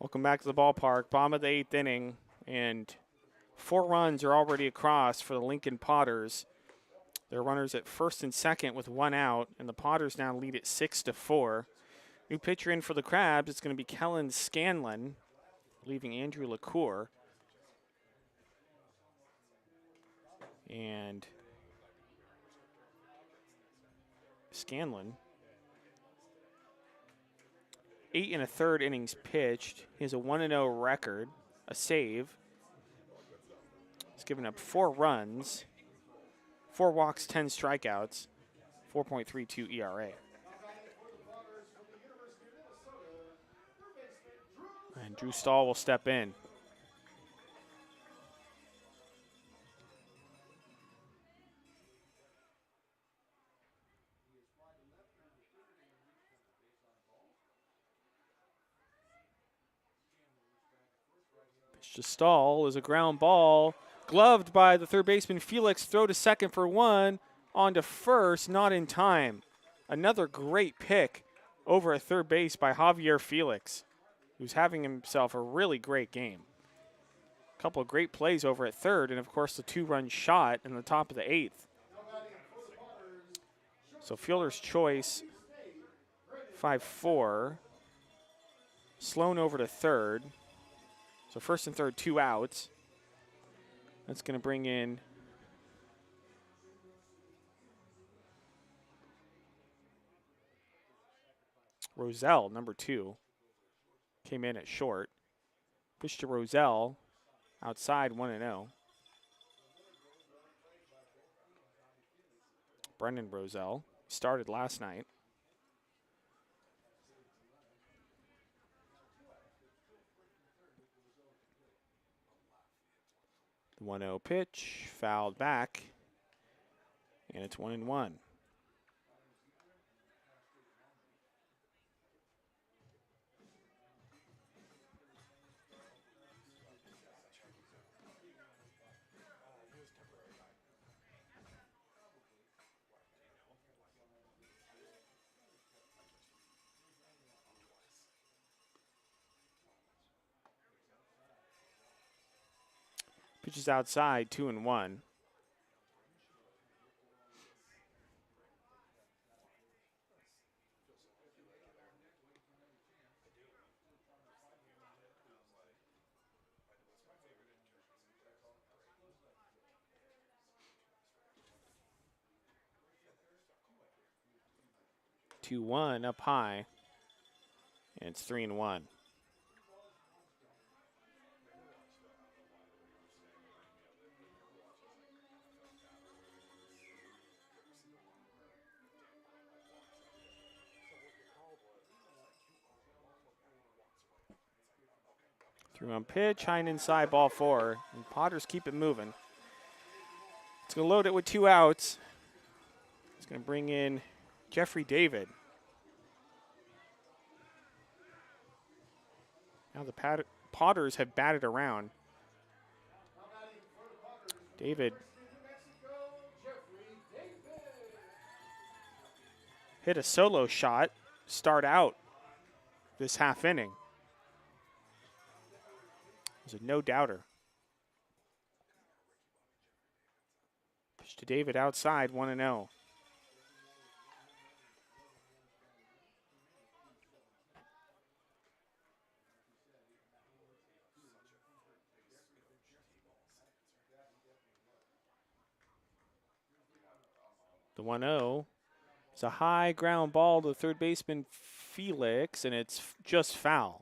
[SPEAKER 1] Welcome back to the ballpark. Bottom of the 8th inning, and 4 runs are already across for the Lincoln Potters. They're runners at first and second with 1 out, and the Potters now lead it 6-4. New pitcher in for the Crabs. It's going to be Kellen Scanlon, leaving Andrew LaCour. And Scanlon, 8 1/3 innings pitched. He has a 1-0 record, a save. He's given up 4 runs, 4 walks, 10 strikeouts, 4.32 ERA. And Drew Stahl will step in. To Stahl is a ground ball. Gloved by the third baseman Felix. Throw to second for one. On to first, not in time. Another great pick over at third base by Javier Felix, who's having himself a really great game. A couple of great plays over at third, and of course the 2-run shot in the top of the 8th. So fielder's choice, 5-4. Sloan over to third. So first and third, 2 outs. That's going to bring in Roselle, number 2. Came in at short. Pitch to Roselle, outside 1-0. Brendan Roselle started last night. The 1-0 pitch, fouled back, and it's 1-1. Pitch is outside, 2-1. Two one up high, and it's 3-1. Three-one pitch, high and inside, ball 4. And Potters keep it moving. It's going to load it with 2 outs. It's going to bring in Jeffrey David. Now the Potters have batted around. David hit a solo shot, start out this half inning. It was a no-doubter. Pitch to David outside, 1-0. The 1-0 is a high ground ball to third baseman Felix, and it's just foul.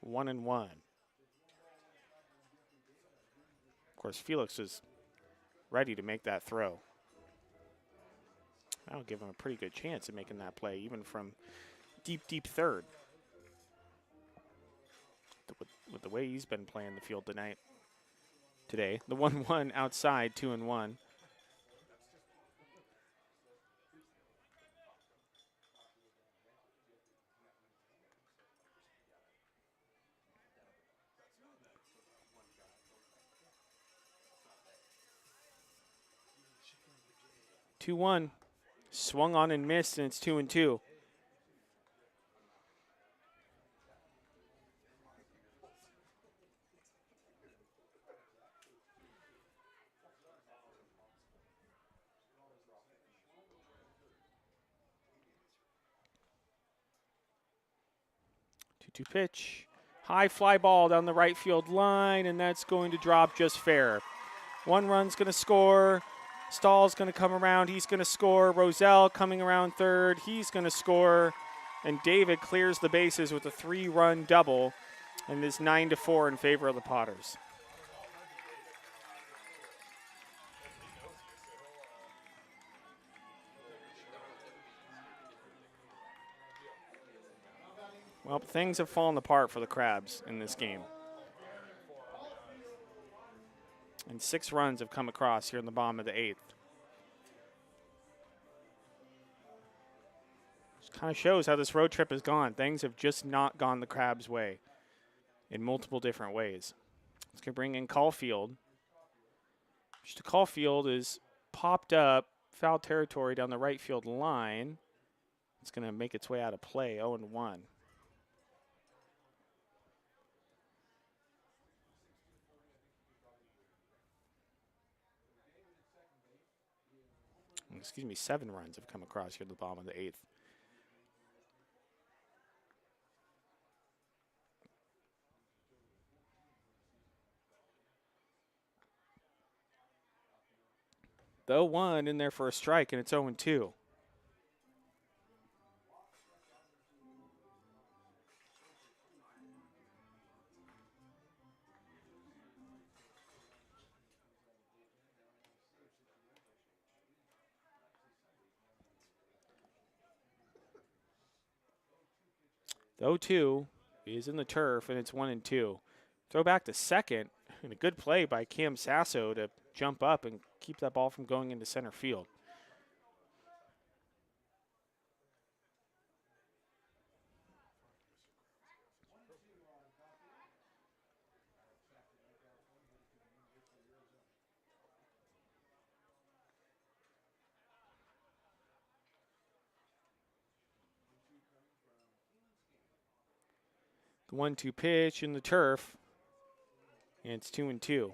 [SPEAKER 1] 1-1. Of course, Felix is ready to make that throw. That'll give him a pretty good chance of making that play, even from deep, deep third. With the way he's been playing the field today. The 1-1 outside, 2-1. Two-one, swung on and missed, and it's 2-2. Two pitch, high fly ball down the right field line, and that's going to drop just fair. 1 run's going to score. Stahl's going to come around. He's going to score. Roselle coming around third. He's going to score. And David clears the bases with a 3-run double, and is 9-4 in favor of the Potters. Well, things have fallen apart for the Crabs in this game. And 6 runs have come across here in the bottom of the 8th. Just kind of shows how this road trip has gone. Things have just not gone the Crabs' way. in multiple different ways. It's going to bring in Caulfield. Mr. Caulfield is popped up foul territory down the right field line. It's going to make its way out of play, 0-1. Excuse me, 7 runs have come across here at the bottom of the 8th. The 0-1 in there for a strike, and it's 0-2. The 0-2 is in the turf, and it's 1-2. Throw back to second, and a good play by Cam Sasso to jump up and keep that ball from going into center field. The 1-2 pitch in the turf, and it's 2-2.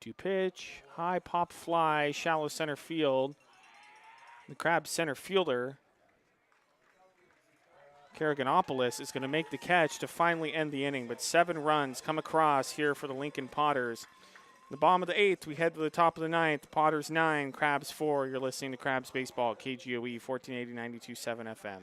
[SPEAKER 1] Two pitch, high pop fly, shallow center field. The Crabs center fielder, Karaganopoulos, is going to make the catch to finally end the inning, but 7 runs come across here for the Lincoln Potters. The bottom of the 8th, we head to the top of the 9th. Potters 9, Crabs 4. You're listening to Crabs Baseball, KGOE 1480 92.7 FM.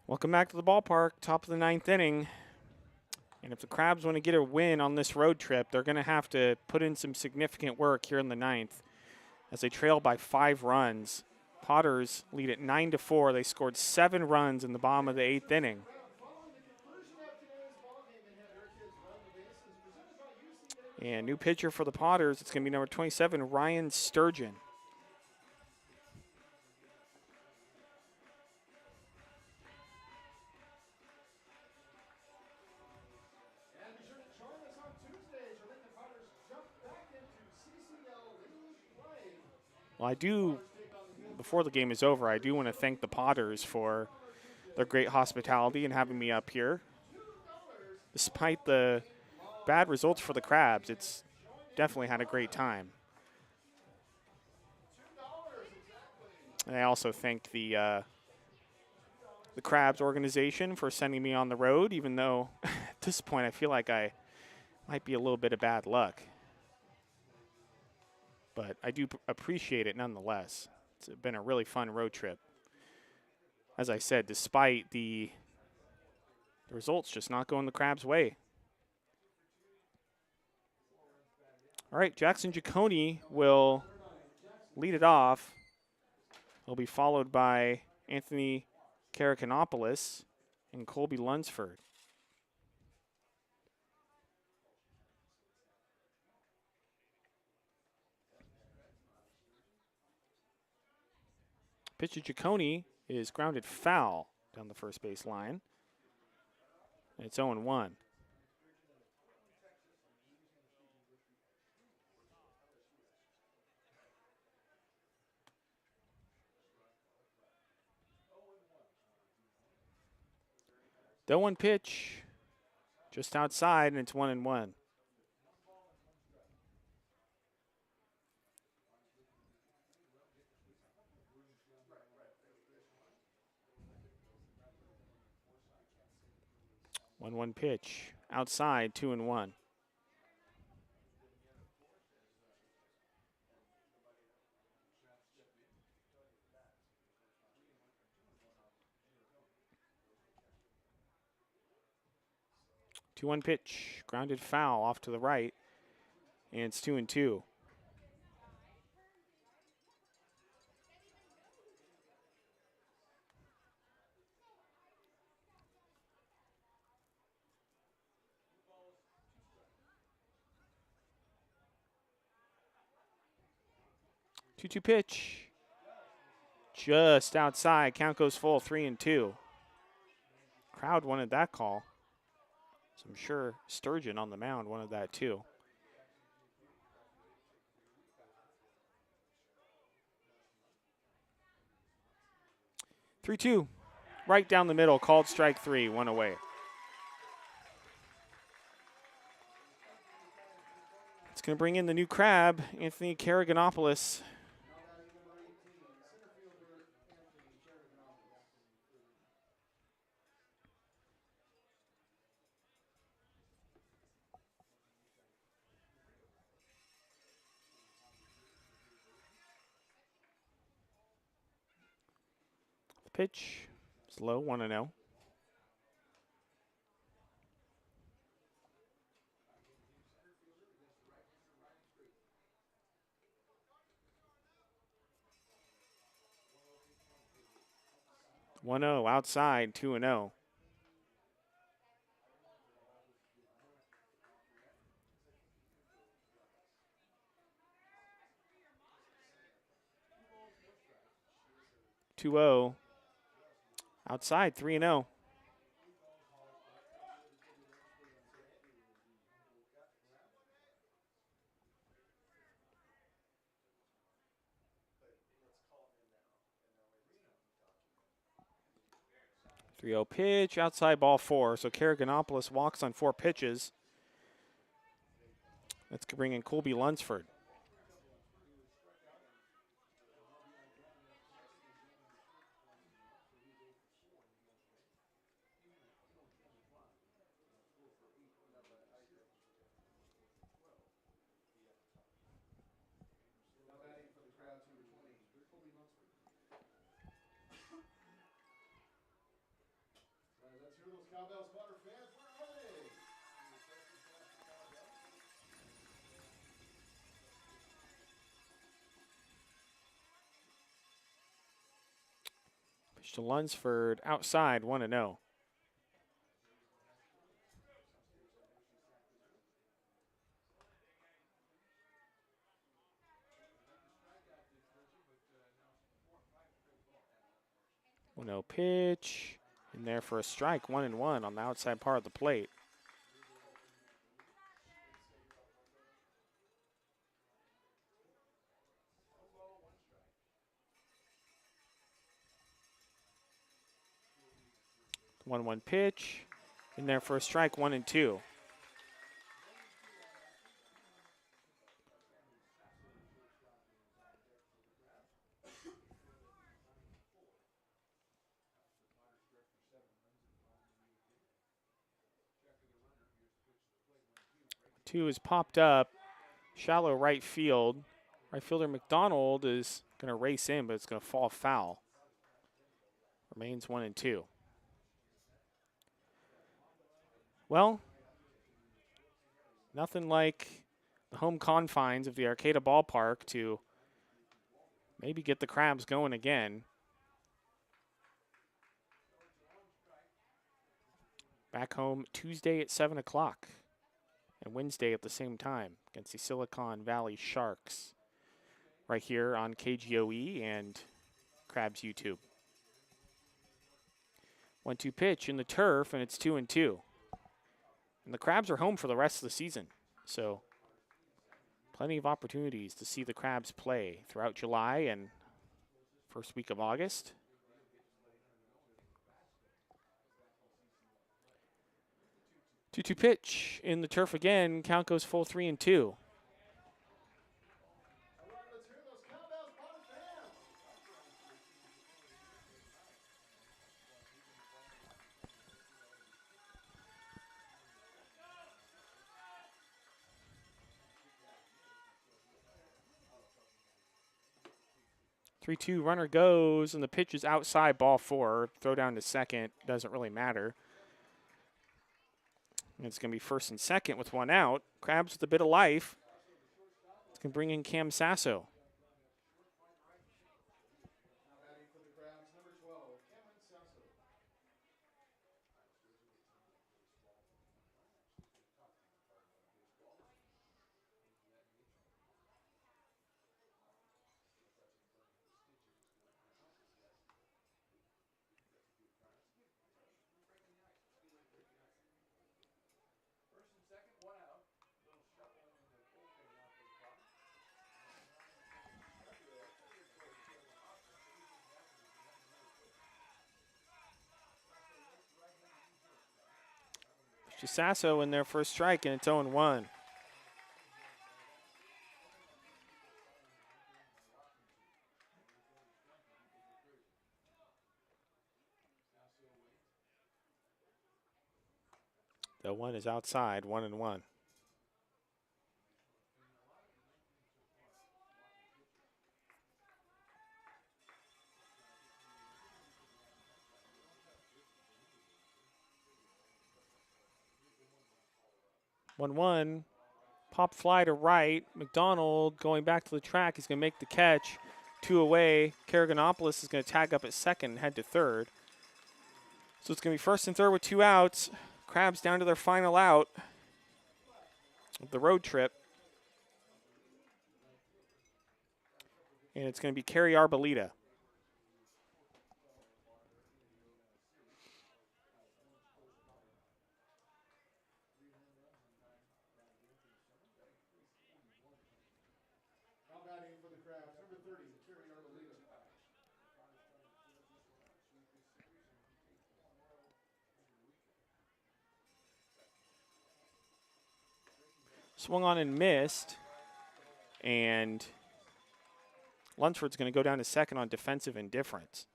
[SPEAKER 1] Welcome back to the ballpark, top of the 9th inning. And if the Crabs want to get a win on this road trip, they're going to have to put in some significant work here in the 9th as they trail by 5 runs. Potters lead at 9-4. They scored 7 runs in the bottom of the 8th inning. And new pitcher for the Potters, it's going to be number 27, Ryan Sturgeon. Well, I do, before the game is over, I do want to thank the Potters for their great hospitality and having me up here. Despite the bad results for the Crabs, it's definitely had a great time. And I also thank the Crabs organization for sending me on the road, even though at this point I feel like I might be a little bit of bad luck. But I do appreciate it nonetheless. It's been a really fun road trip. As I said, despite the results just not going the Crabs' way. All right, Jackson Giacone will lead it off. He'll be followed by Anthony Karaganopoulos and Colby Lunsford. Pitch to Ciccone is grounded foul down the first base line. And it's 0-1. The 1 pitch just outside, and it's 1-1. One pitch outside, 2-1. Two-one pitch, grounded foul off to the right, and it's 2-2. Two-two pitch, just outside. Count goes full, 3-2. Crowd wanted that call. So I'm sure Sturgeon on the mound wanted that too. 3-2, right down the middle, called strike 3, 1 away. It's going to bring in the new crab, Anthony Karaganopoulos. Pitch, slow, 1-0. One-zero outside, 2-0. Two-zero outside, 3-0. Three-zero pitch, outside ball 4. So Karaganopoulos walks on 4 pitches. Let's bring in Colby Lunsford. Pitch to Lunsford, outside, 1-0. No pitch. In there for a strike, 1-1 on the outside part of the plate. One pitch. In there for a strike, 1-2. Two is popped up, shallow right field. Right fielder McDonald is going to race in, but it's going to fall foul. Remains 1-2. Well, nothing like the home confines of the Arcata Ballpark to maybe get the Crabs going again. Back home Tuesday at 7 o'clock and Wednesday at the same time against the Silicon Valley Sharks right here on KGOE and Crabs YouTube. 1-2 pitch in the turf, and it's 2-2. And the Crabs are home for the rest of the season. So plenty of opportunities to see the Crabs play throughout July and first week of August. 2-2 pitch in the turf again. Count goes full 3-2. 3-2 runner goes, and the pitch is outside, ball 4. Throw down to second, doesn't really matter. And it's going to be first and second with 1 out. Crabs with a bit of life. It's going to bring in Cam Sasso. Sasso in their first strike, and it's 0-1. The 1 is outside, 1-1. One, pop fly to right. McDonald going back to the track. He's going to make the catch. 2 away. Karaganopoulos is going to tag up at second, head to third. So it's going to be first and third with 2 outs. Crabs down to their final out of the road trip. And it's going to be Kerry Arboleda. Swung on and missed. And Lunsford's going to go down to second on defensive indifference.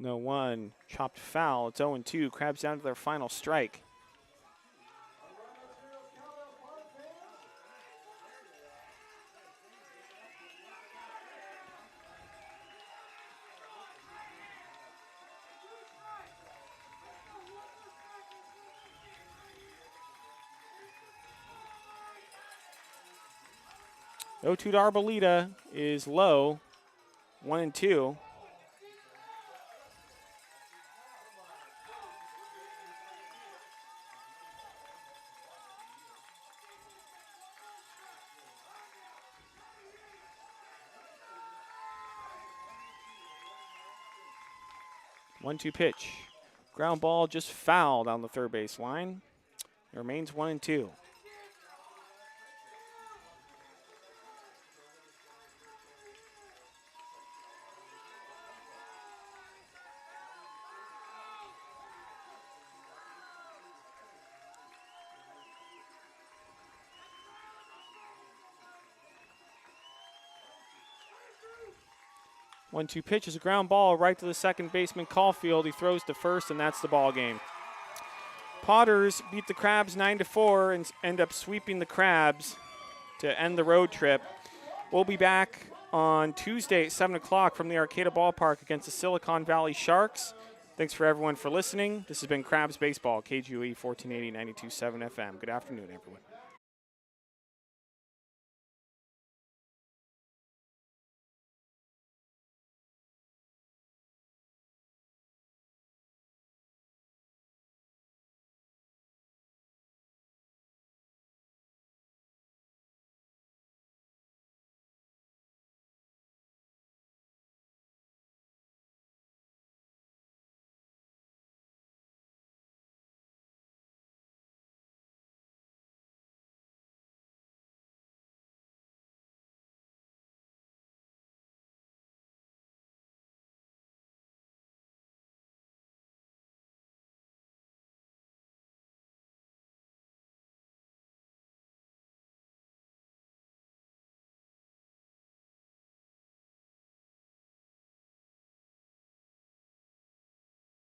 [SPEAKER 1] No 1, chopped foul. It's 0-2. Crabs down to their final strike. No 2 to Arboleda is low. 1-2. One-two pitch. Ground ball just fouled on the third base line. It remains 1-2. One-two pitch is a ground ball right to the second baseman Caulfield. He throws to first, and that's the ball game. Potters beat the Crabs 9-4 and end up sweeping the Crabs to end the road trip. We'll be back on Tuesday at 7 o'clock from the Arcata Ballpark against the Silicon Valley Sharks. Thanks for everyone for listening. This has been Crabs Baseball, KGOE 1480 92.7 FM. Good afternoon, everyone.